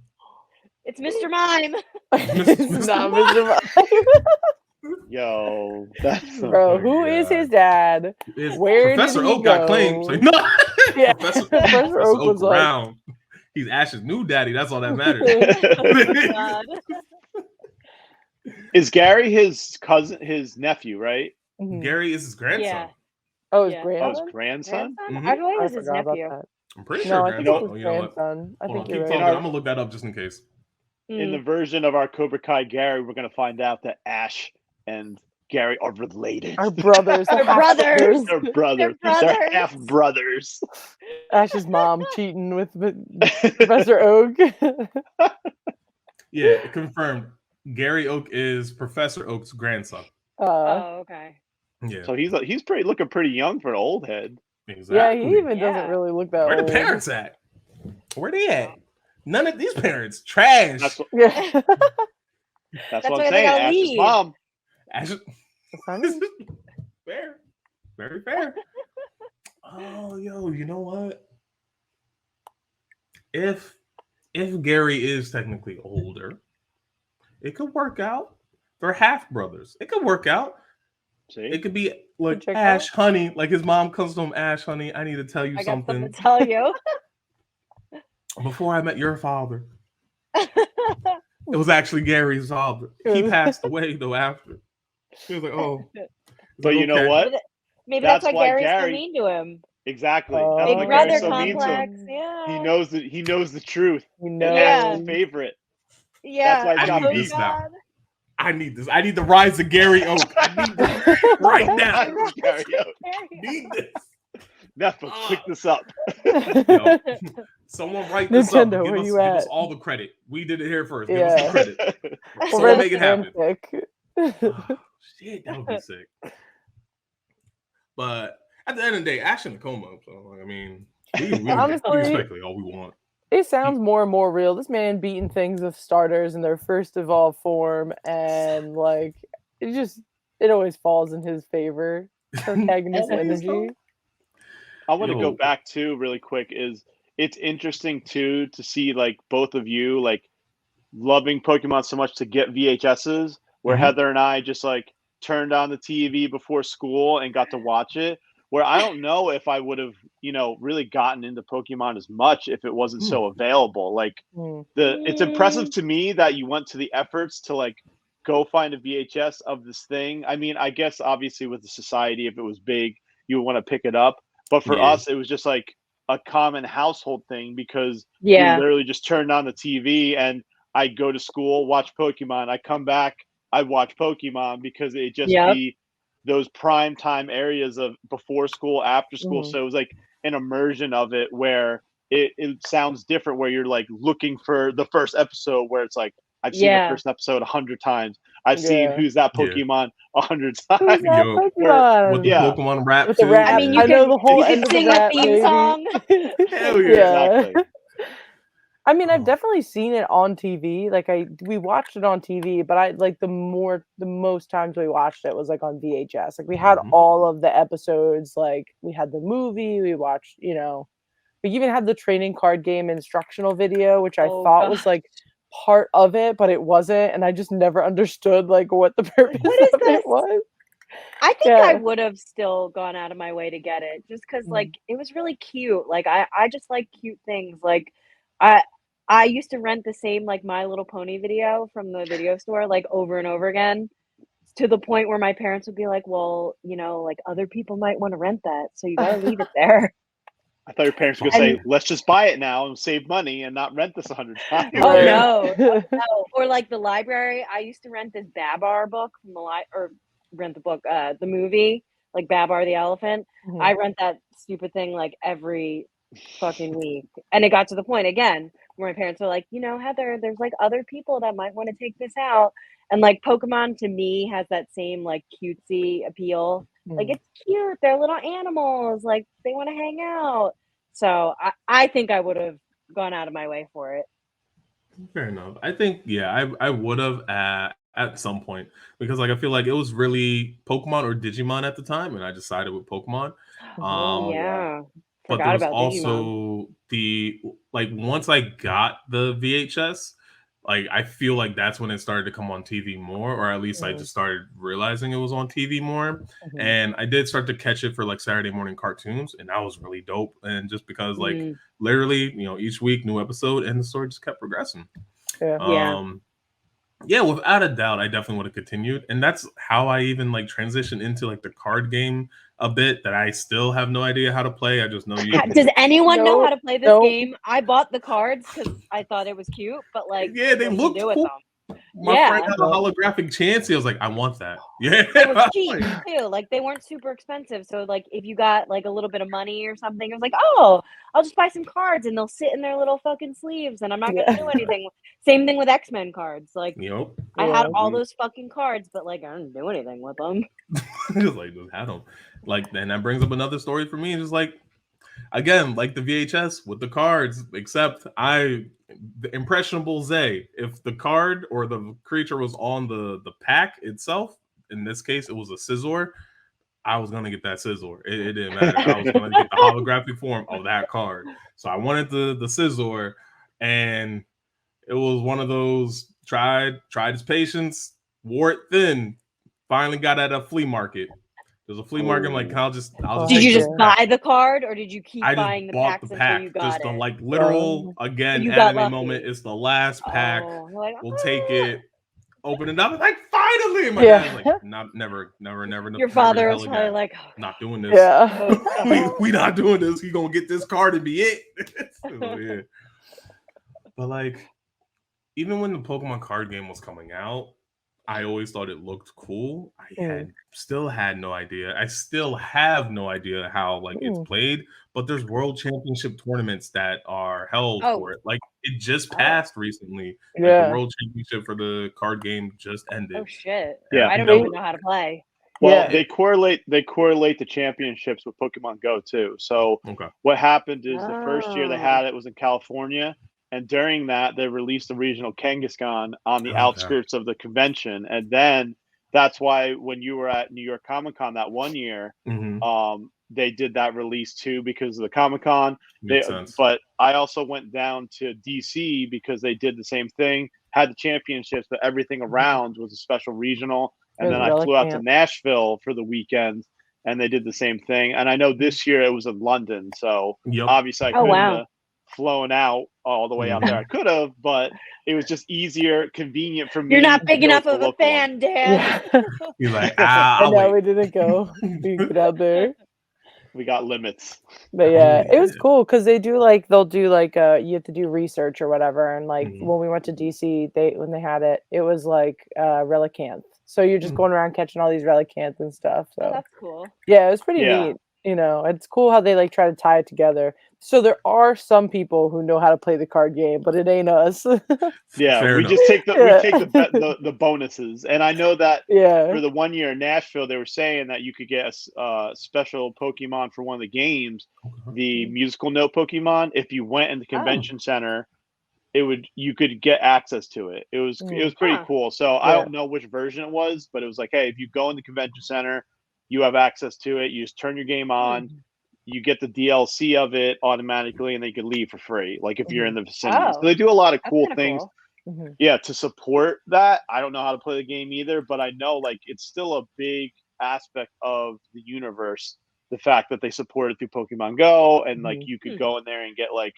It's Mr. Mime. It's not Mr. Mime. Yo, that's bro. Who is his dad? Where Professor did he Oak go? got claims. No. Yeah, Professor Oak was around. He's Ash's new daddy. That's all that matters. Is Gary his cousin, his nephew, right? Mm-hmm. Gary is his grandson. Yeah. Oh, his grandson? Oh, his grandson? Mm-hmm. I believe it was his nephew. I'm pretty sure. I think it was grandson. I think you're right. I'm gonna look that up just in case. In the version of our Cobra Kai Gary, we're gonna find out that Ash and Gary are related. Our brothers. They're brothers. They're brothers. They're half brothers. Ash's mom cheating with Professor Oak. Yeah, confirmed. Gary Oak is Professor Oak's grandson. Oh, okay. Yeah. So he's looking pretty young for an old head. Exactly. Yeah, he even doesn't really look that old. Where the parents at? Where they at? None of these parents. Trash. Yeah. That's what I'm saying. Ash's mom. Fair. Very fair. Oh, yo, you know what? If Gary is technically older, it could work out. They're half brothers. It could work out. See? It could be like Ash, honey. Like his mom comes to him, Ash, honey, I need to tell you something. I got something to tell you. Before I met your father, it was actually Gary's father. He passed away though after. He was like, oh. But you know what? Maybe that's why Gary's so mean to him. Exactly. That's why Gary's so mean to him. Yeah. He knows the truth. And Yeah. that's his favorite. Yeah. That's why he's got beef now. I need this. I need the rise of Gary Oak. I need this right now. Gary Oak. Need this. Netflix, pick this up. Yo, someone write this up. Nintendo, Give us all the credit. We did it here first. Give us the credit. We'll make it happen. Oh, shit, that would be sick. But at the end of the day, Ash in a coma. So I mean, we honestly, respectfully all we want. It sounds more and more real. This man beating things with starters in their first evolved form, and like it always falls in his favor. Protagonist energy. I want to go back to really quick. It's interesting too to see like both of you like loving Pokemon so much to get VHSs, where Heather and I just like turned on the TV before school and got to watch it. Where I don't know if I would have, really gotten into Pokemon as much if it wasn't so available. Like it's impressive to me that you went to the efforts to like go find a VHS of this thing. I mean, I guess obviously with the society, if it was big, you would want to pick it up. But for us, it was just like a common household thing because we literally just turned on the TV and I'd go to school, watch Pokemon. I come back, I'd watch Pokemon because it just be those prime time areas of before school, after school. So it was like an immersion of it where it sounds different, where you're like looking for the first episode where it's like, I've seen the first episode 100 times. I've seen Who's That Pokemon 100 times. With the Pokemon rap with the rap. I mean, I know the whole end you of can sing the rap, a theme song. Hell yeah, exactly. I mean, I've definitely seen it on TV. Like we watched it on TV, but I like the most times we watched it was like on VHS. Like we had all of the episodes. Like we had the movie. We watched, we even had the trading card game instructional video, which I thought was like part of it, but it wasn't, and I just never understood like what the purpose of it was. I think I would have still gone out of my way to get it just because like it was really cute. Like I just like cute things. Like I used to rent the same like My Little Pony video from the video store like over and over again, to the point where my parents would be like, well, like other people might want to rent that, so you gotta leave it there. I thought your parents were going to say, let's just buy it now and save money and not rent this 100 times. Oh, no. Or like the library. I used to rent this Babar book from the movie, like Babar the elephant. I rent that stupid thing like every fucking week. And it got to the point, again, where my parents were like, Heather, there's like other people that might want to take this out. And like Pokemon to me has that same like cutesy appeal. Like it's cute. They're little animals. Like they want to hang out. So I think I would have gone out of my way for it. Fair enough. I think I would have at some point because like I feel like it was really Pokemon or Digimon at the time, and I decided with Pokemon. But there was also the like once I got the VHS. Like I feel like that's when it started to come on TV more, or at least I just started realizing it was on TV more. And I did start to catch it for like Saturday morning cartoons, and that was really dope. And just because like literally, each week new episode, and the story just kept progressing. Yeah, without a doubt, I definitely would have continued, and that's how I even like transitioned into like the card game a bit that I still have no idea how to play. I just know you. Does anyone know how to play this game? I bought the cards because I thought it was cute, but like, they looked cool. My friend had a holographic Chansey. I was like, I want that. Yeah, it was cheap too. Like they weren't super expensive, so like if you got like a little bit of money or something, it was like, oh, I'll just buy some cards and they'll sit in their little fucking sleeves, and I'm not gonna do anything. Same thing with X-Men cards. Like I had all those fucking cards, but like I didn't do anything with them. Just like just had them. Like, and that brings up another story for me. Just like again, like the VHS with the cards, except the impressionable Zay. If the card or the creature was on the pack itself, in this case, it was a Scizor, I was gonna get that Scizor. It didn't matter. I was gonna get the holographic form of that card. So I wanted the Scizor, and it was one of those tried his patience, wore it thin, finally got at a flea market. There's a flea market. I'm like, I'll just did you just buy the card, or did you keep buying the packs until you got just it? the like literal again you got anime moment. It's the last pack. Like, we'll take it. Open it up, like finally. My dad's like, never. Your father was probably like, not doing this. Yeah, we not doing this. He gonna get this card and be it. So, yeah. But like, even when the Pokemon card game was coming out, I always thought it looked cool. I still had no idea. I still have no idea how like it's played. But there's world championship tournaments that are held for it. Like it just passed recently. Yeah, like, the world championship for the card game just ended. Oh shit! Yeah, I don't even know how to play. Well, they correlate the championships with Pokemon Go too. So what happened is the first year they had it was in California. And during that, they released the regional Kangaskhan on the outskirts of the convention. And then that's why when you were at New York Comic Con that one year, they did that release too because of the Comic Con. But I also went down to DC because they did the same thing, had the championships, but everything around was a special regional. And then I flew out to Nashville for the weekend and they did the same thing. And I know this year it was in London. So obviously I couldn't have flown out all the way out there. I could have, but it was just easier, convenient for me. You're not big enough of a fan, Dan. You're like, I know we didn't go. We get out there. We got limits. But yeah, it was cool because they'll do like you have to do research or whatever. And like when we went to DC, when they had it, it was like Relicanth. So you're just going around catching all these Relicanth and stuff. So that's cool. Yeah, it was pretty neat. You know, it's cool how they like try to tie it together. So there are some people who know how to play the card game, but it ain't us. Yeah, we just take the bonuses. And I know that for the 1 year in Nashville, they were saying that you could get a special Pokemon for one of the games, the musical note Pokemon. If you went in the convention center, you could get access to it. It was pretty cool. So I don't know which version it was, but it was like, hey, if you go in the convention center, you have access to it. You just turn your game on. You get the DLC of it automatically, and then you can leave for free. Like if you're in the vicinity. So they do a lot of cool things. Yeah, to support that. I don't know how to play the game either, but I know like it's still a big aspect of the universe. The fact that they support it through Pokemon Go, and like you could go in there and get like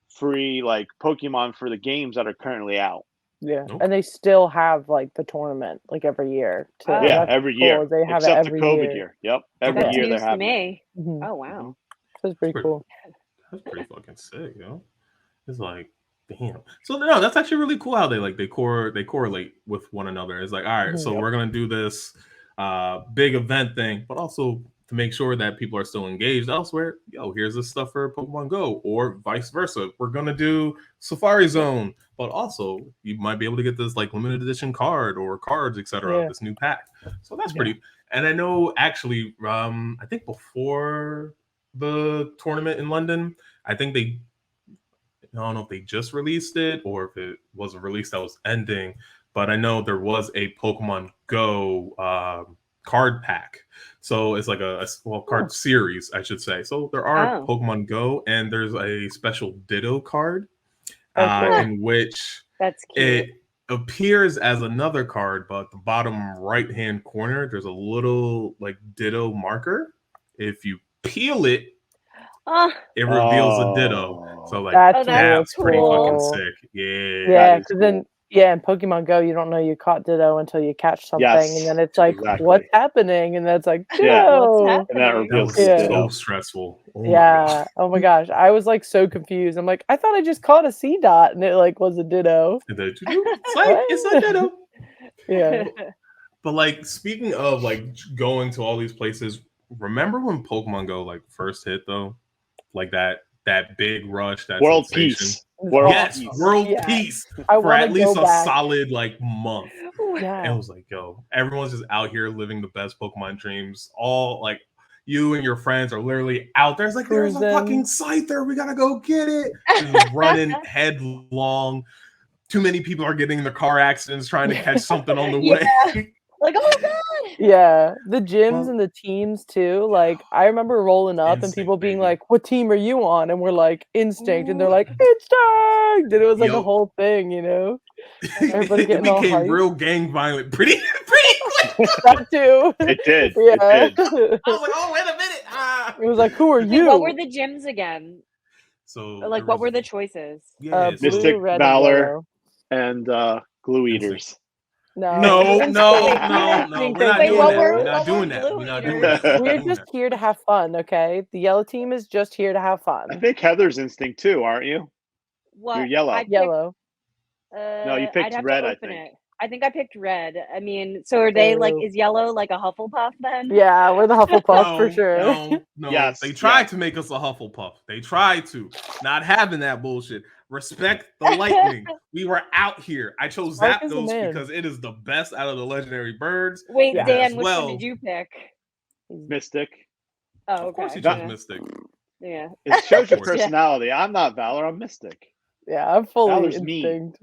free like Pokemon for the games that are currently out. Yeah, and they still have like the tournament like every year. Every year. They have except it every the COVID year. Yep, every year they're having it. Oh wow, that's pretty cool. That's pretty fucking sick, yo. It's like, damn. So no, that's actually really cool how they correlate with one another. It's like, all right, so we're gonna do this big event thing, but also to make sure that people are still engaged elsewhere. Yo, here's this stuff for Pokemon Go, or vice versa. We're gonna do Safari Zone, but also you might be able to get this like limited edition card or cards, etc. This new pack. So that's pretty. And I know actually, I think before the tournament in London, I think I don't know if they just released it or if it was a release that was ending, but I know there was a Pokemon Go card pack. So it's like a card series, I should say. So there are Pokemon Go, and there's a special Ditto card in which that's cute. It appears as another card, but the bottom right-hand corner, there's a little like Ditto marker. If you peel it, it reveals a Ditto. So like that's pretty fucking sick. Yeah, because then in Pokemon Go, you don't know you caught Ditto until you catch something, and then it's like, what's happening? And then it's like, Ditto. And that reveals so stressful. Oh my gosh, I was like so confused. I'm like, I thought I just caught a C dot, and it like was a Ditto. It's a Ditto. Yeah. But like, speaking of like going to all these places, remember when Pokemon Go like first hit though, like that big rush, that world sensation? peace. World peace for at least a solid like month. And it was like, yo, everyone's just out here living the best Pokemon dreams. All like, you and your friends are literally out there. It's like, there's a fucking scyther. We gotta go get it. Just running headlong. Too many people are getting in their car accidents trying to catch something on the way. Like, oh god. Yeah, the gyms and the teams too. Like, I remember rolling up and people being like, "What team are you on?" And we're like, "Instinct," and they're like, "Instinct!" And it was like a whole thing, you know. Everybody getting all hyped. It became real gang violent pretty quick. That too. It did. Yeah. It did. I was like, oh, wait a minute. It was like, who are you? What were the gyms again? So, like, what were the choices? Mystic, blue, red, Valor, and Glue Eaters. No. We're not doing that. We're not doing that. We're just here to have fun, okay? The yellow team is just here to have fun. I think Heather's Instinct too, aren't you? What? You're yellow. Yellow. No, you picked red, I think. I think I picked red. I mean, so are they like, is yellow like a Hufflepuff then? Yeah, we're the Hufflepuff for sure. No. Yes, they tried to make us a Hufflepuff. They tried to. Not having that bullshit. Respect the lightning. We were out here. I chose Zapdos because it is the best out of the legendary birds. Wait, Dan, which one did you pick? Mystic. Oh, okay. Of course you chose Mystic. Yeah. It shows your personality. I'm not Valor, I'm Mystic. Yeah, I'm fully Valor's Instinct.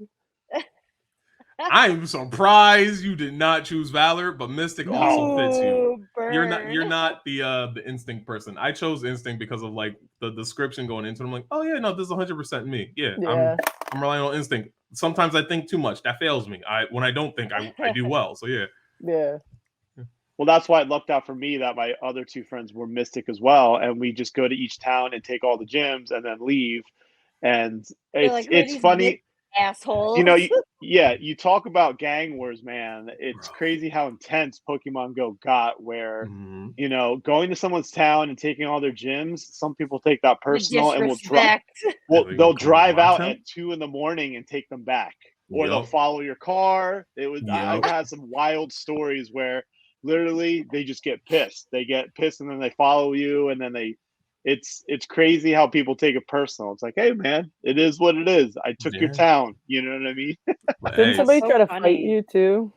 I'm surprised you did not choose Valor, but Mystic also fits you. You're not the Instinct person. I chose Instinct because of like the description going into it. I'm like, oh yeah, no, this is 100% me. Yeah. I'm relying on Instinct. Sometimes I think too much. That fails me. When I don't think, I do well. So yeah. Yeah. Well, that's why it lucked out for me that my other two friends were Mystic as well, and we just go to each town and take all the gyms and then leave. And it's funny. Assholes. You know, you talk about gang wars, man. It's crazy how intense Pokemon Go got, where you know, going to someone's town and taking all their gyms, some people take that personal and they'll drive out at 2 a.m. and take them back, or they'll follow your car. I've had some wild stories where literally they just get pissed. They get pissed and then they follow you, and then it's crazy how people take it personal. It's like, hey man, it is what it is. I took your town. You know what I mean? Didn't somebody try to fight you too?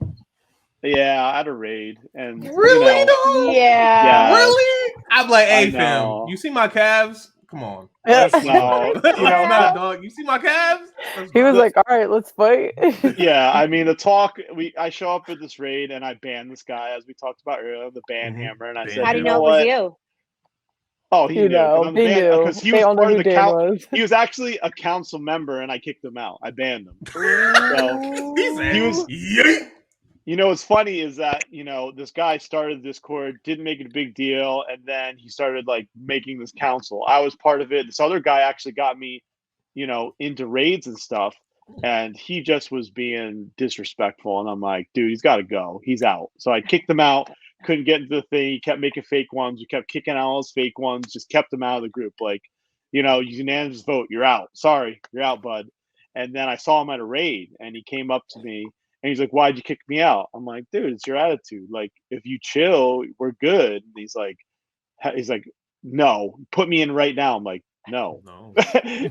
Yeah, at a raid. And really? Yeah. Really? I'm like, hey fam, you see my calves? Come on. Dog. You see my calves? He was like, all right, let's fight. Yeah, I mean I show up at this raid and I ban this guy, as we talked about earlier, the ban hammer, and I said, how do you know it was you? Oh, he knew. Because he was part of the council. He was actually a council member, and I kicked him out. I banned him. So he was. You know, what's funny is that, you know, this guy started Discord, didn't make it a big deal, and then he started like making this council. I was part of it. This other guy actually got me, you know, into raids and stuff, and he just was being disrespectful. And I'm like, dude, he's got to go. He's out. So I kicked him out. Couldn't get into the thing. He kept making fake ones. We kept kicking out all his fake ones. Just kept him out of the group. Like, you know, unanimous vote. You're out. Sorry, you're out, bud. And then I saw him at a raid, and he came up to me, and he's like, "Why'd you kick me out?" I'm like, "Dude, it's your attitude. Like, if you chill, we're good." And he's like, "No, put me in right now." I'm like, "No."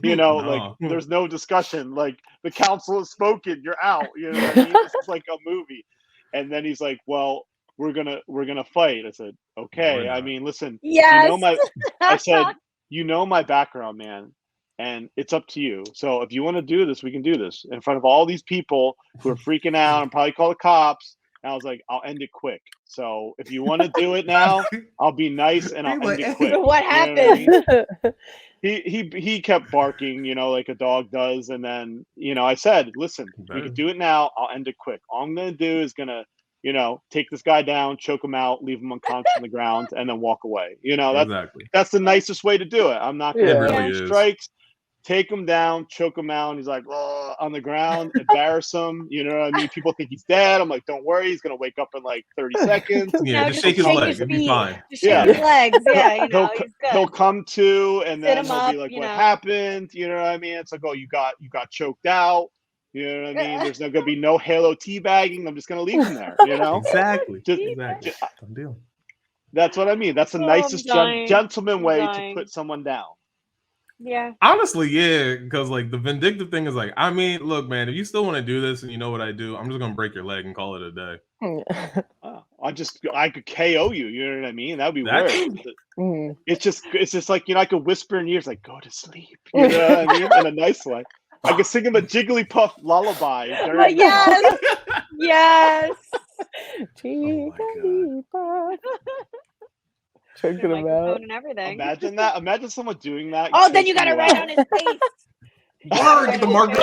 You know, like, there's no discussion. Like, the council has spoken. You're out. You know what I mean? It's like a movie. And then he's like, "Well, we're gonna fight." I said, "Okay." I mean, listen, I said, you know my background, man, and it's up to you. So if you want to do this, we can do this in front of all these people who are freaking out and probably call the cops. And I was like, I'll end it quick. So if you want to do it now, I'll be nice and I'll end it quick. What happened? He kept barking, you know, like a dog does. And then, you know, I said, listen, we can do it now. I'll end it quick. All I'm going to do is you know, take this guy down, choke him out, leave him unconscious on the ground, and then walk away. You know, that's the nicest way to do it. I'm not going to do strikes. Take him down, choke him out. And he's like, oh, on the ground, embarrass him. You know what I mean? People think he's dead. I'm like, don't worry, he's gonna wake up in like 30 seconds. Yeah, just shake his legs. It'll be fine. Just shake his legs. Yeah, you know, he'll come to, and then he'll be like, what happened? You know what I mean? It's like, oh, you got choked out. You know what I mean? There's gonna be no Halo teabagging. I'm just gonna leave him there. You know? Exactly. That's what I mean. That's the nicest gentleman way to put someone down. Yeah. Honestly, yeah, because like the vindictive thing is like, I mean, look, man, if you still want to do this and you know what I do, I'm just gonna break your leg and call it a day. I could KO you. You know what I mean? That'd be worse. It's just like, I could whisper in ears like, go to sleep. You know what I mean? In a nice way. I could sing him a Jigglypuff lullaby. Yes. Yes. Jigglypuff. Choking him out. And everything. Imagine that. Imagine someone doing that. Oh, then you got to write on his face. Get the marker.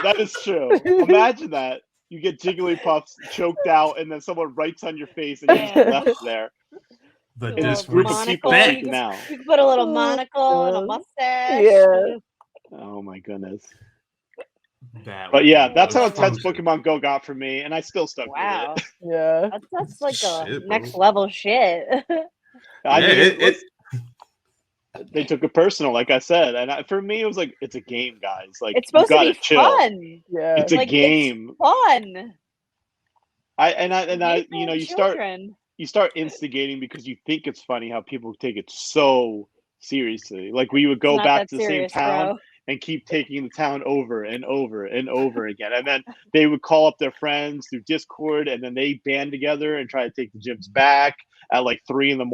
That is true. Imagine that. You get Jigglypuffs choked out, and then someone writes on your face, and you're just left there. The group of people now. You can put a little monocle and a mustache. Yeah. Oh my goodness. But yeah, that's how intense Pokemon Go got for me, and I still stuck with it. Yeah. That's like next level shit. They took it personal, like I said, and for me, it was like, it's a game, guys. Like, it's supposed to be chill. fun. Yeah, it's a game. It's fun. You start instigating because you think it's funny how people take it so seriously. Like, we would go back to the same town and keep taking the town over and over and over again, and then they would call up their friends through Discord, and then they band together and try to take the gyms back at like 3 a.m.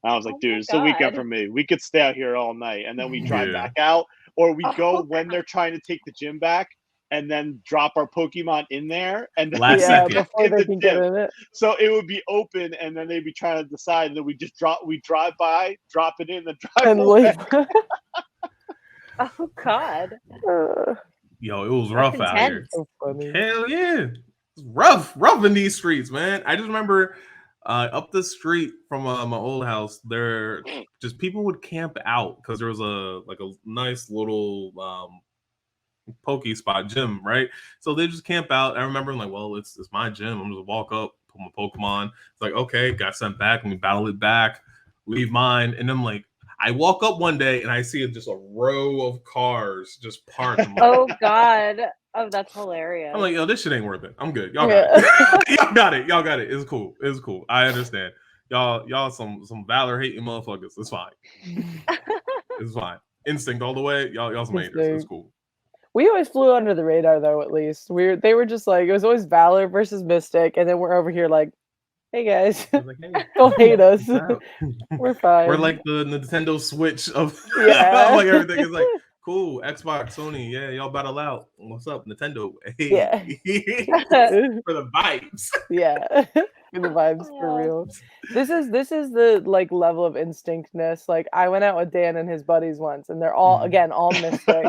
I was like, dude, it's a weekend for me. We could stay out here all night, and then we drive back out, or we go when they're trying to take the gym back, and then drop our Pokemon in there, and then before they can get in it. So it would be open, and then they'd be trying to decide, and then we drive by, drop it in, then drive away. Oh God. Yo, it was rough out here. So funny. Hell yeah, it's rough in these streets, man. I just remember. Up the street from my old house, there just people would camp out because there was a nice little Poke spot gym, right? So they just camp out. I remember I'm like, well, it's my gym. I'm just walk up, put my Pokemon. It's like, okay, got sent back, and we battle it back, leave mine, and I'm like, I walk up one day and I see just a row of cars just parked. Oh God. Oh, that's hilarious. I'm like, yo, this shit ain't worth it. I'm good. Y'all got it. Y'all got it. It's cool. I understand. Y'all some Valor hating motherfuckers. It's fine. It's fine. Instinct all the way. Y'all some haters. It's cool. We always flew under the radar though, at least. They were just like, it was always Valor versus Mystic, and then we're over here like, hey guys, like, hey, don't hate us. We're fine. We're like the Nintendo Switch of like everything is like cool. Xbox, Sony, yeah, y'all battle out. What's up, Nintendo? Hey. Yeah. For the vibes. Yeah. For the vibes for real. This is the like level of instinctness. Like I went out with Dan and his buddies once, and they're all all Mystic.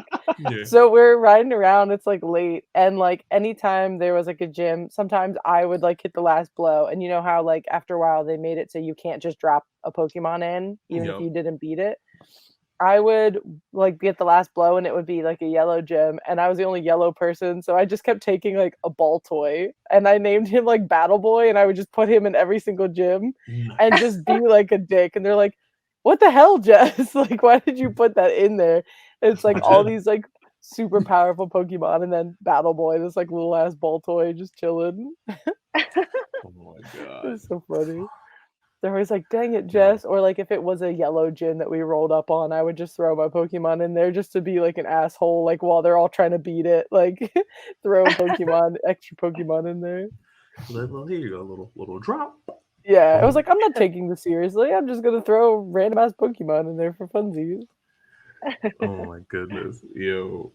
So we're riding around, it's like late, and like anytime there was like a gym, sometimes I would like hit the last blow, and you know how like after a while they made it so you can't just drop a Pokemon in even if you didn't beat it. I would like get the last blow, and it would be like a yellow gym, and I was the only yellow person, so I just kept taking like a ball toy, and I named him like Battle Boy, and I would just put him in every single gym and just be like a dick, and they're like, what the hell, Jess? Like, why did you put that in there? And it's like all these like super powerful Pokemon, and then Battle Boy, this like little ass ball toy just chilling. Oh my God. It's so funny. They're always like, dang it, Jess. Or like if it was a yellow gym that we rolled up on, I would just throw my Pokemon in there just to be like an asshole, like while they're all trying to beat it, like throw extra Pokemon in there. Well, here you go, little drop. Yeah, I was like, I'm not taking this seriously. I'm just gonna throw random ass Pokemon in there for funsies. Oh my goodness, yo.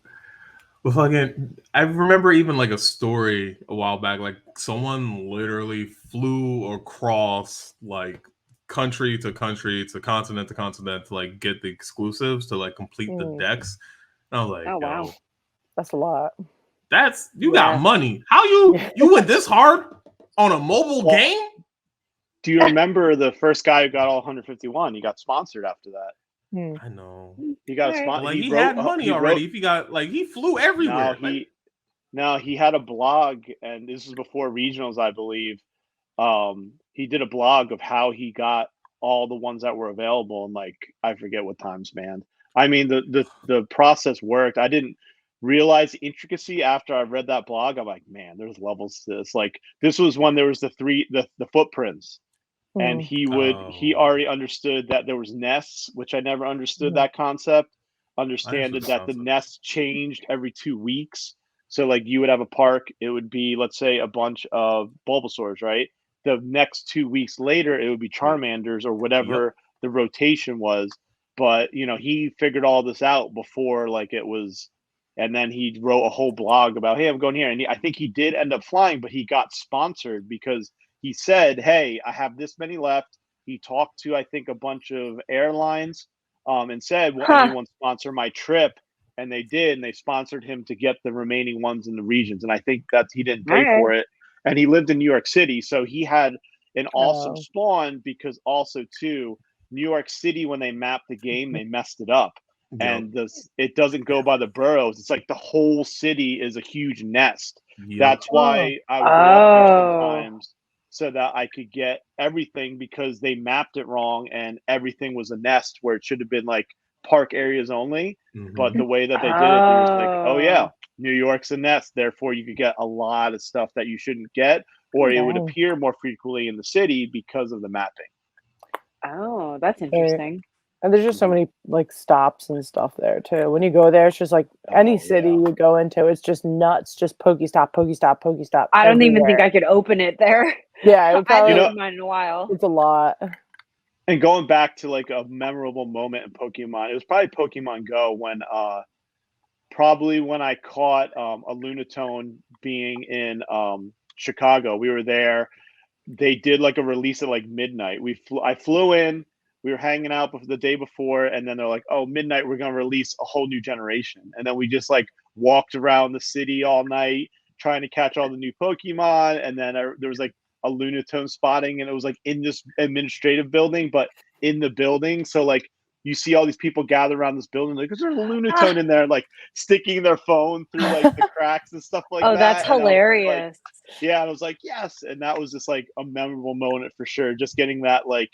Well, fucking, I remember even like a story a while back, like someone literally flew across like country to country to continent to like get the exclusives to like complete the decks. And I was like, oh wow, that's a lot. That's you got money. How you went this hard on a mobile game? Do you remember the first guy who got all 151? He got sponsored after that. I know. He got a sponsor. Like he had money already. If he got like he flew everywhere. No, he had a blog, and this was before regionals, I believe. He did a blog of how he got all the ones that were available, and like I forget what times, man. I mean, the process worked. I didn't realize the intricacy after I read that blog. I'm like, man, there's levels to this. Like this was when there was the footprints. And he already understood that there was nests, which I never understood that concept. Understood that the nests changed every 2 weeks. So like you would have a park, it would be, let's say, a bunch of Bulbasaurs, right? The next 2 weeks later, it would be Charmanders or whatever the rotation was. But he figured all this out before like it was, and then he wrote a whole blog about, hey, I'm going here. And I think he did end up flying, but he got sponsored because he said, hey, I have this many left. He talked to, I think, a bunch of airlines and said, will anyone sponsor my trip? And they did, and they sponsored him to get the remaining ones in the regions. And I think that he didn't pay for it. And he lived in New York City. So he had an awesome spawn because also, too, New York City, when they mapped the game, they messed it up. And it doesn't go by the boroughs. It's like the whole city is a huge nest. That's why I would go up there sometimes so that I could get everything, because they mapped it wrong and everything was a nest where it should have been like park areas only. But the way that they did it, they was like, oh yeah, New York's a nest, therefore you could get a lot of stuff that you shouldn't get, or it would appear more frequently in the city because of the mapping. Oh, that's interesting. And there's just so many like stops and stuff there too. When you go there, it's just like any city you go into, it's just nuts. Just Pokestop, Pokestop, Pokestop. I don't even think I could open it there. Yeah, it probably, I haven't mine in a while. It's a lot. And going back to like a memorable moment in Pokemon, it was probably Pokemon Go when I caught a Lunatone being in Chicago. We were there. They did like a release at like midnight. I flew in. We were hanging out the day before, and then they're like, "Oh, midnight, we're gonna release a whole new generation." And then we just like walked around the city all night trying to catch all the new Pokemon. And then there was like a Lunatone spotting, and it was like in this administrative building, but in the building. So like you see all these people gather around this building, like, "Is there a Lunatone in there?" Like sticking their phone through like the cracks and stuff like that. Oh, that's hilarious. And I was like, yes. And that was just like a memorable moment for sure. Just getting that like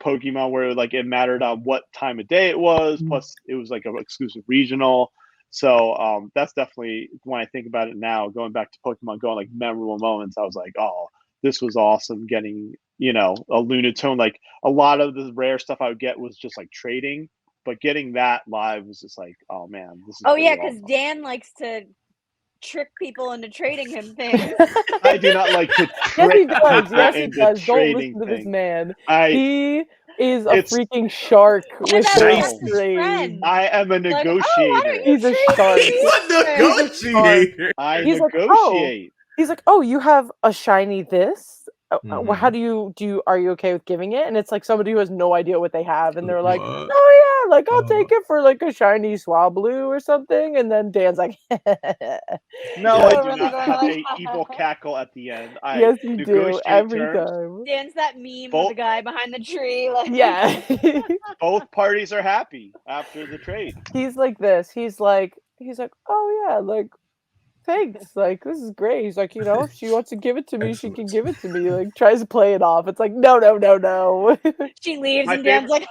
Pokemon where like it mattered on what time of day it was, plus it was like an exclusive regional. So that's definitely, when I think about it now, going back to Pokemon Go, like memorable moments, I was like, oh, this was awesome getting, a Lunatone. Like a lot of the rare stuff I would get was just like trading, but getting that live was just like, oh man, this is because Dan likes to trick people into trading him things. I do not like to trick yes, he does. Don't listen to this man. He is a freaking shark with trade. I am a negotiator. He's a shark. What negotiator? I negotiate. He's like, oh, you have a shiny this? Well, how do you are you okay with giving it? And it's like somebody who has no idea what they have, and they're like, oh yeah, like I'll take it for like a shiny Swablu or something. And then Dan's like, no, I do not have a evil cackle at the end. Yes, you do every time. Dan's that meme of the guy behind the tree. Like, yeah. Both parties are happy after the trade. He's like this. He's like, oh yeah, like, thanks, like this is great. He's like, if she wants to give it to me, she can give it to me. Like tries to play it off. It's like, no. She leaves and Dan's like,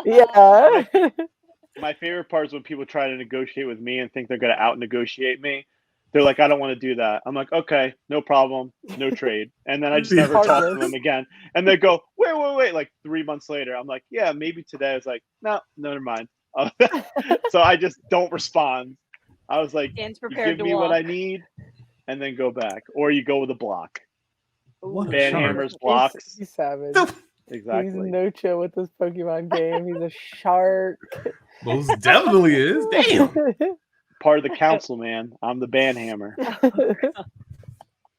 yeah. My favorite part is when people try to negotiate with me and think they're gonna out negotiate me. They're like, I don't want to do that. I'm like, okay, no problem, no trade. And then I just never talk to them again. And they go, wait. Like 3 months later, I'm like, yeah, maybe today. I was like, no, never mind. So I just don't respond. I was like, Dan's you prepared give me what I need, and then go back. Or you go with a block. Banhammer's blocks. He's savage. Exactly. He's no chill with this Pokemon game. He's a shark. Most definitely is. Damn. Part of the council, man. I'm the Banhammer.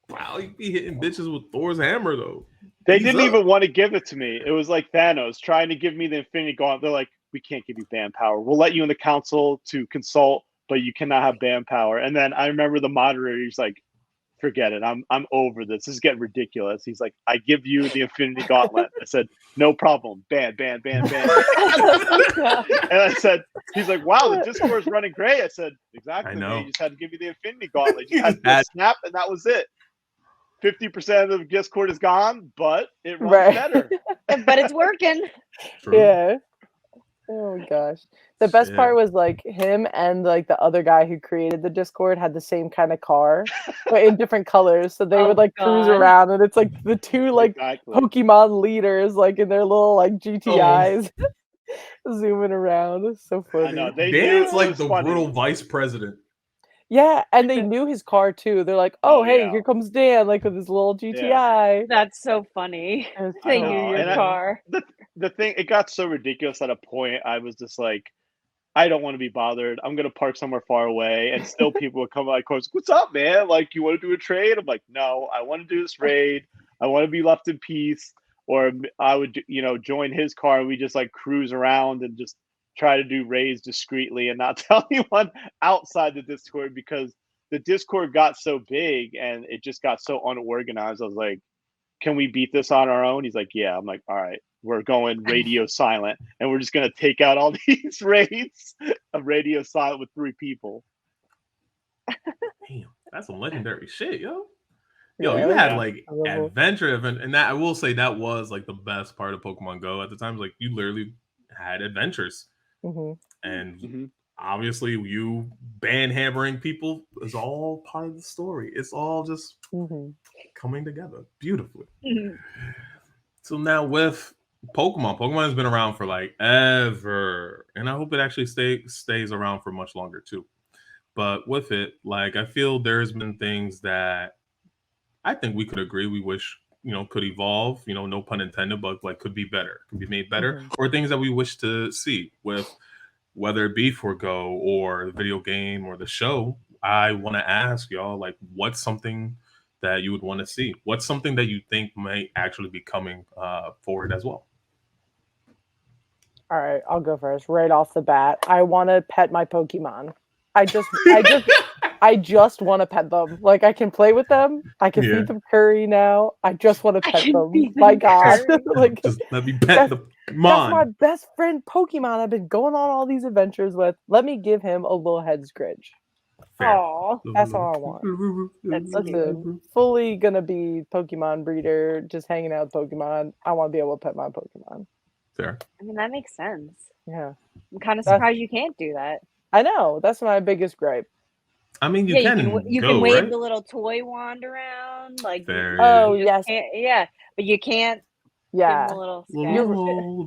Wow, you be hitting bitches with Thor's hammer, though. They didn't even want to give it to me. It was like Thanos trying to give me the Infinity Gauntlet. They're like, we can't give you band power. We'll let you in the council to consult, but you cannot have band power. And then I remember the moderator, he's like, forget it. I'm over this. This is getting ridiculous. He's like, I give you the Infinity Gauntlet. I said, no problem. Ban. And I said, he's like, wow, the Discord is running great. I said, exactly. I know. You just had to give you the Infinity Gauntlet. You had to snap, and that was it. 50% of the Discord is gone, but it runs better. But it's working. True. Yeah. Oh my gosh. The best part was like him and like the other guy who created the Discord had the same kind of car, but in different colors. So they would like cruise around, and it's like the two like Pokemon leaders like in their little like GTIs zooming around. It's so funny. I know. Dan's like the brutal vice president. Yeah, and they knew his car too. They're like, "Oh, hey, here comes Dan, like with his little GTI." That's so funny. They knew your car. The thing, it got so ridiculous at a point. I was just like, I don't want to be bothered. I'm gonna park somewhere far away, and still people would come by course. What's up, man? Like, you want to do a trade? I'm like, no, I want to do this raid. I want to be left in peace. Or I would, join his car, and we just like cruise around and just try to do raids discreetly and not tell anyone outside the Discord, because the Discord got so big and it just got so unorganized. I was like, can we beat this on our own? He's like, yeah. I'm like, all right, we're going radio silent, and we're just gonna take out all these raids of radio silent with 3 people. Damn, that's some legendary shit, yo. Yo, you had like adventure event, and that I will say that was like the best part of Pokemon Go at the time. Like, you literally had adventures, and obviously you ban hammering people is all part of the story. It's all just coming together beautifully. So now with Pokemon has been around for like ever, and I hope it actually stays around for much longer too. But with it, like, I feel there's been things that I think we could agree we wish, could evolve, no pun intended, but like could be better, could be made better, or things that we wish to see with, whether it be for Go or the video game or the show. I want to ask y'all, like, what's something that you would want to see? What's something that you think might actually be coming forward as well? All right, I'll go first. Right off the bat, I want to pet my Pokemon. I just want to pet them. Like, I can play with them. I can feed them curry now. I just want to pet them. My God, like, just let me pet the That's my best friend Pokemon I've been going on all these adventures with. Let me give him a little head scritch. Oh, that's all I want. Listen, fully gonna be Pokemon breeder, just hanging out with Pokemon. I want to be able to pet my Pokemon. Fair. I mean, that makes sense. Yeah. I'm kind of surprised you can't do that. I know. That's my biggest gripe. I mean, you can wave right? the little toy wand around, like. Fair, yes. But you can't. Yeah. Give a little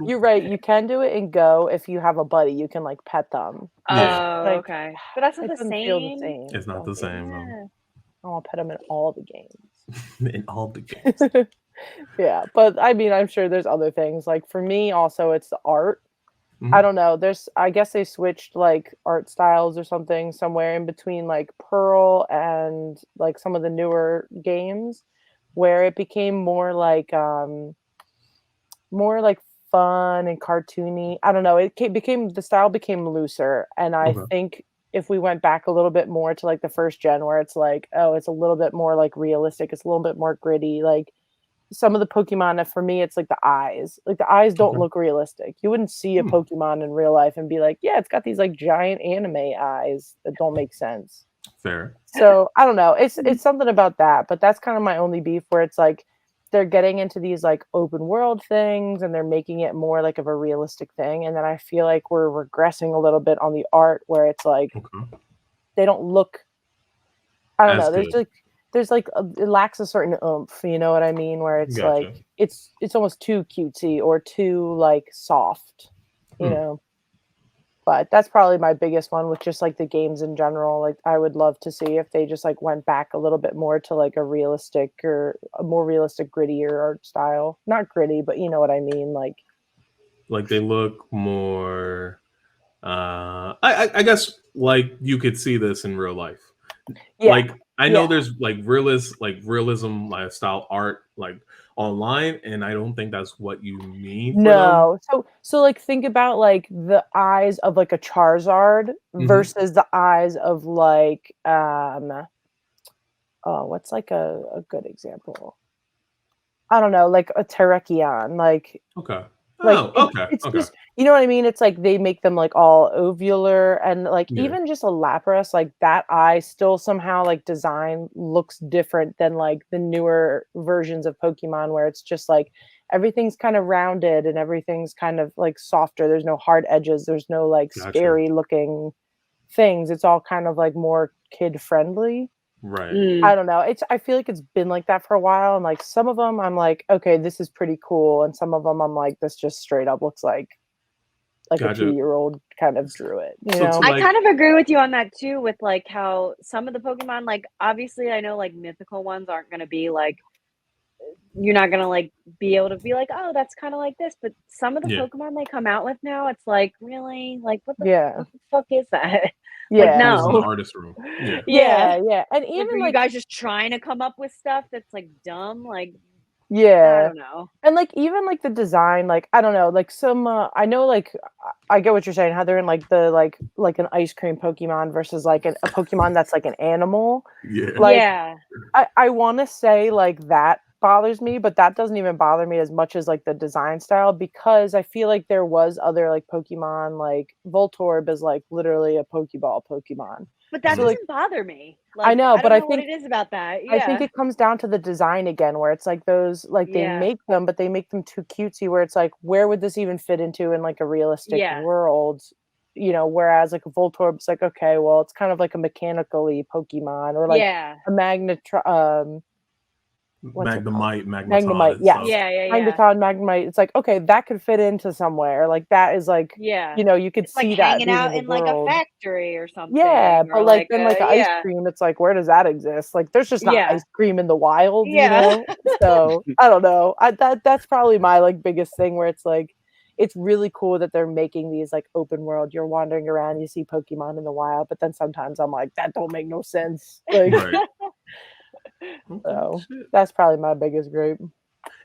you're right. You can do it in Go if you have a buddy. You can like pet them. Oh, okay. But that's not the same. It's not the same. No. I'll pet them in all the games. In all the games. Yeah, but I mean, I'm sure there's other things. Like, for me, also, it's the art. I don't know. I guess they switched like art styles or something somewhere in between like Pearl and like some of the newer games, where it became more like fun and cartoony. I don't know. The style became looser, and I think if we went back a little bit more to like the first gen, where it's like, oh, it's a little bit more like realistic. It's a little bit more gritty. Like, some of the Pokemon, for me, it's like the eyes. Like, the eyes don't look realistic. You wouldn't see a Pokemon in real life and be like, yeah, it's got these like giant anime eyes that don't make sense. Fair. So I don't know. It's something about that, but that's kind of my only beef, where it's like they're getting into these like open world things and they're making it more like of a realistic thing. And then I feel like we're regressing a little bit on the art, where it's like they don't look, I don't know. There's like it lacks a certain oomph, you know what I mean? Where it's like it's almost too cutesy or too like soft, you know. But that's probably my biggest one with just like the games in general. Like, I would love to see if they just like went back a little bit more to like a more realistic, grittier art style. Not gritty, but you know what I mean. Like they look more. I guess like you could see this in real life. Yeah. Like, I know there's like realism style art like online, and I don't think that's what you mean. No. So like, think about like the eyes of like a Charizard versus the eyes of like what's like a good example? I don't know, like a Terrakion, like it's just, you know what I mean? It's like they make them like all ovular, and like even just a Lapras, like that eye still somehow like design looks different than like the newer versions of Pokemon, where it's just like everything's kind of rounded and everything's kind of like softer. There's no hard edges. There's no like scary looking things. It's all kind of like more kid friendly. Right. I don't know. I feel like it's been like that for a while, and like some of them I'm like, okay, this is pretty cool, and some of them I'm like, this just straight up looks like like a 2-year-old kind of drew it. You know? I kind of agree with you on that too, with like how some of the Pokemon, like obviously I know like mythical ones aren't going to be like, you're not going to like be able to be like, oh, that's kind of like this. But some of the Pokemon they come out with now, it's like, really? Like, what the fuck is that? Yeah. Like, no. An artist room. Yeah. And like, even are like you guys just trying to come up with stuff that's like dumb? Like, yeah. I don't know. And like even like the design, like I don't know, like some I know like I get what you're saying, how they're in like the like an ice cream Pokemon versus like a Pokemon that's like an animal. Like I want to say like that bothers me, but that doesn't even bother me as much as like the design style, because I feel like there was other like Pokemon, like Voltorb is like literally a Pokeball Pokemon. But that so, doesn't bother me. Like, I know, but I don't know think what it is about that. I think it comes down to the design again, where it's like those, like they make them, but they make them too cutesy, where it's like, where would this even fit into in like a realistic world? You know, whereas like a Voltorb's like, okay, well, it's kind of like a mechanically Pokemon, or like a Magnemite, Magnemite. It's like, okay, that could fit into somewhere. Like that is like, you know, you could it's see like that hanging being out in in like a factory or something. Yeah, or but like then like ice cream, it's like, where does that exist? Like there's just not ice cream in the wild, you know? So I don't know. That's probably my like biggest thing, where it's like, it's really cool that they're making these like open world. You're wandering around, you see Pokemon in the wild, but then sometimes I'm like, that don't make no sense. Like so that's probably my biggest gripe.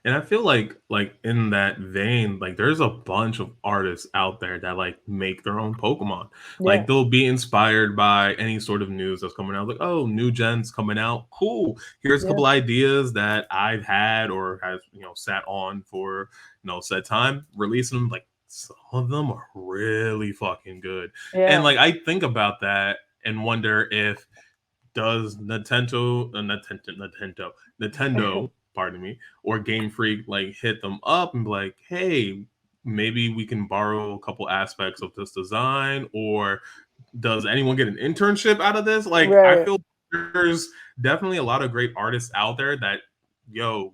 And I feel like in that vein, like there's a bunch of artists out there that like make their own Pokemon. Like they'll be inspired by any sort of news that's coming out. Like, oh, new gen's coming out. Cool. Here's a couple ideas that I've had or has, you know, sat on for, you know, said time. Releasing them. Like some of them are really fucking good. And like I think about that and wonder if does Nintendo, pardon me, or Game Freak like hit them up and be like, hey, maybe we can borrow a couple aspects of this design, or does anyone get an internship out of this? Like, I feel there's definitely a lot of great artists out there that,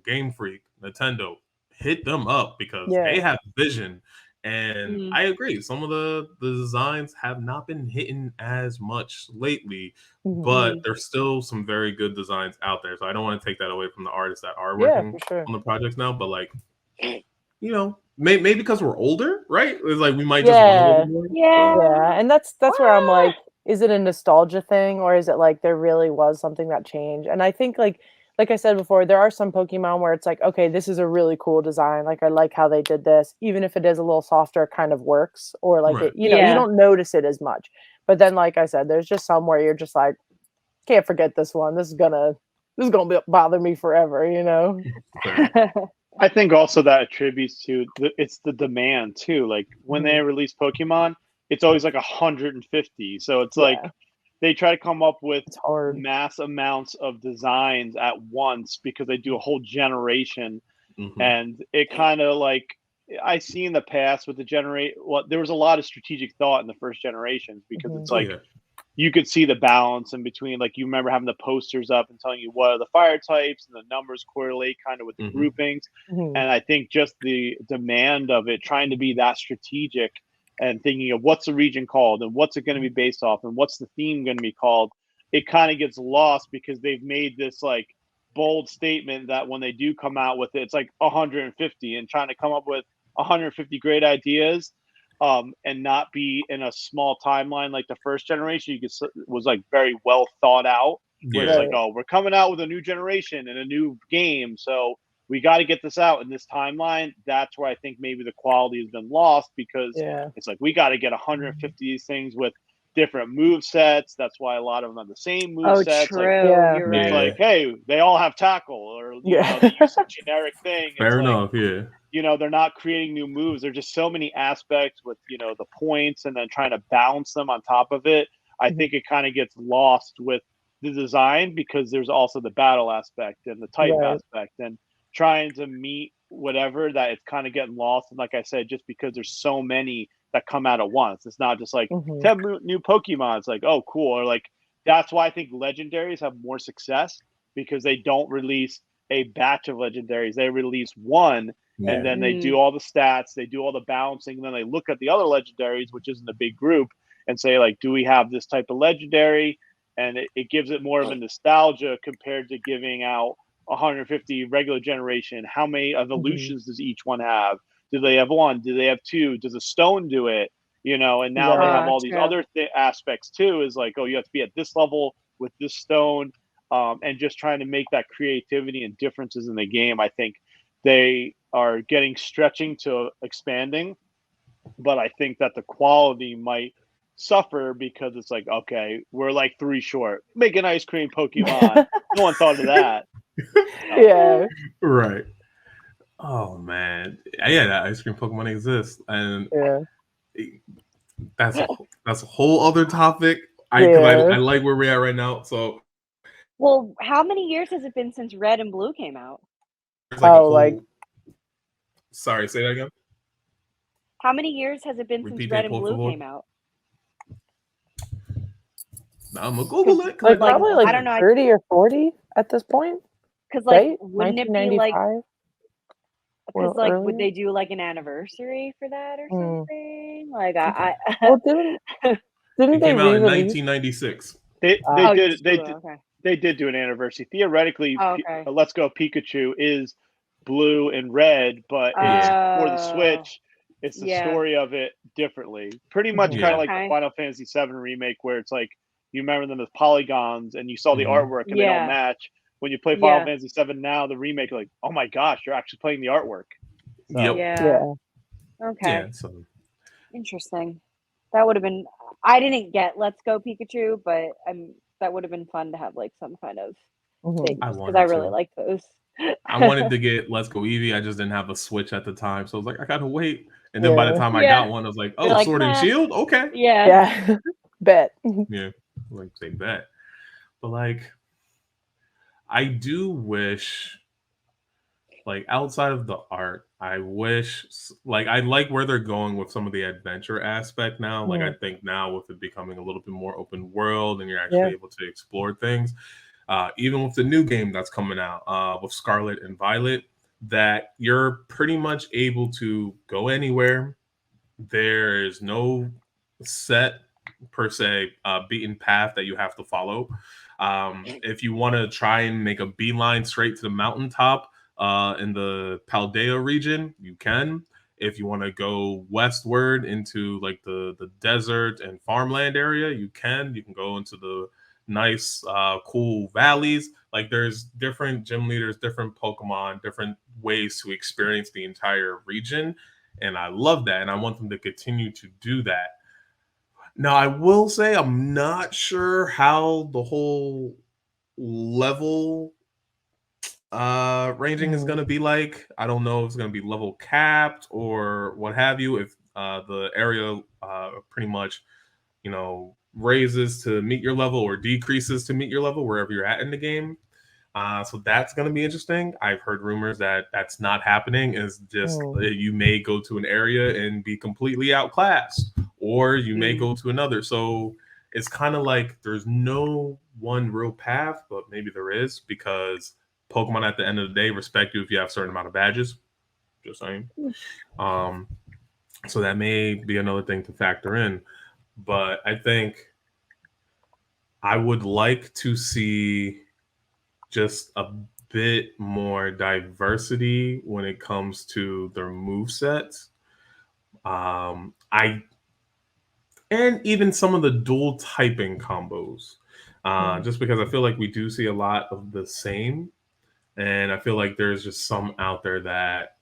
Game Freak, Nintendo, hit them up because they have vision. And I agree, some of the designs have not been hitting as much lately, but there's still some very good designs out there. So I don't want to take that away from the artists that are working on the projects now. But like, you know, maybe because we're older, right? It's like we might just want a little more. Yeah, and that's where I'm like, is it a nostalgia thing, or is it like there really was something that changed? And I think like I said before, there are some Pokemon where it's like, okay, this is a really cool design. Like I like how they did this, even if it is a little softer, it kind of works, or like it, you know, you don't notice it as much. But then, like I said, there's just some where you're just like, can't forget this one. This is gonna bother me forever, you know. I think also that attributes to it's the demand too. Like when they release Pokemon, it's always like 150. So it's like they try to come up with mass amounts of designs at once because they do a whole generation. And it kind of like I see in the past with there was a lot of strategic thought in the first generations because it's like you could see the balance in between. Like you remember having the posters up and telling you what are the fire types, and the numbers correlate kind of with the groupings. And I think just the demand of it, trying to be that strategic and thinking of what's the region called and what's it going to be based off and what's the theme going to be called, it kind of gets lost because they've made this like bold statement that when they do come out with it, it's like 150, and trying to come up with 150 great ideas and not be in a small timeline like the first generation. Was like very well thought out. Where it's like, oh, we're coming out with a new generation and a new game, so we got to get this out in this timeline. That's where I think maybe the quality has been lost because it's like we got to get 150 of these things with different move sets. That's why a lot of them have the same move sets. True. Like, You're right. It's like, hey, they all have tackle, or you know, they use a generic thing. Fair it's enough. Like, you know, they're not creating new moves. There's just so many aspects with, you know, the points and then trying to balance them on top of it. I think it kind of gets lost with the design because there's also the battle aspect and the type aspect and trying to meet whatever that it's kind of getting lost. And like I said, just because there's so many that come out at once, it's not just like 10 new Pokemon. It's like, oh, cool. Or like, that's why I think legendaries have more success because they don't release a batch of legendaries. They release one, and then they do all the stats, they do all the balancing, and then they look at the other legendaries, which isn't a big group, and say, like, do we have this type of legendary? And it gives it more of a nostalgia compared to giving out 150 regular generation. How many evolutions does each one have? Do they have one? Do they have two? Does a stone do it? You know, and now they have all these other aspects too. Is like, oh, you have to be at this level with this stone, and just trying to make that creativity and differences in the game. I think they are getting stretching to expanding, but I think that the quality might suffer because it's like, okay, we're like 3 short. Make an ice cream Pokemon. No one thought of that. Yeah. Right. Oh man. Yeah, that ice cream Pokemon exists. And that's a whole other topic. I like where we're at right now. So well, how many years has it been since Red and Blue came out? Sorry, say that again. How many years has it been since Red and Blue came out? I'm gonna Google it. Like probably like, I don't know, 30 or 40 at this point. Because like, wouldn't it be like? Because like, earlier? would they do like an anniversary for that or something? Like, well, didn't it came out in 1996? They did do an anniversary. Theoretically, Let's Go Pikachu is blue and red, but it's for the Switch. It's the story of it differently. Pretty much kind of like the Final Fantasy VII remake, where it's like you remember them as polygons and you saw the artwork and they don't match. When you play Final Fantasy VII now, the remake, like, oh my gosh, you're actually playing the artwork. So. Yeah. Okay. Yeah, so. Interesting. That would have been. I didn't get Let's Go Pikachu, but that would have been fun to have like some kind of thing because I really like those. I wanted to get Let's Go Eevee. I just didn't have a Switch at the time, so I was like, I gotta wait. And then by the time I got one, I was like, oh, like, Sword and Shield, okay, yeah, bet. Yeah, like say bet, but like, I do wish, like outside of the art, I wish, like I like where they're going with some of the adventure aspect now. Like I think now with it becoming a little bit more open world and you're actually able to explore things. Even with the new game that's coming out with Scarlet and Violet, that you're pretty much able to go anywhere. There is no set per se beaten path that you have to follow. If you want to try and make a beeline straight to the mountaintop in the Paldea region, you can. If you want to go westward into like the desert and farmland area, you can. You can go into the nice, cool valleys. Like there's different gym leaders, different Pokemon, different ways to experience the entire region. And I love that. And I want them to continue to do that. Now, I will say I'm not sure how the whole level ranging is going to be like. I don't know if it's going to be level capped or what have you. If the area pretty much, raises to meet your level or decreases to meet your level wherever you're at in the game. So that's going to be interesting. I've heard rumors that that's not happening. Is just you may go to an area and be completely outclassed, or you may go to another. So it's kind of like there's no one real path, but maybe there is, because Pokemon at the end of the day respect you if you have a certain amount of badges. Just saying. So that may be another thing to factor in. But I think I would like to see just a bit more diversity when it comes to their movesets. And even some of the dual typing combos. Just because I feel like we do see a lot of the same. And I feel like there's just some out there that.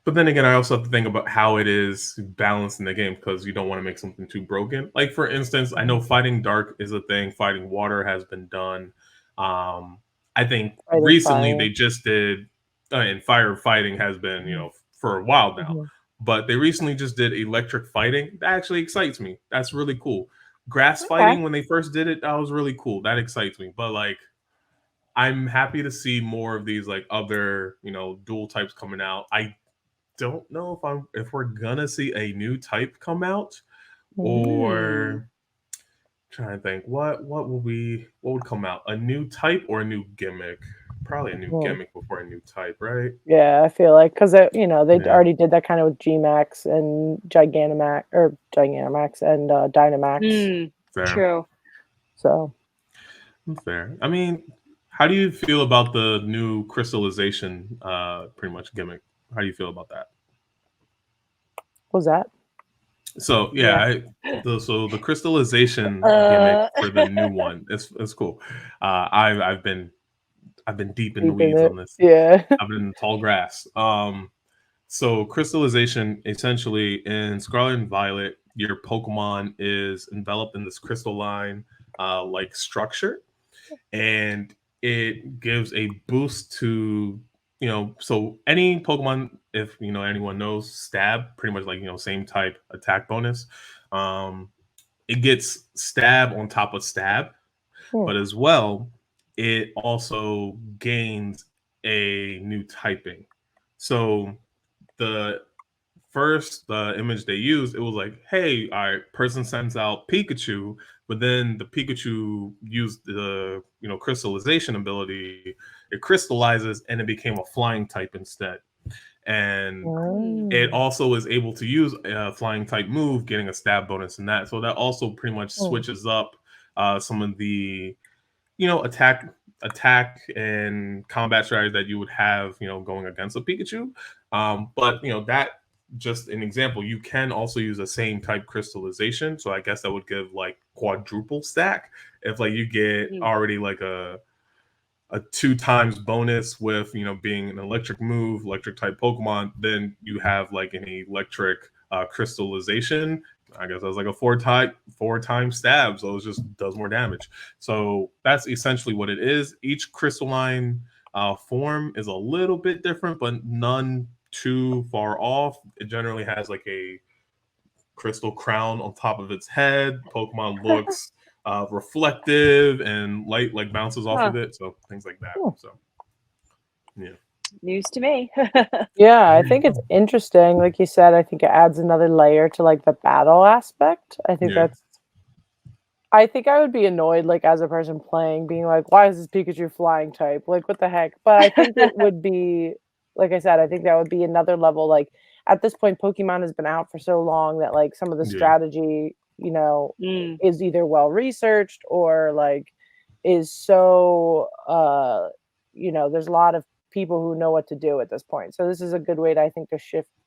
But then again, I also have to think about how it is balanced in the game, because you don't want to make something too broken. Like, for instance, I know fighting dark is a thing. Fighting water has been done. I think recently they just did, and firefighting has been, for a while now. But they recently just did electric fighting. That actually excites me. That's really cool. Grass fighting, when they first did it, that was really cool. That excites me. But like, I'm happy to see more of these like other, dual types coming out. I don't know if we're gonna see a new type come out, or trying to think what would come out, a new type or a new gimmick. probably a new gimmick before a new type, right? Yeah, I feel like because they already did that kind of with G-Max and Gigantamax and Dynamax. True. So fair. I mean, how do you feel about the new crystallization pretty much gimmick? How do you feel about that? What was that? So the crystallization gimmick for the new one is cool. I've been deep in the weeds on this. Yeah. I've been in tall grass. So crystallization, essentially in Scarlet and Violet, your Pokemon is enveloped in this crystalline like structure, and it gives a boost to so any Pokemon, if anyone knows, stab, pretty much like same type attack bonus. It gets stab on top of stab, but as well, it also gains a new typing. So the image they used, it was like, hey, all right, person sends out Pikachu, but then the Pikachu used the crystallization ability. It crystallizes and it became a flying type instead. And it also is able to use a flying type move, getting a stab bonus in that. So that also pretty much switches up some of the attack and combat strategy that you would have going against a Pikachu. But that, just an example, you can also use the same type crystallization. So I guess that would give like quadruple stack if like you get already like a 2 times bonus with being an electric move, electric type Pokemon, then you have like an electric crystallization. I guess that was like a 4 time stab, so it just does more damage. So that's essentially what it is. Each crystalline form is a little bit different, but none too far off. It generally has like a crystal crown on top of its head. Pokemon looks reflective and light like bounces off of it, so things like that. So yeah, news to me. Yeah, I think it's interesting. Like you said, I think it adds another layer to like the battle aspect. I think I think I would be annoyed, like as a person playing, being like, why is this Pikachu flying type? Like, what the heck? But I think it would be, like I said, I think that would be another level. Like at this point, Pokemon has been out for so long that like some of the strategy, is either well researched or like is so there's a lot of people who know what to do at this point. So this is a good way to, I think, to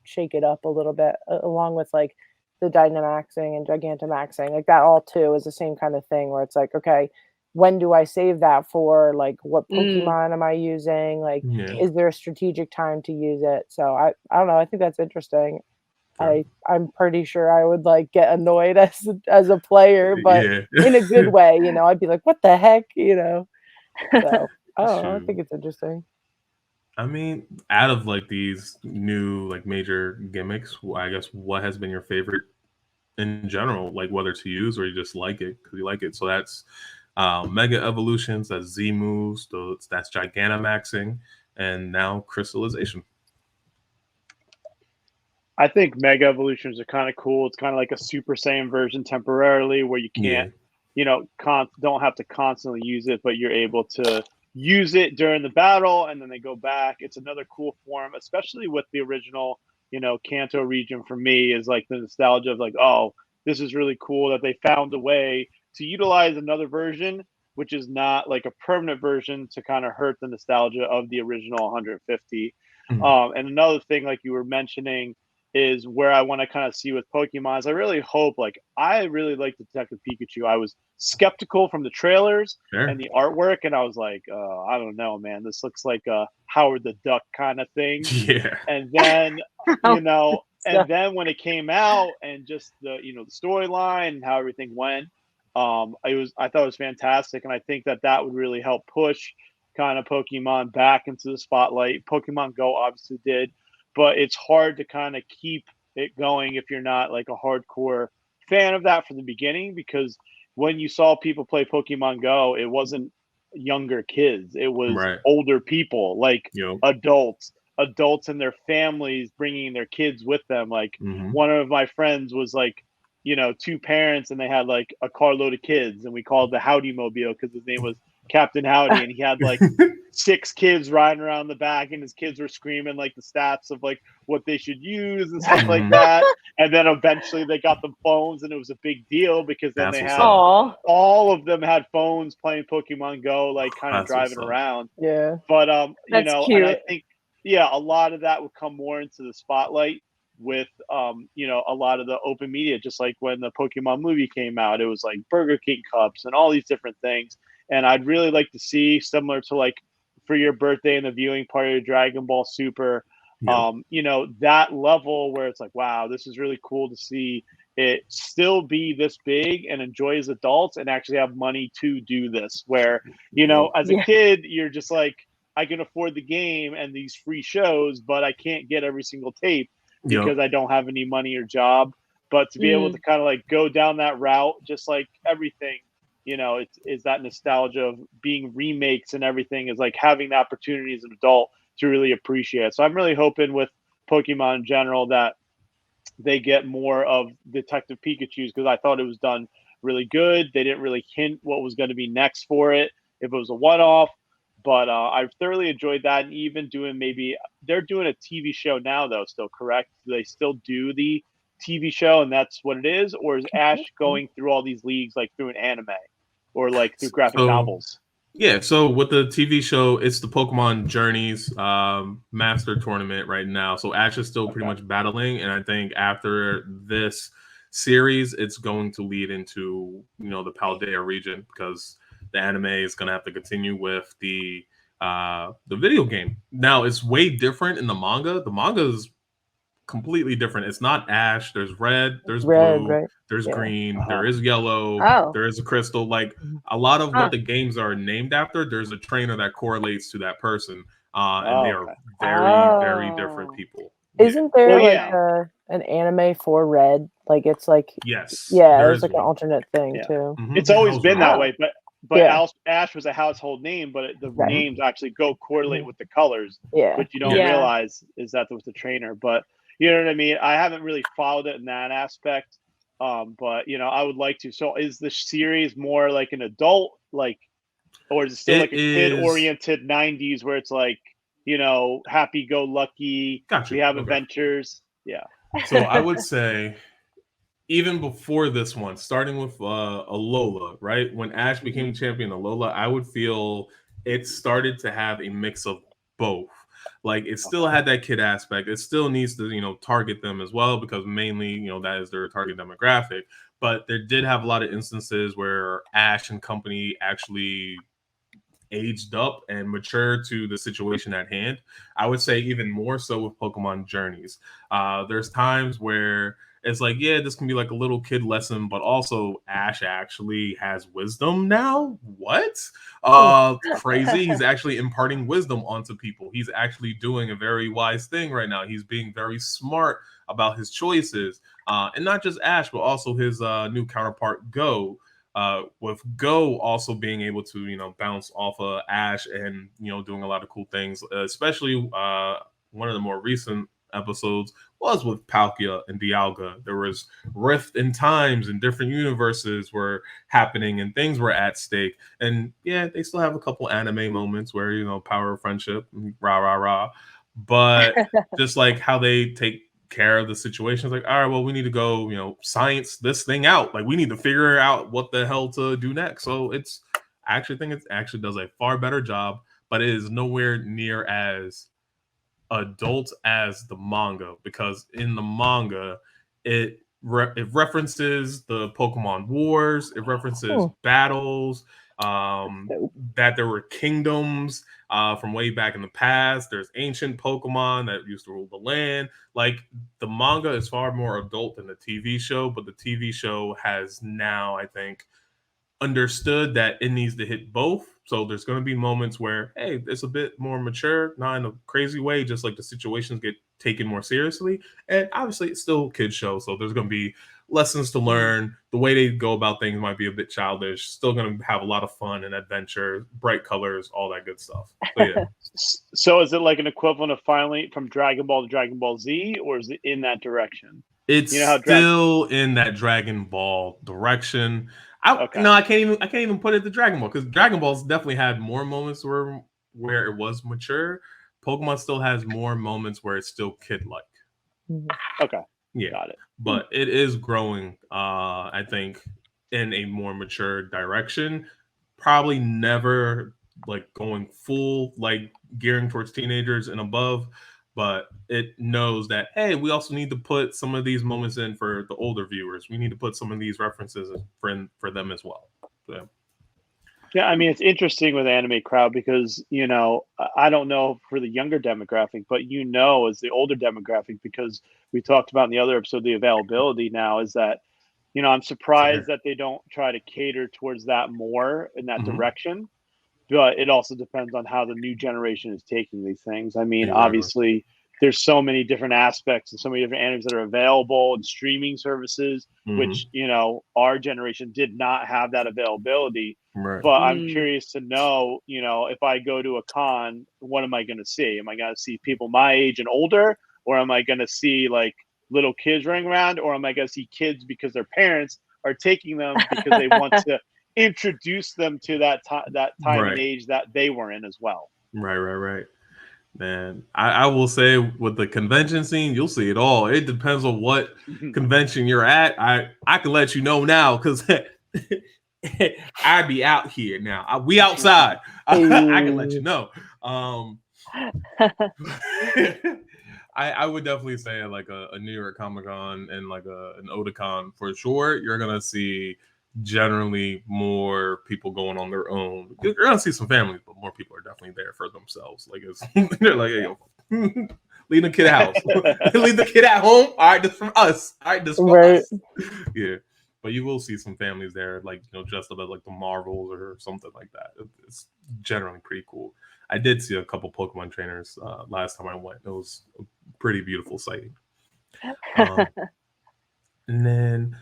shake it up a little bit, along with like the Dynamaxing and Gigantamaxing. Like that all too is the same kind of thing where it's like, okay, when do I save that for? Like what Pokemon am I using? Like is there a strategic time to use it? So I don't know. I think that's interesting. I'm pretty sure I would like get annoyed as a player, but in a good way, I'd be like, what the heck, So I don't know. I think it's interesting. I mean, out of like these new like major gimmicks, I guess what has been your favorite in general, like whether to use or you just like it because you like it? So that's Mega Evolutions, that's Z moves, that's Gigantamaxing, and now crystallization. I think Mega Evolutions are kind of cool. It's kind of like a Super Saiyan version temporarily where you can't, don't have to constantly use it, but you're able to use it during the battle and then they go back. It's another cool form, especially with the original, Kanto region. For me is like the nostalgia of like, oh, this is really cool that they found a way to utilize another version, which is not like a permanent version to kind of hurt the nostalgia of the original 150. And another thing, like you were mentioning, is where I want to kind of see with Pokemon is I really hope, like, I really like Detective Pikachu. I was skeptical from the trailers and the artwork, and I was like, I don't know, man, this looks like a Howard the Duck kind of thing. Yeah. And then, and then when it came out and just the, the storyline and how everything went, I thought it was fantastic. And I think that would really help push kind of Pokemon back into the spotlight. Pokemon Go obviously did. But it's hard to kind of keep it going if you're not like a hardcore fan of that from the beginning, because when you saw people play Pokemon Go, it wasn't younger kids. It was older people, like adults and their families bringing their kids with them. Like one of my friends was like, 2 parents and they had like a carload of kids and we called the Howdy Mobile because his name was Captain Howdy. And he had like 6 kids riding around the back, and his kids were screaming like the stats of like what they should use and stuff like that. And then eventually they got them phones, and it was a big deal because then they had all of them had phones playing Pokemon Go, like kind of driving around. Yeah. But you That's know, cute. and I think a lot of that would come more into the spotlight with you know, a lot of the open media, just like when the Pokemon movie came out, it was like Burger King cups and all these different things. And I'd really like to see, similar to like for your birthday and the viewing party of Dragon Ball Super, you know, that level where it's like, wow, this is really cool to see it still be this big and enjoy as adults and actually have money to do this. Where, you know, as a kid, you're just like, I can afford the game and these free shows, but I can't get every single tape because I don't have any money or job. But to be able to kind of like go down that route, just like everything, you know, it's that nostalgia of being remakes and everything, is like having the opportunity as an adult to really appreciate it. So I'm really hoping with Pokemon in general that they get more of Detective Pikachu's, because I thought it was done really good. They didn't really hint what was going to be next for it, if it was a one-off. But I thoroughly enjoyed that. And even doing, maybe they're doing a TV show now, though, still, correct? Do they still do the TV show and that's what it is? Or is Ash going through all these leagues like through an anime or like through graphic novels? Yeah, so with the TV show, it's the Pokemon Journeys Master Tournament right now. So Ash is still pretty much battling, and I think after this series, it's going to lead into, you know, the Paldea region, because the anime is going to have to continue with the video game. Now, it's way different in the manga. The manga is completely different. It's not Ash. There's red, there's blue, right? there's green, there is yellow, there is a crystal. Like a lot of what the games are named after, there's a trainer that correlates to that person. And they are very, very different people. Isn't there an anime for Red? Like it's like there's like an alternate thing too. It's always been that way, but Ash was a household name, but the names actually go correlate with the colors. What you don't realize is that was the trainer. But you know what I mean? I haven't really followed it in that aspect. But you know, I would like to. So is the series more like an adult, like, or is it still like a kid-oriented 90s where it's like, you know, happy-go-lucky, we have adventures? Yeah. So I would say even before this one, starting with Alola, right? When Ash became champion Alola, I would feel it started to have a mix of both. Like it still had that kid aspect. It still needs to, you know, target them as well, because mainly, you know, that is their target demographic. But there did have a lot of instances where Ash and company actually aged up and matured to the situation at hand. I would say even more so with Pokemon Journeys. There's times where it's like, yeah, this can be like a little kid lesson, but also Ash actually has wisdom now. What? Crazy. He's actually imparting wisdom onto people. He's actually doing a very wise thing right now. He's being very smart about his choices. And not just Ash, but also his new counterpart, Go. With Go also being able to, you know, bounce off of Ash and, you know, doing a lot of cool things, especially one of the more recent episodes was with Palkia and Dialga. There was rift in times and different universes were happening and things were at stake. And yeah, they still have a couple anime moments where, you know, power of friendship, rah, rah, rah. But just like how they take care of the situation, it's like, all right, well, we need to go, you know, science this thing out. Like we need to figure out what the hell to do next. So I actually think it actually does a far better job, but it is nowhere near as adult as the manga, because in the manga it references the Pokemon Wars, it references battles, that there were kingdoms from way back in the past. There's ancient Pokemon that used to rule the land. Like the manga is far more adult than the TV show, but the TV show has now, I think, understood that it needs to hit both. So there's going to be moments where, hey, it's a bit more mature, not in a crazy way, just like the situations get taken more seriously. And obviously it's still a kid show, so there's going to be lessons to learn. The way they go about things might be a bit childish, still going to have a lot of fun and adventure, bright colors, all that good stuff. So, yeah. So is it like an equivalent of finally from Dragon Ball to Dragon Ball Z, or is it in that direction? It's still in that Dragon Ball direction. I can't even put it to Dragon Ball, because Dragon Ball's definitely had more moments where where it was mature, Pokemon still has more moments where it's still kid-like. Okay. Yeah. Got it. But it is growing, I think, in a more mature direction. Probably never like going full, like gearing towards teenagers and above, but it knows that, hey, we also need to put some of these moments in for the older viewers. We need to put some of these references for them as well. So. Yeah, I mean, it's interesting with anime crowd because, you know, I don't know for the younger demographic, but you know, as the older demographic, because we talked about in the other episode, the availability now is that, you know, I'm surprised that they don't try to cater towards that more in that direction. But it also depends on how the new generation is taking these things. I mean, obviously, there's so many different aspects and so many different animes that are available and streaming services, which, you know, our generation did not have that availability. Right. But I'm curious to know, you know, if I go to a con, what am I going to see? Am I going to see people my age and older, or am I going to see like little kids running around, or am I going to see kids because their parents are taking them because they want to introduce them to that time and age that they were in as well. Right. Man, I will say with the convention scene, you'll see it all. It depends on what convention you're at. I can let you know now because I'd be out here now. We outside. I can let you know. I would definitely say like a New York Comic Con and like an Otakon for sure. You're gonna see generally more people going on their own. You're gonna see some families, but more people are definitely there for themselves. Like they're like, hey, yo, leave the kid out. Leave the kid at home. All right, this from us. All right, this from us. Yeah. But you will see some families there, like, you know, dressed up as like the Marvels or something like that. It's generally pretty cool. I did see a couple Pokemon trainers last time I went. It was a pretty beautiful sighting. And then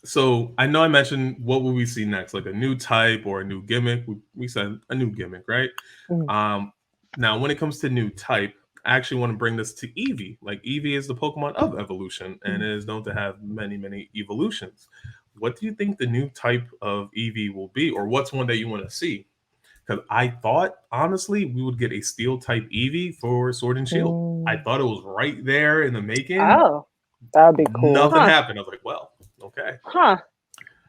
so I know I mentioned what will we see next, like a new type or a new gimmick. We said a new gimmick, right? Now, when it comes to new type, I actually want to bring this to Eevee. Like Eevee is the Pokemon of evolution and is known to have many evolutions. What do you think the new type of Eevee will be, or what's one that you want to see? Because I thought, honestly, we would get a steel type Eevee for Sword and Shield. I thought it was right there in the making. Oh, that would be cool. Nothing happened. I was like, well, okay.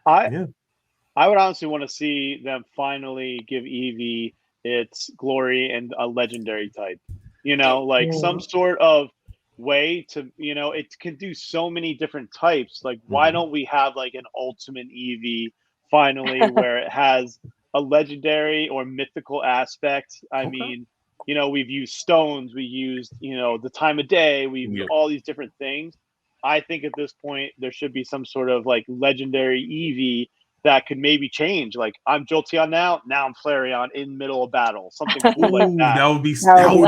I would honestly want to see them finally give Eevee its glory and a legendary type. You know, like some sort of way to, you know, it can do so many different types. Like, why don't we have like an ultimate Eevee finally where it has a legendary or mythical aspect? I mean, you know, we've used stones, we used, you know, the time of day, we've used all these different things. I think at this point there should be some sort of like legendary Eevee that could maybe change. Like, I'm Jolteon now I'm Flareon in middle of battle. Something cool like that. That would be cool.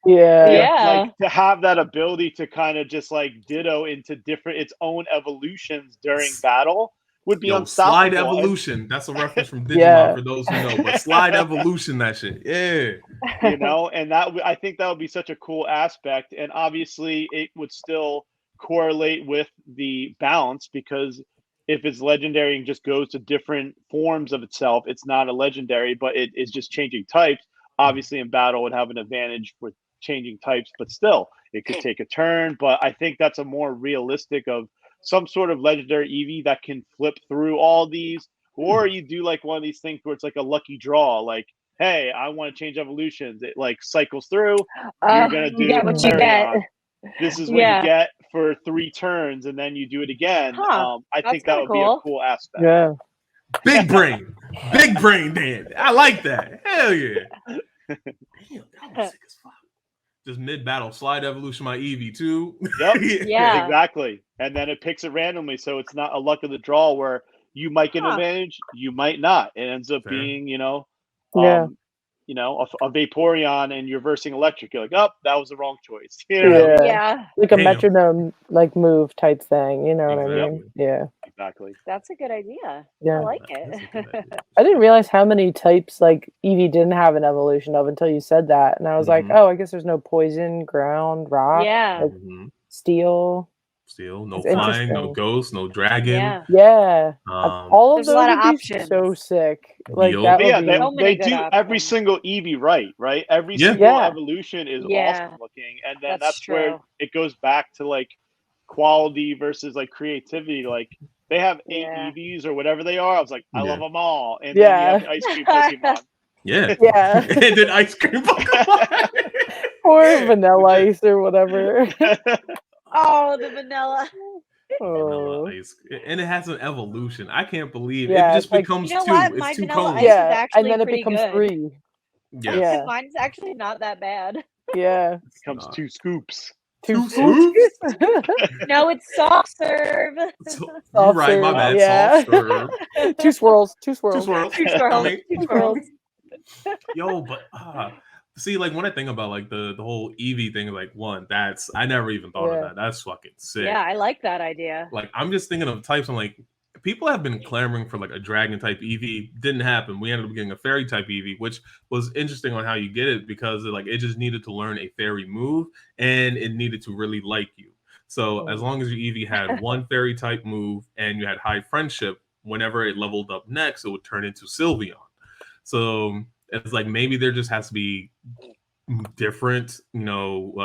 Yeah. Like to have that ability to kind of just like ditto into its own evolutions during battle would be unstoppable. Slide evolution. That's a reference from Digimon for those who know. But slide evolution, that shit. Yeah. You know, and I think that would be such a cool aspect. And obviously it would still correlate with the balance, because if it's legendary and just goes to different forms of itself, it's not a legendary, but it is just changing types. Obviously in battle it would have an advantage with changing types, but still it could take a turn. But I think that's a more realistic of some sort of legendary Eevee that can flip through all these, or you do like one of these things where it's like a lucky draw, like, hey, I want to change evolutions. It like cycles through. You're gonna do get what you get. This is what you get for 3 turns, and then you do it again. I think that would be a cool aspect. Yeah. Big brain, Dan. I like that. Hell yeah. Damn, that was sick as fuck. Just mid-battle slide evolution my Eevee too. Yep. Yeah. Exactly. And then it picks it randomly, so it's not a luck of the draw where you might get an advantage, you might not. It ends up being, you know, you know, a Vaporeon and you're versing electric. You're like, oh, that was the wrong choice. You know? Like a metronome like move type thing. You know what I mean? Yeah. Exactly. That's a good idea. Yeah. I like it. I didn't realize how many types like Eevee didn't have an evolution of until you said that. And I was like, oh, I guess there's no poison, ground, rock, like, steel. Steel, no flying, no ghost, no dragon. Yeah. All of those a lot of would be options. so sick. Like that would be they do every single Eevee right? Every single evolution is awesome looking, and then that's where it goes back to like quality versus like creativity. Like they have 8 Eevees or whatever they are. I was like, I love them all, and then you have the ice cream Pokemon. Yeah. And then ice cream Pokemon. Or vanilla ice or whatever. Oh, the vanilla. Vanilla ice, and it has an evolution. I can't believe it just becomes you know 2. What? It's My 2 vanilla cones. ice is actually and then it pretty becomes good. 3. Yeah. Mine's actually not that bad. Yeah. It becomes 2 scoops. 2 scoops? No, it's soft serve. You're right, my bad. Soft serve. 2 swirls. 2 2 swirls. swirls. 2 swirls. 2 swirls. Yo, but see, like when I think about like the whole Eevee thing, like I never even thought of that. That's fucking sick. Yeah, I like that idea. Like I'm just thinking of types. I'm like, people have been clamoring for like a dragon type Eevee. Didn't happen. We ended up getting a fairy type Eevee, which was interesting on how you get it because it just needed to learn a fairy move and it needed to really like you. So as long as your Eevee had one fairy type move and you had high friendship, whenever it leveled up next, it would turn into Sylveon. So it's like maybe there just has to be different,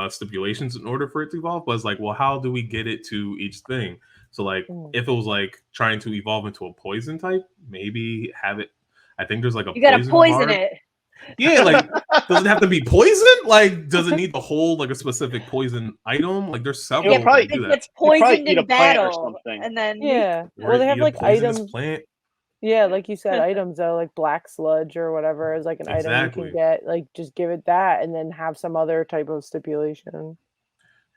stipulations in order for it to evolve. But it's like, well, how do we get it to each thing? So like, if it was like trying to evolve into a poison type, maybe have it. I think there's like a you gotta poison it. Yeah, like does it have to be poison? Like, does it need to hold like a specific poison item? Like, there's several. It's poisoned in battle, and then well, they have like items. Plant. Yeah, like you said, items though, like black sludge or whatever is like an item you can get. Like, just give it that, and then have some other type of stipulation.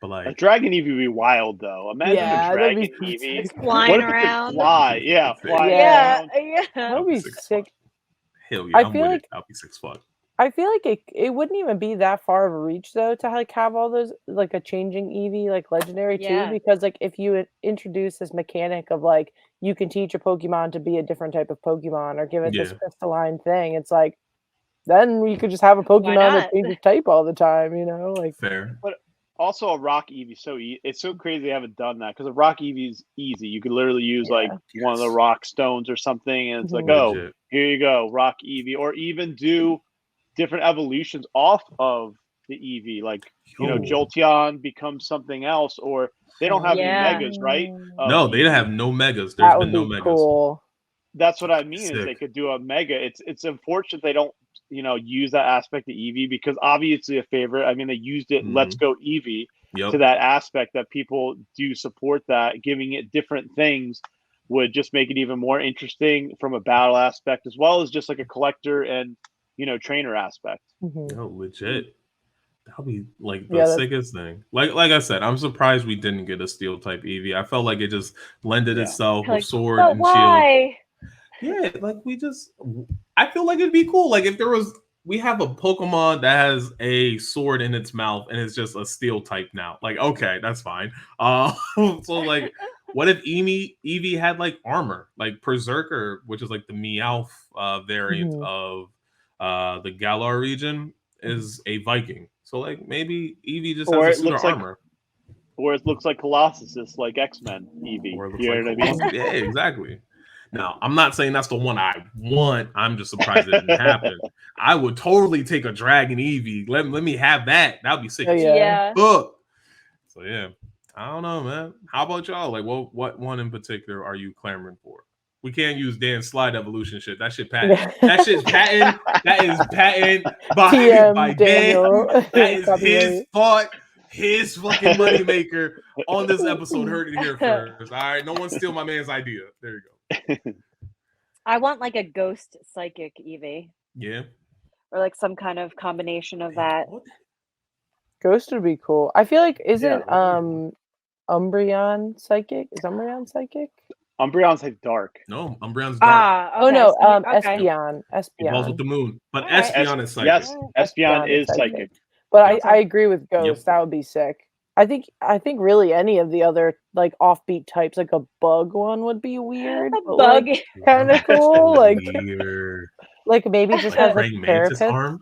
But like a dragon Eevee would be wild though. Imagine a dragon Eevee flying around. Fly, fly around. That would be sick. Hell yeah, I'm with it. That'd be 6 fun. I feel like it wouldn't even be that far of a reach though to like have all those like a changing Eevee like legendary too, because like if you introduce this mechanic of like you can teach a Pokemon to be a different type of Pokemon or give it this crystalline thing, it's like then you could just have a Pokemon that changes type all the time, like fair. But also a rock Eevee it's so crazy they haven't done that because a rock Eevee is easy. You could literally use like one of the rock stones or something, and it's like, oh, here you go, rock Eevee, or even do different evolutions off of the Eevee, like Jolteon becomes something else, or they don't have any megas, right? No, they don't have no megas. There's been no megas. Cool. That's what I mean. Is they could do a mega. It's unfortunate they don't use that aspect of Eevee because obviously a favorite. I mean, they used it. Let's go Eevee to that aspect that people do support. That giving it different things would just make it even more interesting from a battle aspect as well as just like a collector and trainer aspect. No, legit. That'll be like the sickest thing. Like I said, I'm surprised we didn't get a steel type Eevee. I felt like it just lended itself with sword and shield. Yeah, like I feel like it'd be cool. Like if we have a Pokemon that has a sword in its mouth and it's just a steel type now. Like, okay, that's fine. So like, what if Eevee had like armor, like Berserker, which is like the Meowth variant of the Galar region, is a Viking. So like maybe Eevee just has a suit of armor. Or it looks like Colossus, is like X-Men Eevee. Or it looks like what I mean? Yeah, exactly. Now, I'm not saying that's the one I want. I'm just surprised it didn't happen. I would totally take a Dragon Eevee. Let me have that. That'd be sick. Yeah. So yeah, I don't know, man. How about y'all? Like, what one in particular are you clamoring for? We can't use Dan's slide evolution shit. That shit patent. That shit's patent. That is patent by Dan. That is his thought. His fucking moneymaker on this episode. Heard it here first. All right, no one steal my man's idea. There you go. I want like a ghost psychic Eevee. Yeah. Or like some kind of combination of that. Ghost would be cool. I feel like isn't Umbreon psychic? Is Umbreon psychic? Umbreon's like dark. No, Umbreon's dark. Oh no, Espeon. He falls with the moon. But Espeon is psychic. Yes, Espeon is psychic. But I agree with Ghost. Yep. That would be sick. I think really any of the other like offbeat types, like a bug one would be weird. A bug, kind of cool. Like, weird. like maybe just has like Mantis arm.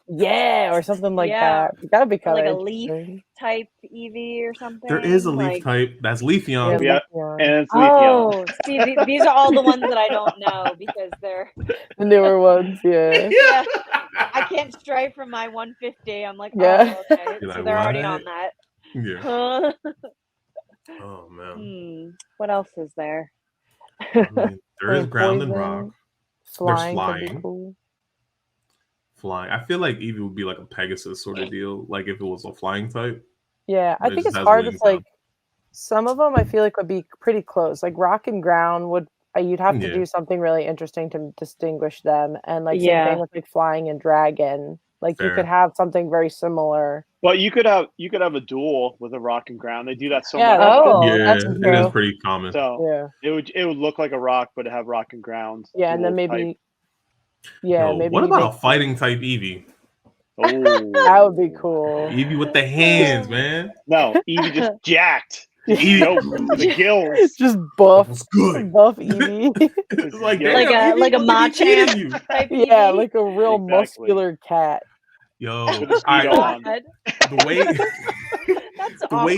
Yeah, or something like that. That would be kind of like a leaf type Eevee or something. There is a leaf type. That's Leafeon. Yeah, and it's Leafeon. Oh, see, these are all the ones that I don't know because they're the newer ones. Yeah. Yeah. I can't stray from my 150. I'm like, oh, okay. So they're already on that. Yeah. Oh man. What else is there? I mean, there is ground and rock. Flying. There's Could be cool. Flying. I feel like Eevee would be like a Pegasus sort of deal. Like if it was a flying type. Yeah, I think it's hard. It's like some of them I feel like would be pretty close. Like rock and ground would you'd have to do something really interesting to distinguish them. And like same thing with like flying and dragon. Like you could have something very similar. Well, you could have a duel with a rock and ground. They do that so much. That's it is pretty common. So it would lould look like a rock, but it have rock and ground. Yeah, and then maybe maybe what about a fighting type Eevee? Oh, that would be cool. Eevee with the hands, man. No, Eevee just jacked. Eevee the gills. Just buff. Good. Buff Eevee. like a Machamp type Eevee. Yeah, like a real muscular cat. Yo, the way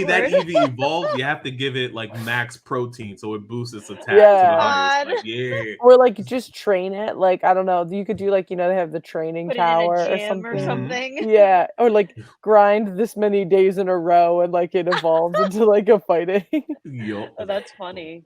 that Eevee evolves, you have to give it like max protein so it boosts its attack. Yeah. To the or like just train it. Like I don't know. You could do like they have the training tower or something. Yeah, or like grind this many days in a row and like it evolves into like a fighting. Yo, that's funny.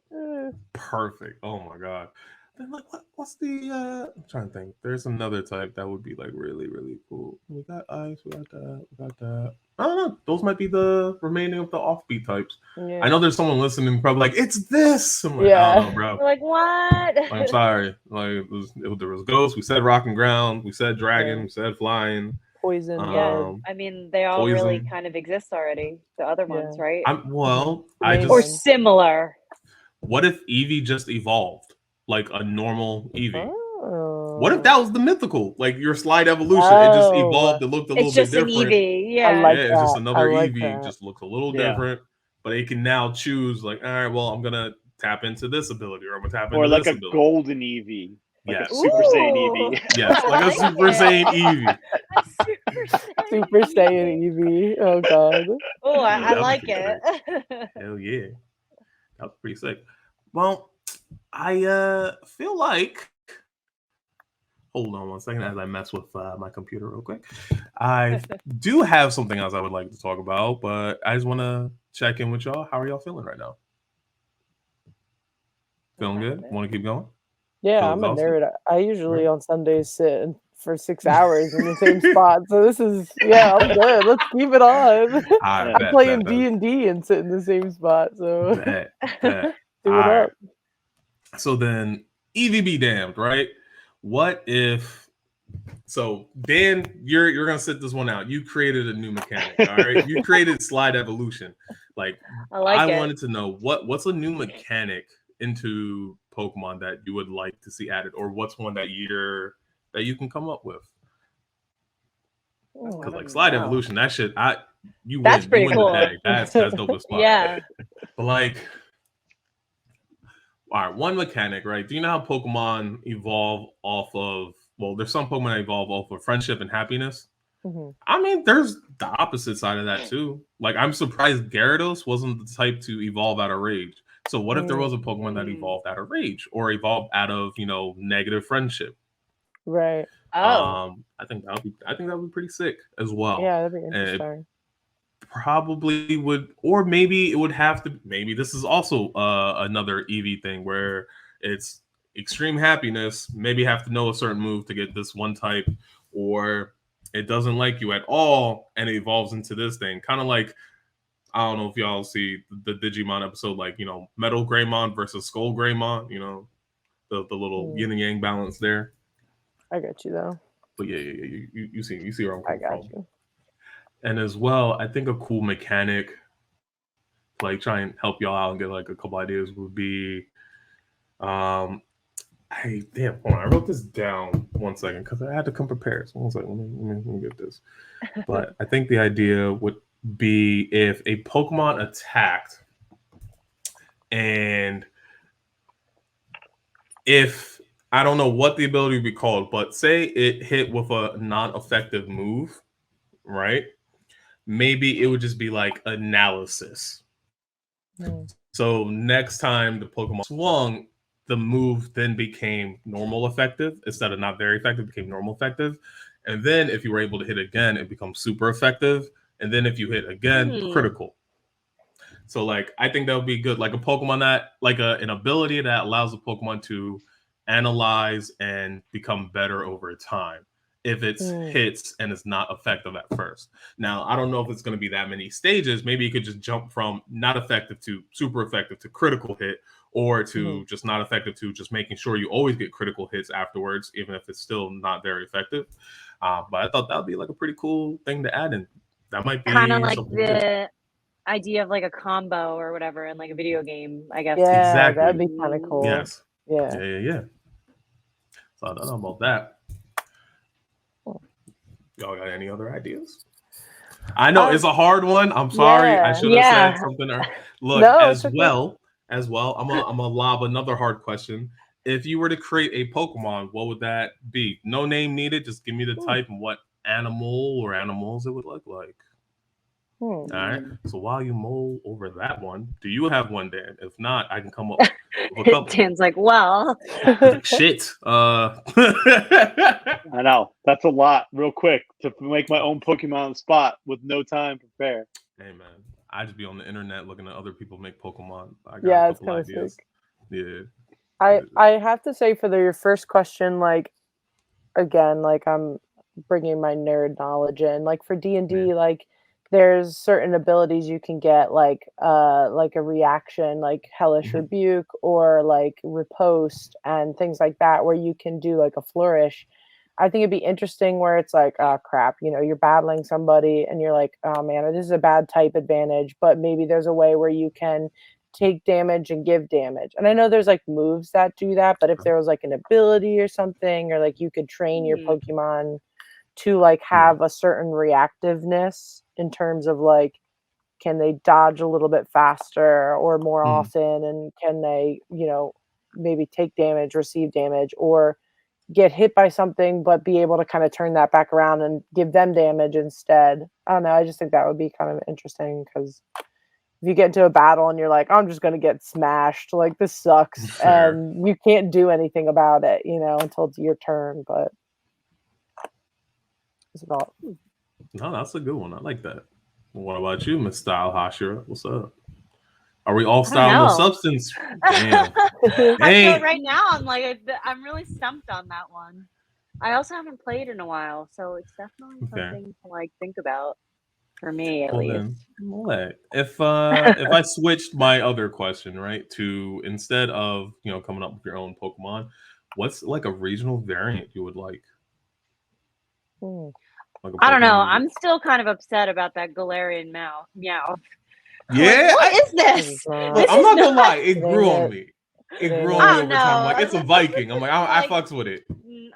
Perfect. Oh my god. Then like what's the I'm trying to think. There's another type that would be like really, really cool. We got ice, we got that. I don't know. Those might be the remaining of the offbeat types. Yeah. I know there's someone listening probably like, it's this. I'm like, I don't know, bro. We're like, what? Like, I'm sorry. Like there was ghost, we said rock and ground, we said dragon, we said flying. Poison. I mean, they all really kind of exist already. The other ones, right? Or similar. What if Eevee just evolved? Like a normal Eevee. What if that was the mythical? Like your slide evolution, it just evolved. It looked a little bit different. It's just an Eevee, it's just another Eevee. Just looks a little different, but it can now choose. Like, all right, well, I'm gonna tap into this ability, or I'm gonna tap into this ability. Or like a golden Eevee. Like a Super Saiyan Eevee. Yes, like a Super Saiyan Eevee. Super Saiyan Eevee. Oh god. Oh, I like it. Hell yeah, that was pretty sick. Well, I feel like. Hold on one second as I mess with my computer real quick. I do have something else I would like to talk about, but I just want to check in with y'all. How are y'all feeling right now? Feeling good? Want to keep going? Yeah, I'm a nerd. I usually on Sundays sit for 6 hours in the same spot. So this is, I'm good. Let's keep it on. I'm playing D&D and sit in the same spot. So do it up. So then Eevee be damned, right? What if Dan, you're gonna sit this one out. You created a new mechanic, all right? You created slide evolution. Like I wanted to know what's a new mechanic into Pokemon that you would like to see added, or what's one that you can come up with? Because like slide evolution, that shit, you that's win. Pretty you win cool. the bag. That's dope as fuck. Yeah. But like, all right, one mechanic, right? Do you know how Pokemon evolve off of? Well, there's some Pokemon that evolve off of friendship and happiness. Mm-hmm. I mean, there's the opposite side of that too. Like, I'm surprised Gyarados wasn't the type to evolve out of rage. So what if there was a Pokemon that evolved out of rage or evolved out of, negative friendship? Right. Oh. I think that would be pretty sick as well. Yeah, that'd be interesting. Probably would, or maybe it would have to. Maybe this is also another Eevee thing where it's extreme happiness. Maybe have to know a certain move to get this one type, or it doesn't like you at all and it evolves into this thing. Kind of like, I don't know if y'all see the Digimon episode, like, Metal Greymon versus Skull Greymon, the little yin and yang balance there. I got you though. But yeah, you see where I'm coming from. I got you. And as well, I think a cool mechanic, like try and help y'all out and get like a couple ideas, would be, hold on, I wrote this down 1 second because I had to come prepared. So 1 second, let me get this. But I think the idea would be if a Pokemon attacked, and if I don't know what the ability would be called, but say it hit with a non-effective move, right? Maybe it would just be like analysis. So next time the Pokemon swung, the move then became normal effective instead of not very effective, became normal effective. And then if you were able to hit again, it becomes super effective. And then if you hit again, critical. So like I think that would be good. Like a Pokemon that like an ability that allows the Pokemon to analyze and become better over time if it's hits and it's not effective at first. Now, I don't know if it's going to be that many stages. Maybe you could just jump from not effective to super effective to critical hit, or to just not effective to just making sure you always get critical hits afterwards, even if it's still not very effective. But I thought that would be like a pretty cool thing to add in. That might be kind of like the idea of like a combo or whatever in like a video game, I guess. Yeah, exactly. that'd be kind of cool. Yes. Yeah. So I don't know about that. Y'all got any other ideas? I know it's a hard one. I'm sorry. Yeah. I should have said something. Look, No, as well, I'm gonna lob another hard question. If you were to create a Pokemon, what would that be? No name needed. Just give me the type and what animal or animals it would look like. All right. So while you mull over that one, do you have one, Dan? If not, I can come up with a couple. Dan's like, well, shit. I know that's a lot. Real quick to make my own Pokemon on the spot with no time to prepare. Hey man, I just be on the internet looking at other people make Pokemon. I got a couple ideas. Yeah. I have to say for your first question, like again, like I'm bringing my nerd knowledge in. Like for D&D, like there's certain abilities you can get, like a reaction, like Hellish Rebuke or like Riposte and things like that, where you can do like a flourish. I think it'd be interesting where it's like, oh crap, you know, you're battling somebody and you're like, oh man, this is a bad type advantage, but maybe there's a way where you can take damage and give damage. And I know there's like moves that do that, but if there was like an ability or something, or like you could train your Pokemon to like have a certain reactiveness in terms of like, can they dodge a little bit faster or more often, and can they, you know, maybe take damage, receive damage, or get hit by something but be able to kind of turn that back around and give them damage instead. I don't know, I just think that would be kind of interesting, because if you get into a battle and you're like, I'm just going to get smashed, like this sucks, and you can't do anything about it, you know, until it's your turn. But no, that's a good one. I like that. What about you, Miss Style Hashira? What's up? Are we all style, no substance? Damn. I feel right now I'm really stumped on that one. I also haven't played in a while, so it's definitely something to like think about for me at least. Then, if I switched my other question, right, to instead of, you know, coming up with your own Pokemon, what's like a regional variant you would like? Like I don't know. I'm still kind of upset about that Galarian Meow. Yeah, like, what is this? Look, I'm not gonna lie, it grew on me. It grew on me over time. Like, it's a Viking. I'm like, I fucks with it.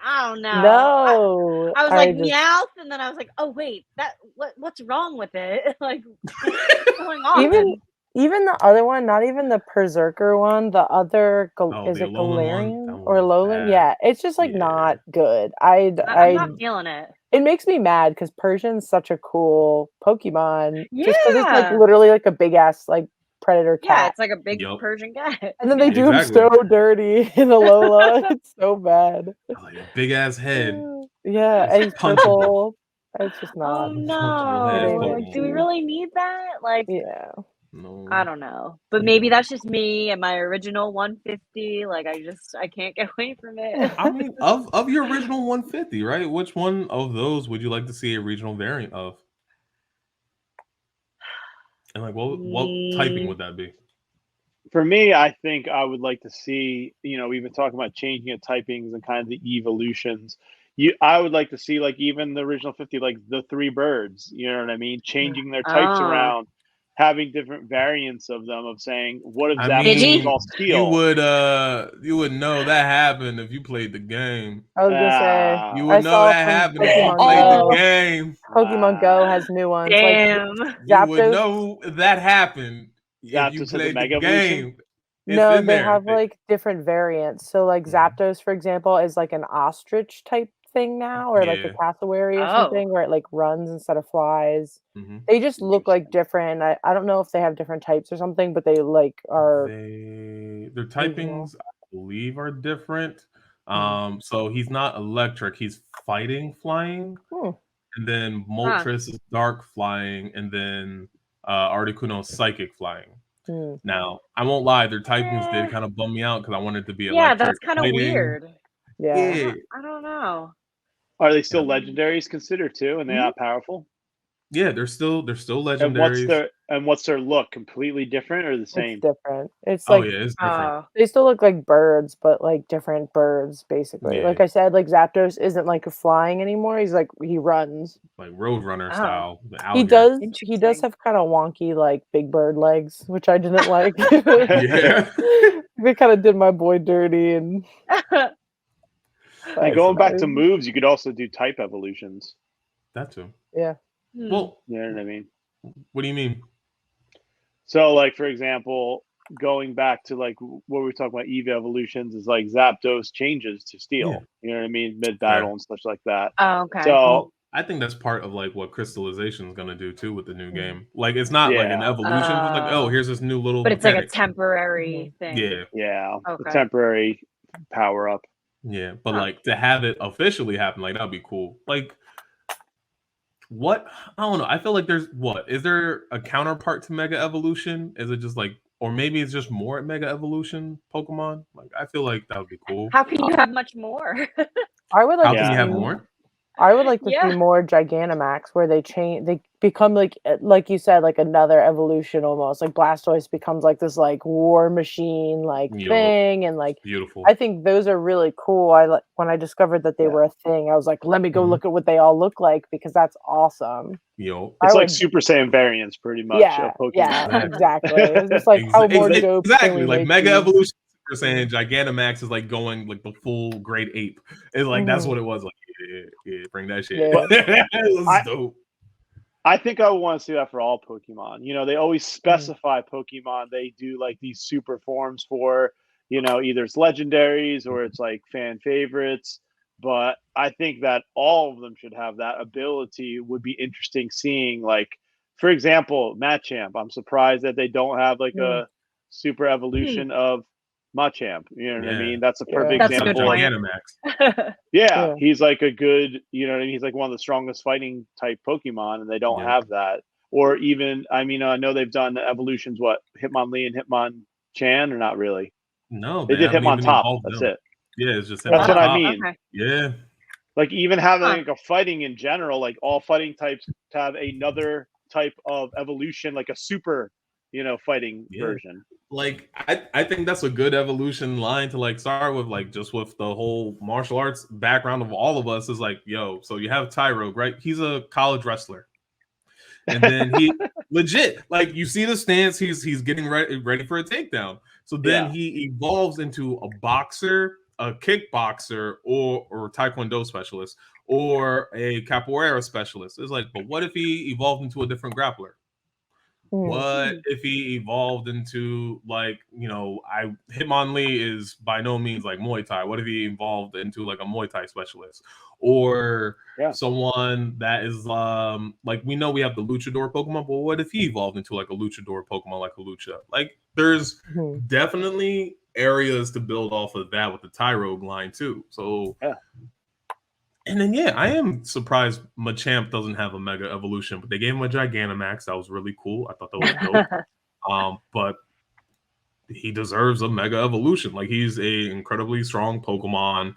I don't know. No, I was like Meowth, and then I was like, oh wait, what's wrong with it? Like, what's going on? Even the other one, not even the Berserker one, the other is it Galarian or Alolan? Yeah, it's just like not good. I'm not feeling it. It makes me mad because Persian's such a cool Pokemon. Just because it's like literally like a big ass like predator cat. Yeah, it's like a big Persian cat. And then they do him so dirty in Alola. It's so bad. Like a big ass head. Yeah, and he's purple. It's just not. Oh no! Like, do we really need that? Like, yeah. No. I don't know, but maybe that's just me and my original 150. Like, I can't get away from it. I mean, of your original 150, right? Which one of those would you like to see a regional variant of? And like, what typing would that be? For me, I think I would like to see, you know, we've been talking about changing of typings and kind of the evolutions. I would like to see, like, even the original 50, like the 3 birds, you know what I mean? Changing their types around, having different variants of them, of saying, what if that all steel? You would know that happened if you played the game. I was gonna say, you would know that happened if you played the game. Pokemon Go has new ones. Damn. Like, you would know that happened if you played the game. No, they have like different variants. So like Zapdos, for example, is like an ostrich type thing now, or like a cassowary or something, where it like runs instead of flies. They just look like different. I don't know if they have different types or something, but they like are their typings, I believe, are different. So he's not electric, he's fighting flying. And then Moltres is dark flying, and then Articuno psychic flying. Now, I won't lie, their typings did kind of bum me out because I wanted to be electric. Yeah, that's kind of weird. Yeah. I don't know. Are they still legendaries considered too, and they're not powerful? Yeah, they're still legendaries. And what's their look? Completely different or the same? It's different. It's like it's different. They still look like birds, but like different birds, basically. Like I said, like Zapdos isn't like flying anymore. He's like he runs. Like Roadrunner style. He does have kind of wonky like big bird legs, which I didn't like. Yeah. They kind of did my boy dirty and going back to moves, you could also do type evolutions. That too. Yeah. Well, you know what I mean? What do you mean? So, like, for example, going back to like what we were talking about, EVA evolutions is like Zapdos changes to Steel. Yeah. You know what I mean? Mid battle and such like that. Oh, okay. So I think that's part of like what crystallization is going to do too with the new game. Like it's not like an evolution. It's like, oh, here's this new little. But it's like a temporary thing. Yeah. Okay. A temporary power up. Yeah, but like to have it officially happen, like that'd be cool. Like. What? I don't know. I feel like is there a counterpart to Mega Evolution? Is it just like, or maybe it's just more at Mega Evolution Pokemon? Like, I feel like that would be cool. How can you have much more? I would like How can you have more? I would like to see more Gigantamax where they become like you said, like another evolution almost. Like Blastoise becomes like this like war machine like thing, and like beautiful. I think those are really cool. When I discovered that they were a thing, I was like, let me go look at what they all look like because that's awesome. It's like Super Saiyan variants pretty much of Pokemon. Yeah, exactly. It's just like how more dope. Exactly. Like Mega Evolution Super Saiyan Gigantamax is like going like the full grade ape. It's like that's what it was like. Yeah, bring that shit. Yeah. It was dope. I think I would want to see that for all Pokemon. You know, they always specify Pokemon they do like these super forms for, you know, either it's legendaries or it's like fan favorites. But I think that all of them should have that ability. Would be interesting seeing, like, for example, Machamp. I'm surprised that they don't have like a super evolution of Machamp. You know what I mean? That's a perfect example. Yeah, he's like a good, you know what I mean? He's like one of the strongest fighting type Pokemon, and they don't have that. Or even, I mean, I know they've done evolutions, what, Hitmonlee and Hitmonchan, or not really? No, they did Hitmontop. That's it. Yeah, it's just that's what I mean. Okay. Yeah. Like even having like a fighting in general, like all fighting types to have another type of evolution, like a super, you know, fighting version. Like I think that's a good evolution line to like start with, like just with the whole martial arts background of all of us is like, yo, so you have Tyrogue, right? He's a college wrestler. And then he legit, like you see the stance, he's getting ready for a takedown. So then he evolves into a boxer, a kickboxer, or taekwondo specialist, or a capoeira specialist. It's like, but what if he evolved into a different grappler? What if he evolved into, like, you know, Hitmonlee is by no means like Muay Thai. What if he evolved into like a Muay Thai specialist, or someone that is like, we know we have the luchador Pokemon, but what if he evolved into like a luchador Pokemon like a Lucha? Like, there's definitely areas to build off of that with the Tyrogue line too. So and then I am surprised Machamp doesn't have a Mega Evolution, but they gave him a Gigantamax. That was really cool. I thought that was dope. But he deserves a Mega Evolution. Like, he's a incredibly strong Pokemon.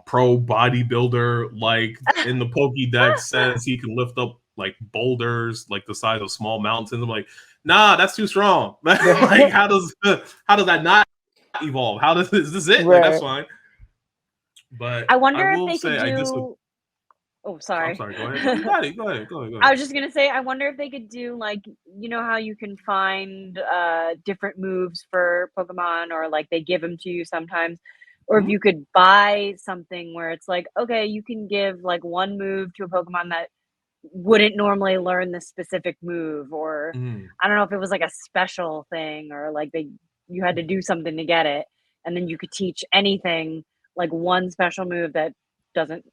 Pro bodybuilder, like in the Pokédex says he can lift up like boulders like the size of small mountains. I'm like, nah, that's too strong. Like, how does that not evolve? Is this it? Like, that's fine. But I wonder if they could do. Oh, sorry. I'm sorry. Go ahead. Go ahead. I was just gonna say, I wonder if they could do, like, you know how you can find different moves for Pokemon, or like they give them to you sometimes, or if you could buy something where it's like, okay, you can give like one move to a Pokemon that wouldn't normally learn this specific move, or I don't know if it was like a special thing, or like they you had to do something to get it, and then you could teach anything, like one special move that doesn't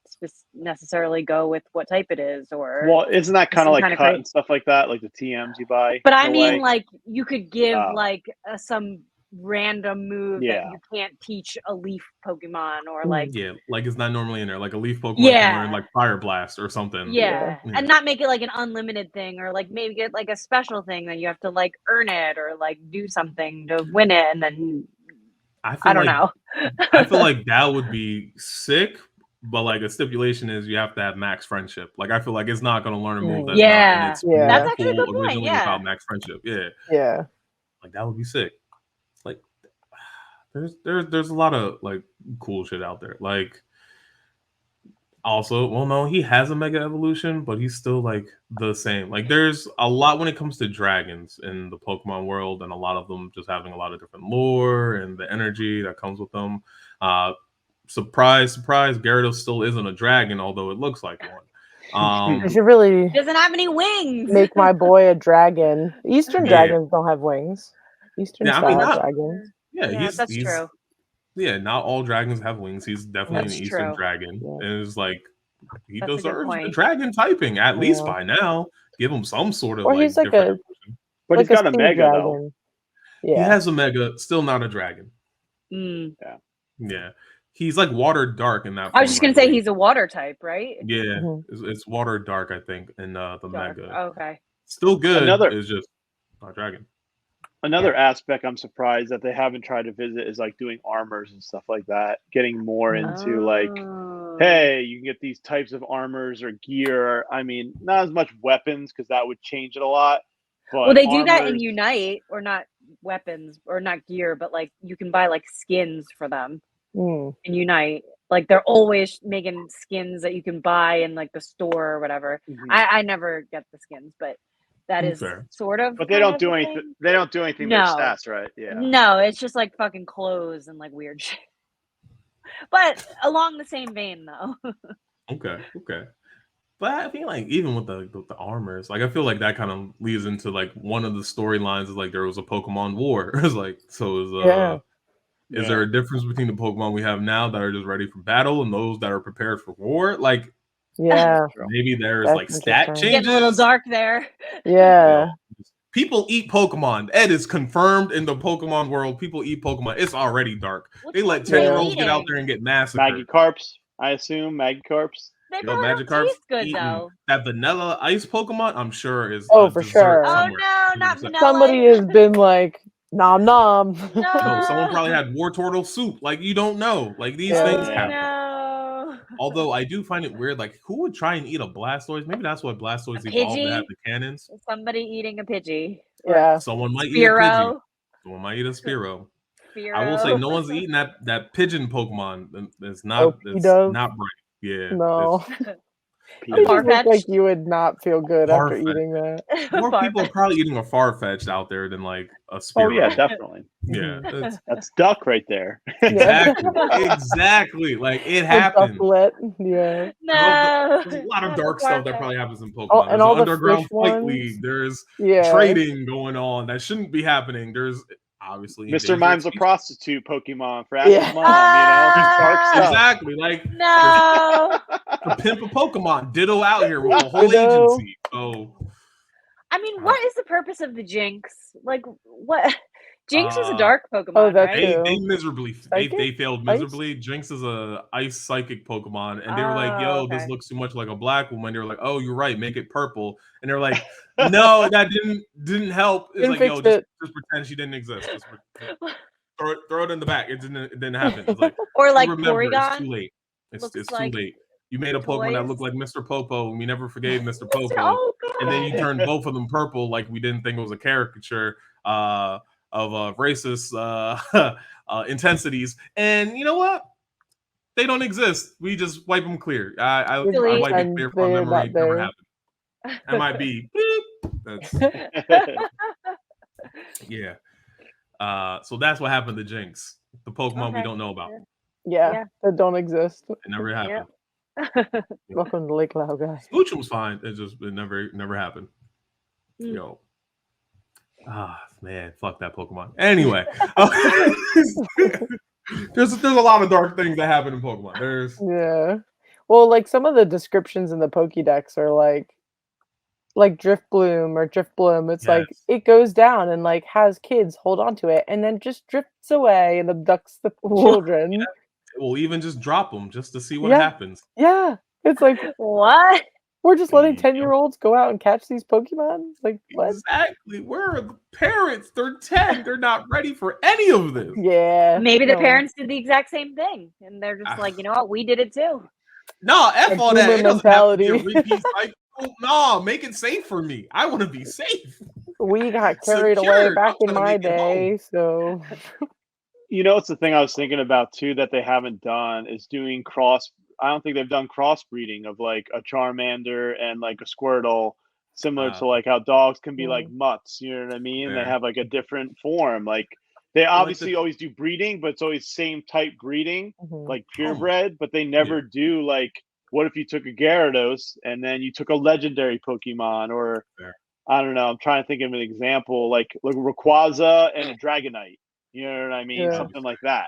necessarily go with what type it is, or well, isn't that kind of like cut crazy and stuff like that, like the TMs you buy? But I mean, like you could give like some random move Yeah. that you can't teach a leaf Pokemon, or like like it's not normally in there. Like a leaf Pokemon Yeah. can learn like Fire Blast or something. yeah, and not make it like an unlimited thing, or like maybe get like a special thing that you have to like earn it or like do something to win it, and then I don't know. I feel like that would be sick, but like a stipulation is you have to have max friendship. Like I feel like it's not going to learn a move that's not in its That's actually a good point. originally Yeah, without max friendship. Yeah, like that would be sick. Like there's a lot of like cool shit out there. Like also, well, no, he has a mega evolution, but he's still like the same. Like there's a lot when it comes to dragons in the Pokemon world, and a lot of them just having a lot of different lore and the energy that comes with them. Surprise, surprise, Gyarados still isn't a dragon, although it looks like one. I should really doesn't have any wings. make my boy a dragon. Eastern dragons don't have wings. Eastern style dragons. Yeah, that's true. Yeah, not all dragons have wings. He's definitely an Eastern dragon, and it's like he deserves the dragon typing at least by now. Give him some sort of he's like different a, but he's got a mega dragon. though. Yeah, he has a mega, still not a dragon. Yeah. He's like water dark in that. I was just gonna say he's a water type, right? Yeah, it's water dark, I think, in the mega. Okay, still good. Is just not dragon. Another aspect I'm surprised that they haven't tried to visit is like doing armors and stuff like that. Getting more into like, hey, you can get these types of armors or gear. I mean, not as much weapons because that would change it a lot. But well, they do that in Unite, or not weapons or not gear, but like you can buy like skins for them in Unite. Like they're always making skins that you can buy in like the store or whatever. I never get the skins, but that is sort of. But they don't do anything. They don't do anything with stats, right? Yeah. No, it's just like fucking clothes and like weird shit. But along the same vein, though. Okay. But I feel like even with the armors, like I feel like that kind of leads into like one of the storylines is like there was a Pokemon War. It's like is there a difference between the Pokemon we have now that are just ready for battle and those that are prepared for war? Like maybe there's like stat changes. Getting a little dark there. Yeah. People eat Pokemon. Ed is confirmed in the Pokemon world. People eat Pokemon. It's already dark. They let 10-year-olds get out there and get massacred. Magikarps, I assume. Magikarps. They probably don't taste good though. That vanilla ice Pokemon, I'm sure is for sure. Oh no, not vanilla. Somebody has been like nom nom. No, someone probably had war turtle soup. Like you don't know. Like these things happen. No. Although I do find it weird, like who would try and eat a Blastoise? Maybe that's why Blastoise evolved to have the cannons. Somebody eating a Pidgey. Yeah. Someone might eat a Pidgey. Someone might eat a Spearow. I will say no one's eating that pigeon Pokemon. It's not bright. Yeah. No. It just looks like you would not feel good after eating that. More people are probably eating a Farfetch'd out there than like a Spearow. Oh yeah, definitely. Yeah, that's duck right there. Exactly. Like it happens. Yeah. No. There's a lot of dark stuff that probably happens in Pokemon. And there's all an underground the fight league. There's trading going on that shouldn't be happening. There's obviously Mr. Mime's a prostitute Pokemon for asking mom, There's dark stuff. Exactly. Like to pimp a Pokemon. Ditto out here with a whole agency. So I mean, what is the purpose of the Jinx? Like what? Jinx is a dark Pokemon, right? They miserably they failed miserably. Jinx is a ice psychic Pokemon, and they were like, "Yo, this looks too much like a black woman." They were like, "Oh, you're right, make it purple." And they were like, "No, that didn't help." It's like, "Yo, just pretend she didn't exist. Just throw it in the back. It didn't happen." It's like, or like remember, Porygon. it's too late. It's too late. You made a Pokemon that looked like Mr. Popo, and we never forgave Mr. Popo. And then you turned both of them purple, like we didn't think it was a caricature of racist intensities. And you know what? They don't exist. We just wipe them clear. I wipe it clear from memory. It never happened. That might be. That's, yeah. So that's what happened to Jinx. The Pokemon we don't know about. Yeah, that don't exist. It never happened. Welcome to Lake Lao, guys. Smoochum was fine. It never happened. Yo. Man, fuck that Pokemon. Anyway, there's a lot of dark things that happen in Pokemon. Yeah. Well, like some of the descriptions in the Pokédex are like Driftbloom or Driftbloom. It's like Yes. it goes down and like has kids hold on to it and then just drifts away and abducts the children. Yeah. We'll even just drop them just to see what Yeah. happens. Yeah. It's like What? we're just letting Yep. 10-year-olds go out and catch these Pokemon. Like what? Exactly. Where are the parents? They're 10. They're not ready for any of this. Yeah. Maybe the no. parents did the exact same thing, and they're just like, you know what, we did it too. No, F Like all that. boomer It doesn't have to be a mentality. repeat cycle. No, make it safe for me. I want to be safe. We got carried away Secured. back I'm in trying to my make it home. day, so You know, it's the thing I was thinking about too that they haven't done is doing cross. I don't think they've done crossbreeding of like a Charmander and like a Squirtle, similar to like how dogs can be like mutts. You know what I mean? They Fair. have like a different form. Like they Like obviously always do breeding, but it's always same type breeding, like purebred. But they never do like, what if you took a Gyarados and then you took a legendary Pokemon, or Fair. I don't know. I'm trying to think of an example, like Rayquaza and a Dragonite. You know what I mean? Yeah. Something like that.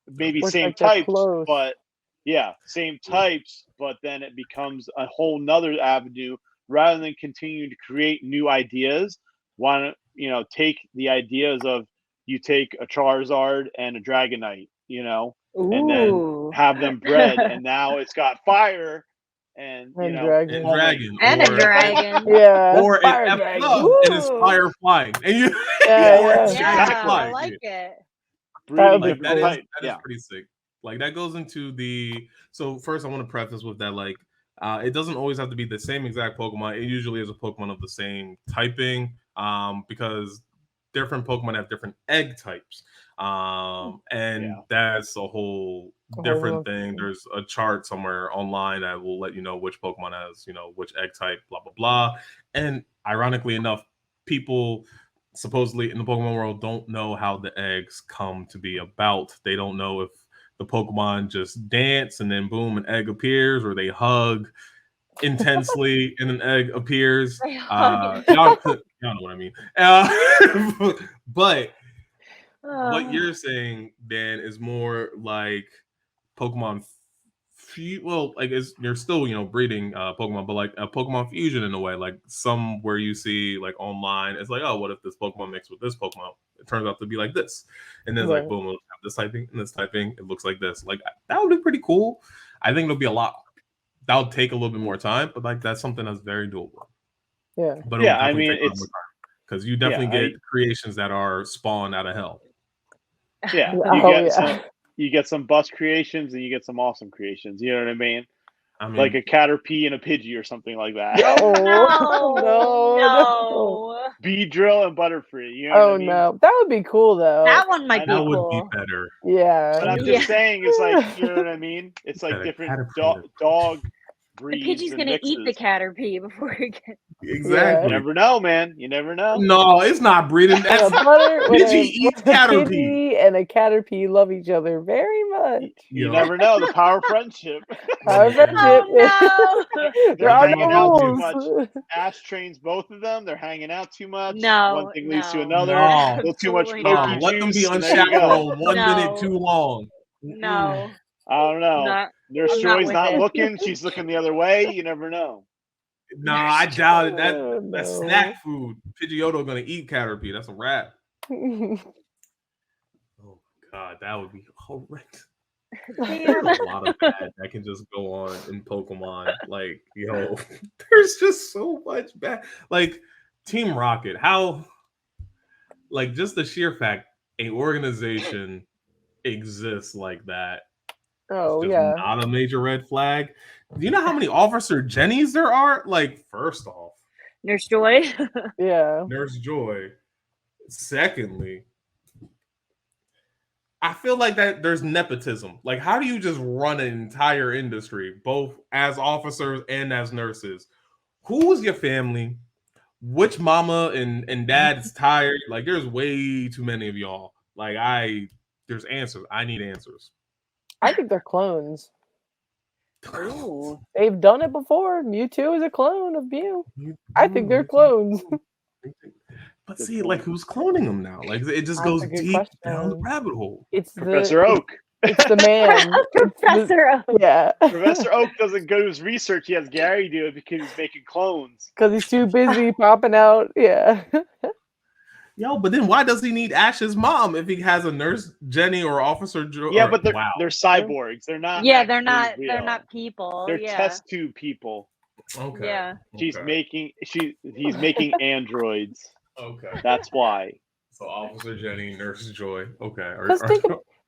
Maybe Or same like they're types, close. but yeah, same types, but then it becomes a whole nother avenue rather than continue to create new ideas. Why don't take the ideas of you take a Charizard and a Dragonite, and then Ooh. have them bred, and now it's got fire and dragon. And homing. dragon. And a dragon. Yeah. Or fire an dragon. F and it's fire flying. And you Yeah. Yeah, flying. I like it. Breeding That would be different cool. types. That is pretty sick. Like that goes into the. So first, I want to preface with that. Like, it doesn't always have to be the same exact Pokemon. It usually is a Pokemon of the same typing. Because different Pokemon have different egg types. And that's a whole different thing. There's a chart somewhere online that will let you know which Pokemon has, which egg type, blah blah blah. And ironically enough, people supposedly in the Pokemon world don't know how the eggs come to be about. They don't know if the Pokemon just dance and then boom, an egg appears, or they hug intensely and an egg appears. Y'all know what I mean. But what you're saying, Dan, is more like Pokemon. Well, I guess you're still, breeding Pokemon, but like a Pokemon fusion in a way, like some where you see like online, it's like, oh, what if this Pokemon mixed with this Pokemon? It turns out to be like this, and then it's like, boom, we'll have this typing and this typing. It looks like this. Like that would be pretty cool. I think it'll be a lot. That'll take a little bit more time, but like that's something that's very doable. Yeah, but yeah, I mean, it's because you definitely get creations that are spawned out of hell. Yeah, you get some bust creations and you get some awesome creations. You know what I mean? Like a Caterpie and a Pidgey or something like that. No. Beedrill and Butterfree. You know what I mean? No, that would be cool though. That one might be that cool. would be better. Yeah, but I'm just saying, it's like, you know what I mean? It's like different dog breeds. The Pidgey's gonna eat the Caterpie before he gets. Exactly. You never know, man. You never know. No, it's not breeding. That's Pidgey eats Caterpie. Pidgey and a Caterpie love each other very much. You never know. The power of friendship. Power of friendship. Oh, no. They're hanging out too much. Ash trains both of them. They're hanging out too much. No, one thing leads to another. No. A little too much Absolutely Poke not. Let them be juice, and there you go. unchaperoned 1 minute too long. No. I don't know. Nurse Joy's not with it. looking. She's looking the other way. You never know. No, I doubt it. That's snack food. Pidgeotto gonna eat Caterpie. That's a wrap. Oh God, that would be horrendous. There's a lot of bad that can just go on in Pokemon. Like, there's just so much bad. Like Team Rocket, how, like, just the sheer fact an organization exists like that. Oh, yeah. Not a major red flag. Do you know how many Officer Jennies there are? Like, first off, Nurse Joy. Yeah. Nurse Joy. Secondly, I feel like that there's nepotism. Like, how do you just run an entire industry, both as officers and as nurses? Who's your family? Which mama and dad is tired? Like, there's way too many of y'all. Like, there's answers. I need answers. I think they're clones. Ooh. They've done it before. Mewtwo is a clone of Mew. I think they're clones. But see, like, who's cloning them now? Like, it just goes deep down the rabbit hole. It's Professor Oak. It's the man. Professor Oak. Yeah. Professor Oak doesn't go to his research. He has Gary do it because he's making clones. Because he's too busy popping out. Yeah. Yo, but then why does he need Ash's mom if he has a Nurse Jenny or Officer Joe? Yeah, but they're cyborgs. They're not. Yeah, they're not people. They're yeah. test tube people. Okay. Yeah. He's making androids. Okay. That's why. So Officer Jenny, Nurse Joy. Okay. Because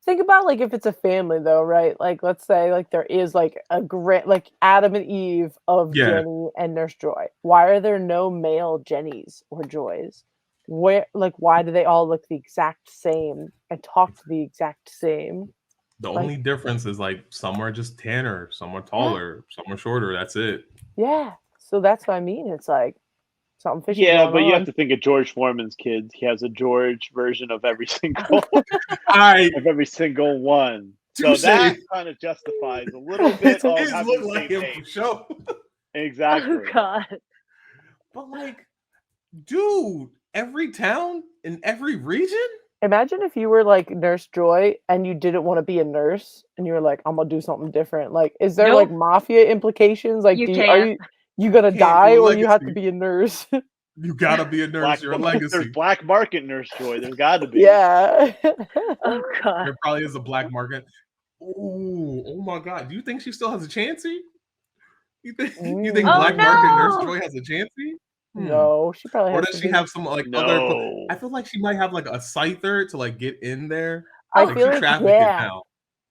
think about like if it's a family though, right? Like let's say like there is like a great like Adam and Eve of Jenny and Nurse Joy. Why are there no male Jennies or Joys? Why do they all look the exact same and talk the exact same? The only difference is like some are just tanner, some are taller, some are shorter. That's it. Yeah. So that's what I mean. It's like something fishy. Yeah, but you have to think of George Foreman's kids. He has a George version of every single of every single one. So that kind of justifies a little bit of having the same name. Show. Exactly. Oh God. But like, dude, every town in every region? Imagine if you were like Nurse Joy and you didn't want to be a nurse and you were like, I'm gonna do something different. Like, is there like mafia implications? Like, are you gonna die or you have to be a nurse? You gotta be a nurse. You're a legacy. There's black market Nurse Joy. There's got to be. Yeah. Oh God. There probably is a black market. Oh my God. Do you think she still has a chancey? You think black market Nurse Joy has a chancey? No, she probably has. Or does she have some like other? I feel like she might have like a scyther to like get in there. I feel like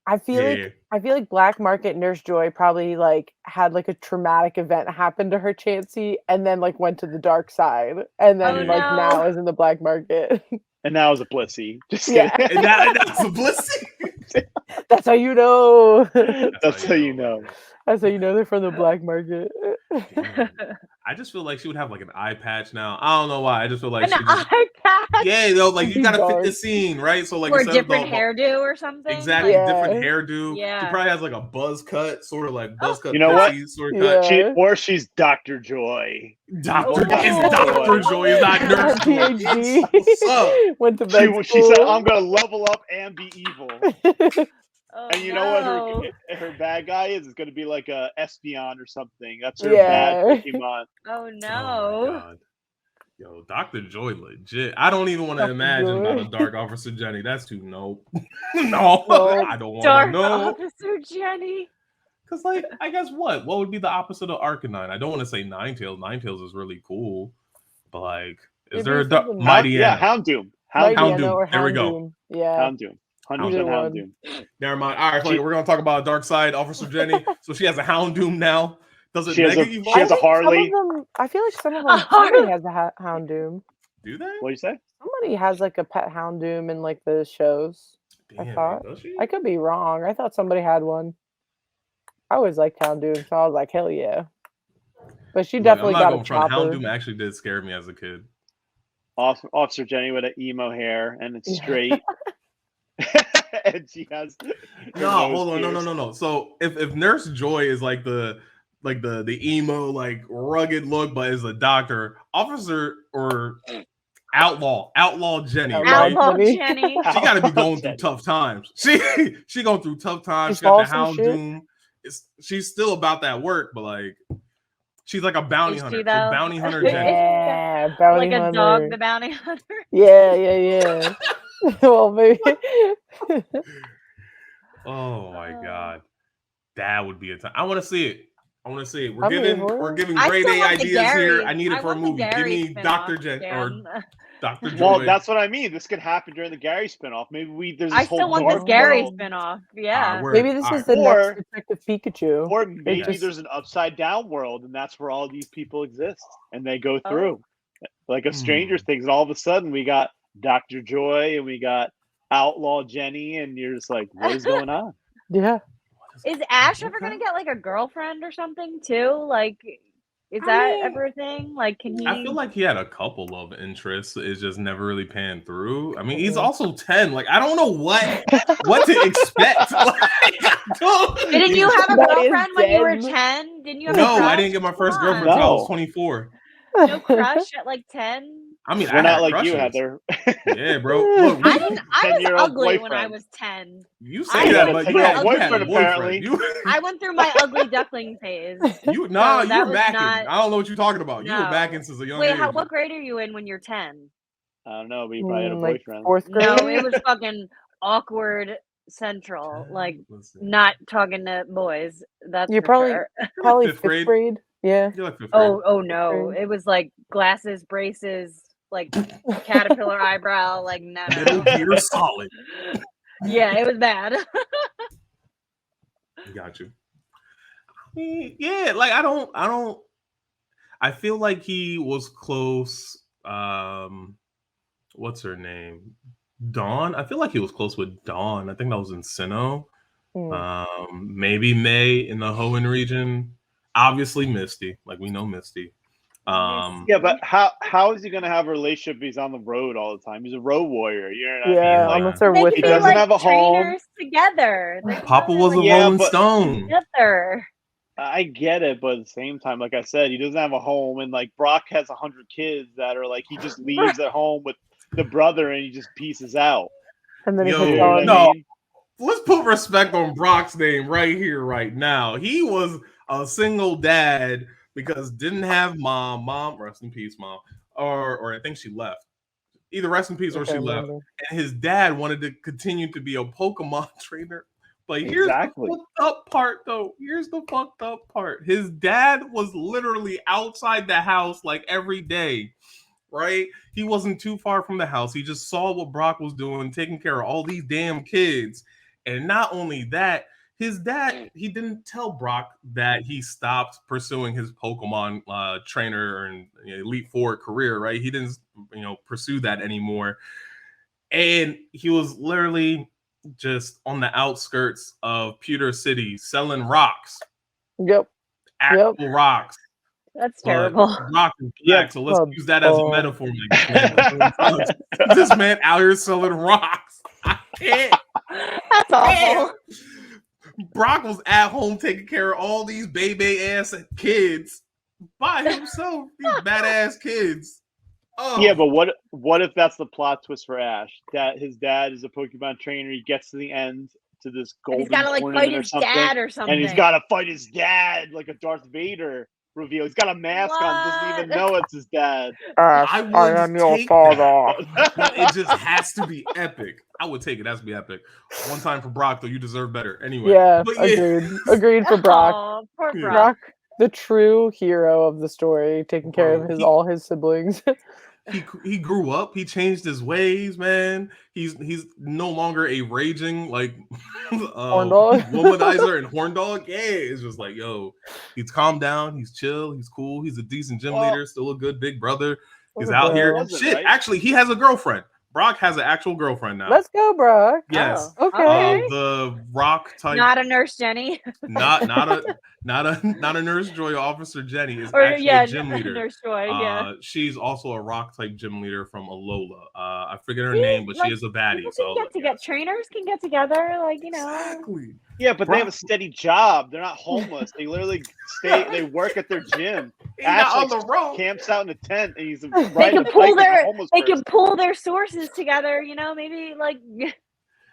I feel like black market Nurse Joy probably like had like a traumatic event happen to her chancey and then like went to the dark side and then now is in the black market. And now is a blissy. Just and that's a blissy. That's how you know. That's how you know. That's how you know they're from the black market. I just feel like she would have like an eye patch now. I don't know why. I just feel like eye patch. Yeah, like you gotta fit the scene, right? So like or a different hairdo or something. Exactly, different hairdo. Yeah. She probably has like a buzz cut, sort of like buzz cut. You know what? Sort of cut. Or she's Dr. Joy. Dr. Joy is not Nurse Joy. What's up? Went to bed she said, "I'm gonna level up and be evil." And you know what her bad guy is? It's going to be like a Espeon or something. That's her bad Pokemon. Oh no! Oh, my God. Yo, Dr. Joy, legit. I don't even want to imagine about a Dark Officer Jenny. That's too no, I don't want to know. Dark Officer Jenny. Because like, I guess what would be the opposite of Arcanine? I don't want to say Ninetales. Ninetales is really cool, but like, is there a Mighty? Yeah, Houndoom. Houndoom. There we go. Yeah, Houndoom. 100% Houndoom. Never mind. All right, we're gonna talk about a Dark Side Officer Jenny. So she has a Houndoom now. Does it? She has a Harley. I feel like some of them somebody has a Houndoom. Do they? What do you say? Somebody has like a pet Houndoom in like the shows. Damn, I thought. Does she? I could be wrong. I thought somebody had one. I always liked Houndoom, so I was like, hell yeah. But she definitely got a chopper. Houndoom actually did scare me as a kid. Officer Jenny with an emo hair and it's straight. And she has hold on, no. So if Nurse Joy is like the emo like rugged look, but is a doctor, Officer or Outlaw Jenny, Outlaw Jenny, she got to be going through tough times. She going through tough times. She got the Houndoom. She's still about that work, but like she's like a bounty hunter. Bounty hunter Jenny. Yeah, bounty like hunter. A dog, the bounty hunter. Yeah. Well, maybe. Oh my God, that would be a time. I want to see it. We're giving grade A ideas here. I need it for a movie. Give me Dr. Jen or Dr. Joy. Well, that's what I mean. This could happen during the Gary spinoff. Maybe there's this I still want this Gary spinoff. Yeah. Maybe this is the next Detective Pikachu. Or maybe there's an upside down world, and that's where all these people exist, and they go through like a Stranger Things, and all of a sudden we got Dr. Joy and we got Outlaw Jenny, and you're just like, what is going on? Yeah. Is Ash ever gonna get like a girlfriend or something too? Like, is that ever a thing? Like, can he? I feel like he had a couple of interests. It's just never really panned through. I mean, he's also 10. Like, I don't know what to expect. Didn't you have a girlfriend when you were 10? Didn't you have? No, I didn't get my first girlfriend until I was 24. No crush at like 10. I mean, we're not like you, Heather. Yeah, bro. Look, I was ugly when I was 10. You say that, but you had a boyfriend apparently. I went through my ugly duckling phase. You're macking. I don't know what you're talking about. You were macking since a young age. Wait, what grade are you in when you're 10? I don't know, but you probably had a boyfriend. 4th grade? No, it was fucking awkward central. Like, not talking to boys. That's You're probably 5th grade. Yeah. You're like 5th grade. Oh no. It was like glasses, braces, like caterpillar eyebrow, like no. You're solid. Yeah, it was bad. Got you. Yeah, like I feel like he was close. What's her name? Dawn. I feel like he was close with Dawn. I think that was in Sinnoh. Maybe May in the Hoenn region. Obviously Misty. Like we know Misty. Yeah, but how is he gonna have a relationship if he's on the road all the time? He's a road warrior. You know what I mean? Like, unless they're with he doesn't have a home. Together. Papa was a Rolling Stone. Together. I get it, but at the same time, like I said, he doesn't have a home, and like Brock has 100 kids that are like he just leaves at home with the brother and he just pieces out. And then let's put respect on Brock's name right here, right now. He was a single dad because didn't have mom, rest in peace, mom, or I think she left. Either rest in peace or she left. And his dad wanted to continue to be a Pokemon trainer. But here's the fucked up part, though. Here's the fucked up part. His dad was literally outside the house like every day, right? He wasn't too far from the house. He just saw what Brock was doing, taking care of all these damn kids. And not only that, his dad, he didn't tell Brock that he stopped pursuing his Pokemon trainer and Elite Four career, right? He didn't, pursue that anymore. And he was literally just on the outskirts of Pewter City selling rocks. Yep. Actual rocks. That's terrible. Rock is black, so let's use that as a metaphor. This man out here selling rocks. I can't. That's awful. Brock was at home taking care of all these baby ass kids by himself. These badass kids. Oh. Yeah, but what if that's the plot twist for Ash? That his dad is a Pokemon trainer. He gets to the end to this golden. He's got to like fight his dad or something. And he's got to fight his dad like a Darth Vader reveal. He's got a mask on. Doesn't even know it's his dad. I am your father. It just has to be epic. I would take it. It has to be epic. One time for Brock, though. You deserve better. Anyway. Yeah, agreed for Brock. Oh, poor Brock. Brock, the true hero of the story, taking care of all his siblings. He grew up. He changed his ways, man. He's no longer a raging womanizer and horn dog. Yeah, it's just like, yo, he's calmed down. He's chill. He's cool. He's a decent gym leader. Still a good big brother. He's out here. Shit, right? Actually, he has a girlfriend. Brock has an actual girlfriend now. Let's go, Brock. Yes. Oh, okay. The rock type. Not a Nurse Jenny. not a Nurse Joy. Officer Jenny is actually a gym leader. Nurse Joy. Yeah. She's also a rock type gym leader from Alola. I forget her name, but she is a baddie. So trainers can get together, Exactly. Yeah, but they have a steady job. They're not homeless. They literally they work at their gym. Ash on the road. Camps out in a tent and he's they can pull their sources together, maybe like.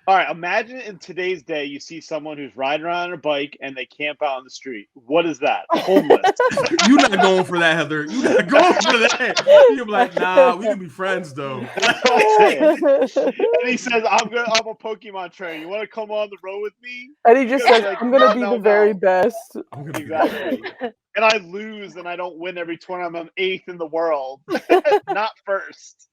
All right, imagine in today's day you see someone who's riding around on a bike and they camp out on the street. What is that? Homeless. You're not going for that, Heather. You're not going for that. You're like, nah, we can be friends though. And he says, I'm a Pokemon trainer. You want to come on the road with me? And he just says, I'm gonna be the very best. Exactly. And I lose and I don't win every tournament. I'm 8th in the world. Not first.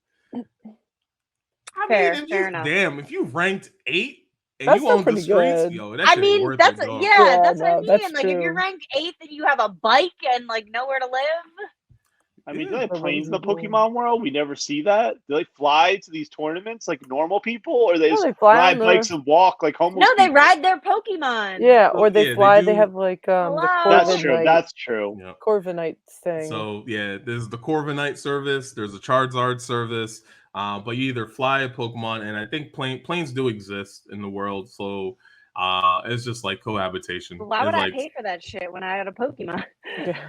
Fair enough. Damn, if you ranked 8 and you own the streets, yo, that's what I mean. Like true. if you're ranked 8th and you have a bike and like nowhere to live. I mean, do they have planes in the Pokemon world? We never see that. Do they fly to these tournaments like normal people, or they just ride bikes and walk like homeless? No, they ride their Pokemon. Yeah, or they fly. They have like the Corviknight. That's true. Yeah. Corviknight thing. So yeah, there's the Corviknight service. There's a Charizard service. But you either fly a Pokemon, and I think planes do exist in the world. So it's just like cohabitation. Why would I pay for that shit when I had a Pokemon?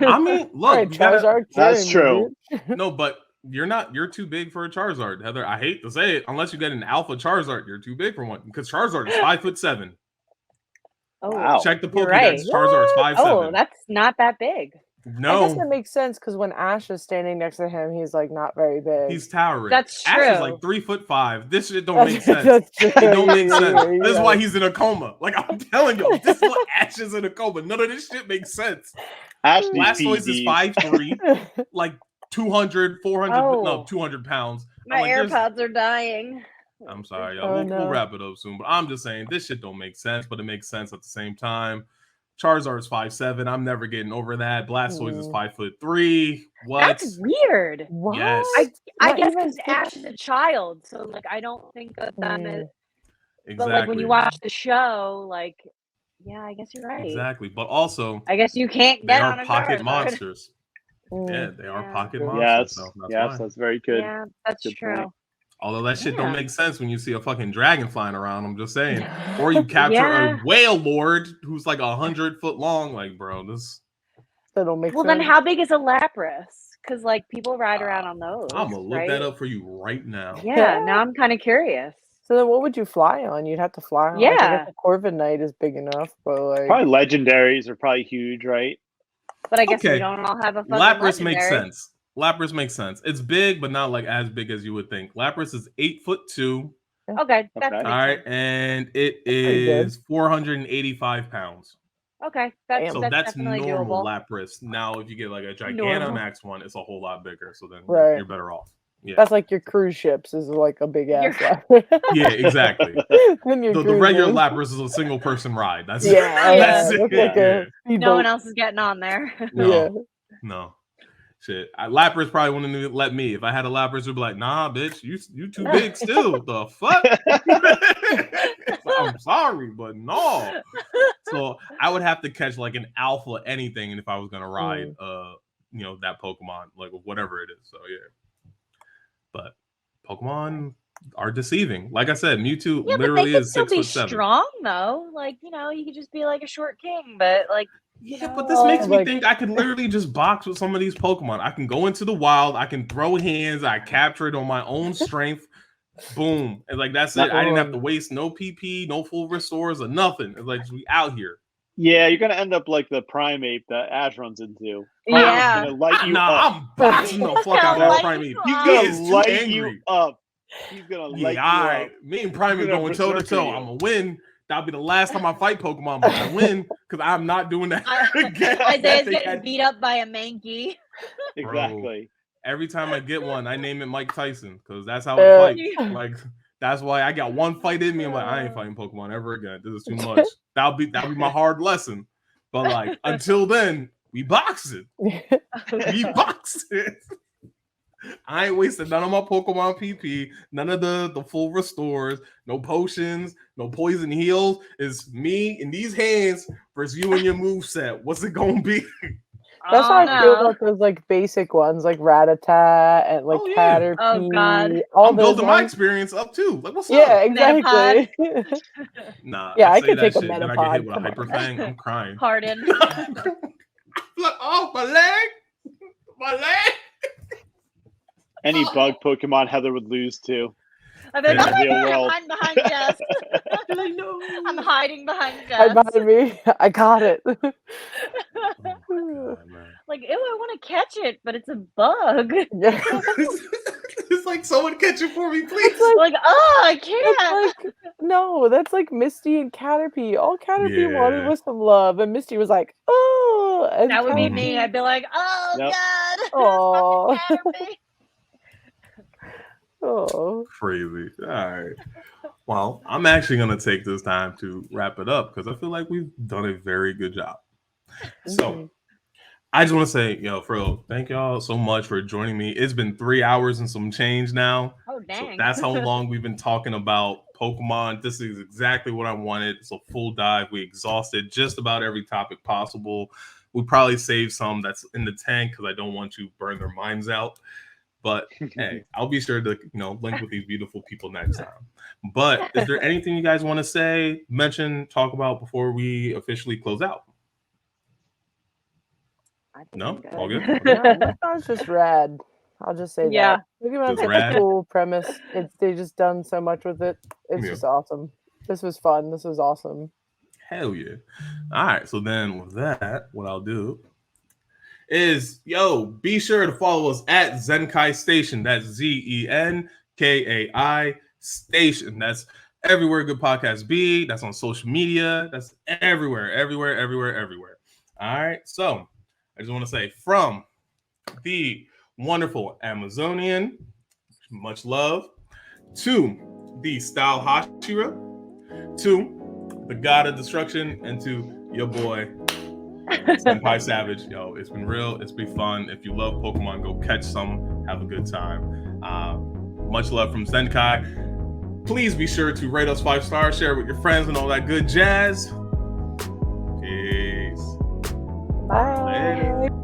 I mean, look, Charizard. That's true. No, but You're too big for a Charizard, Heather. I hate to say it. Unless you get an Alpha Charizard, you're too big for one. Because Charizard is 5'7". Oh, wow. Check the You're Pokédex. right. Charizard is 5'7". Oh, that's not that big. No. I guess that makes sense because when Ash is standing next to him, he's like not very big. He's towering. That's true. Ash is like 3'5". This shit don't make sense. That's true. It don't make sense. Yeah. This is why he's in a coma. Like I'm telling you, this is why Ash is in a coma. None of this shit makes sense. Ash Blastoise is 5'3", like 200, 400, no, 200 pounds. My like, AirPods are dying. I'm sorry, y'all. We'll wrap it up soon. But I'm just saying, this shit don't make sense, but it makes sense at the same time. Charizard is 5'7". I'm never getting over that. Blastoise is 5'3". What? That's weird. What? Yes. I guess because Ash is a child, so like I don't think of them as. Exactly. But like when you watch the show, like, yeah, I guess you're right. Exactly, but also I guess you can't they get are on a pocket Charizard. monsters. Yeah, they are pocket monsters. Yes, So that's very good. Yeah, that's Good true. point. Although that shit don't make sense when you see a fucking dragon flying around. I'm just saying, or you capture a whale lord who's like 100 foot long. Like, bro, this that don't make sense. Well, then how big is a Lapras? Because like people ride around on those. I'm gonna look that up for you right now. Yeah, now I'm kind of curious. So then, what would you fly on? You'd have to fly on. Yeah, I guess the Corviknight is big enough, but like probably legendaries are probably huge, right? But I guess we don't all have a fucking Lapras makes legendary. sense. Lapras makes sense. It's big, but not like as big as you would think. Lapras is 8'2". Okay, that's all right, and it is 485 pounds. Okay, that's definitely normal doable. Lapras. Now, if you get like a Gigantamax one, it's a whole lot bigger. So then you're better off. Yeah, that's like your cruise ships is like a big ass Lapras. Yeah, exactly. The regular Lapras is a single person ride. That's that's it. Like no one else is getting on there. No. Shit, Lapras probably wouldn't even let me. If I had a Lapras, would be like, nah, bitch, you too big still. The fuck? I'm sorry, but no. So I would have to catch like an alpha anything, and if I was gonna ride, that Pokemon, like whatever it is. So yeah, but Pokemon are deceiving. Like I said, Mewtwo literally is 6'7". Strong though, like you could just be like a short king, but like. Yeah, but this makes me think I could literally just box with some of these Pokemon. I can go into the wild, I can throw hands, I capture it on my own strength. Boom. And like that's it. I didn't have to waste no PP, no full restores or nothing. It's like we out here. Yeah, you're gonna end up like the Primeape that Ash runs into. Yeah. Gonna light you up. I'm boxing the fuck out of that Primeape. He's gonna light you up. He's gonna light you up. Me and Primeape going toe to toe. I'm gonna win. That'll be the last time I fight Pokemon, but I win because I'm not doing that again. Isaiah's getting beat up by a Mankey. Exactly. Bro, every time I get one, I name it Mike Tyson because that's how I fight. Like that's why I got one fight in me. I'm like, I ain't fighting Pokemon ever again. This is too much. That'll be my hard lesson. But like until then, we box it. We box it. I ain't wasted none of my Pokemon PP, none of the full restores, no potions, no poison heals. It's me in these hands versus you and your moveset. What's it gonna be? That's how I feel about those like basic ones like Rattata and like Caterpie. Oh god. I'm building my experience up too. Like what's up? Yeah, exactly. Nah. Yeah, I could take a shit, then I get hit with a hyper fang. I'm crying. Pardon. Like, oh my leg. My leg. Any bug Pokemon Heather would lose to. I'm hiding behind Jess. I'm hiding behind Jess. Hide behind me. I got it. Oh God, like, ew, I want to catch it, but it's a bug. Yeah. It's like someone catch it for me, please. Like, oh, I can't. Like, no, that's like Misty and Caterpie. All Caterpie wanted was some love, and Misty was like, oh. And that would be me. I'd be like, oh god. Oh. Caterpie. Oh, crazy. All right. Well, I'm actually going to take this time to wrap it up because I feel like we've done a very good job. So I just want to say, Fro, thank y'all so much for joining me. It's been 3 hours and some change now. Oh, dang. So that's how long we've been talking about Pokemon. This is exactly what I wanted. It's a full dive. We exhausted just about every topic possible. We probably saved some that's in the tank because I don't want to burn their minds out. But hey, I'll be sure to link with these beautiful people next time. But is there anything you guys want to say, mention, talk about before we officially close out? No, all good. No, that was just rad. I'll just say Yeah. that. Pokemon's a cool premise. They just done so much with it. It's just awesome. This was fun. This was awesome. Hell yeah. All right. So then with that, what I'll do is, be sure to follow us at Zenkai Station. That's ZENKAI Station. That's everywhere good podcasts be. That's on social media. That's everywhere. All right. So I just want to say, from the wonderful Amazonian, much love, to the Style Hashira, to the God of Destruction, and to your boy Senpai Savage. It's been real. It's been fun. If you love Pokemon, go catch some. Have a good time. Much love from Zenkai. Please be sure to rate us 5 stars, share it with your friends, and all that good jazz. Peace. Bye. Later.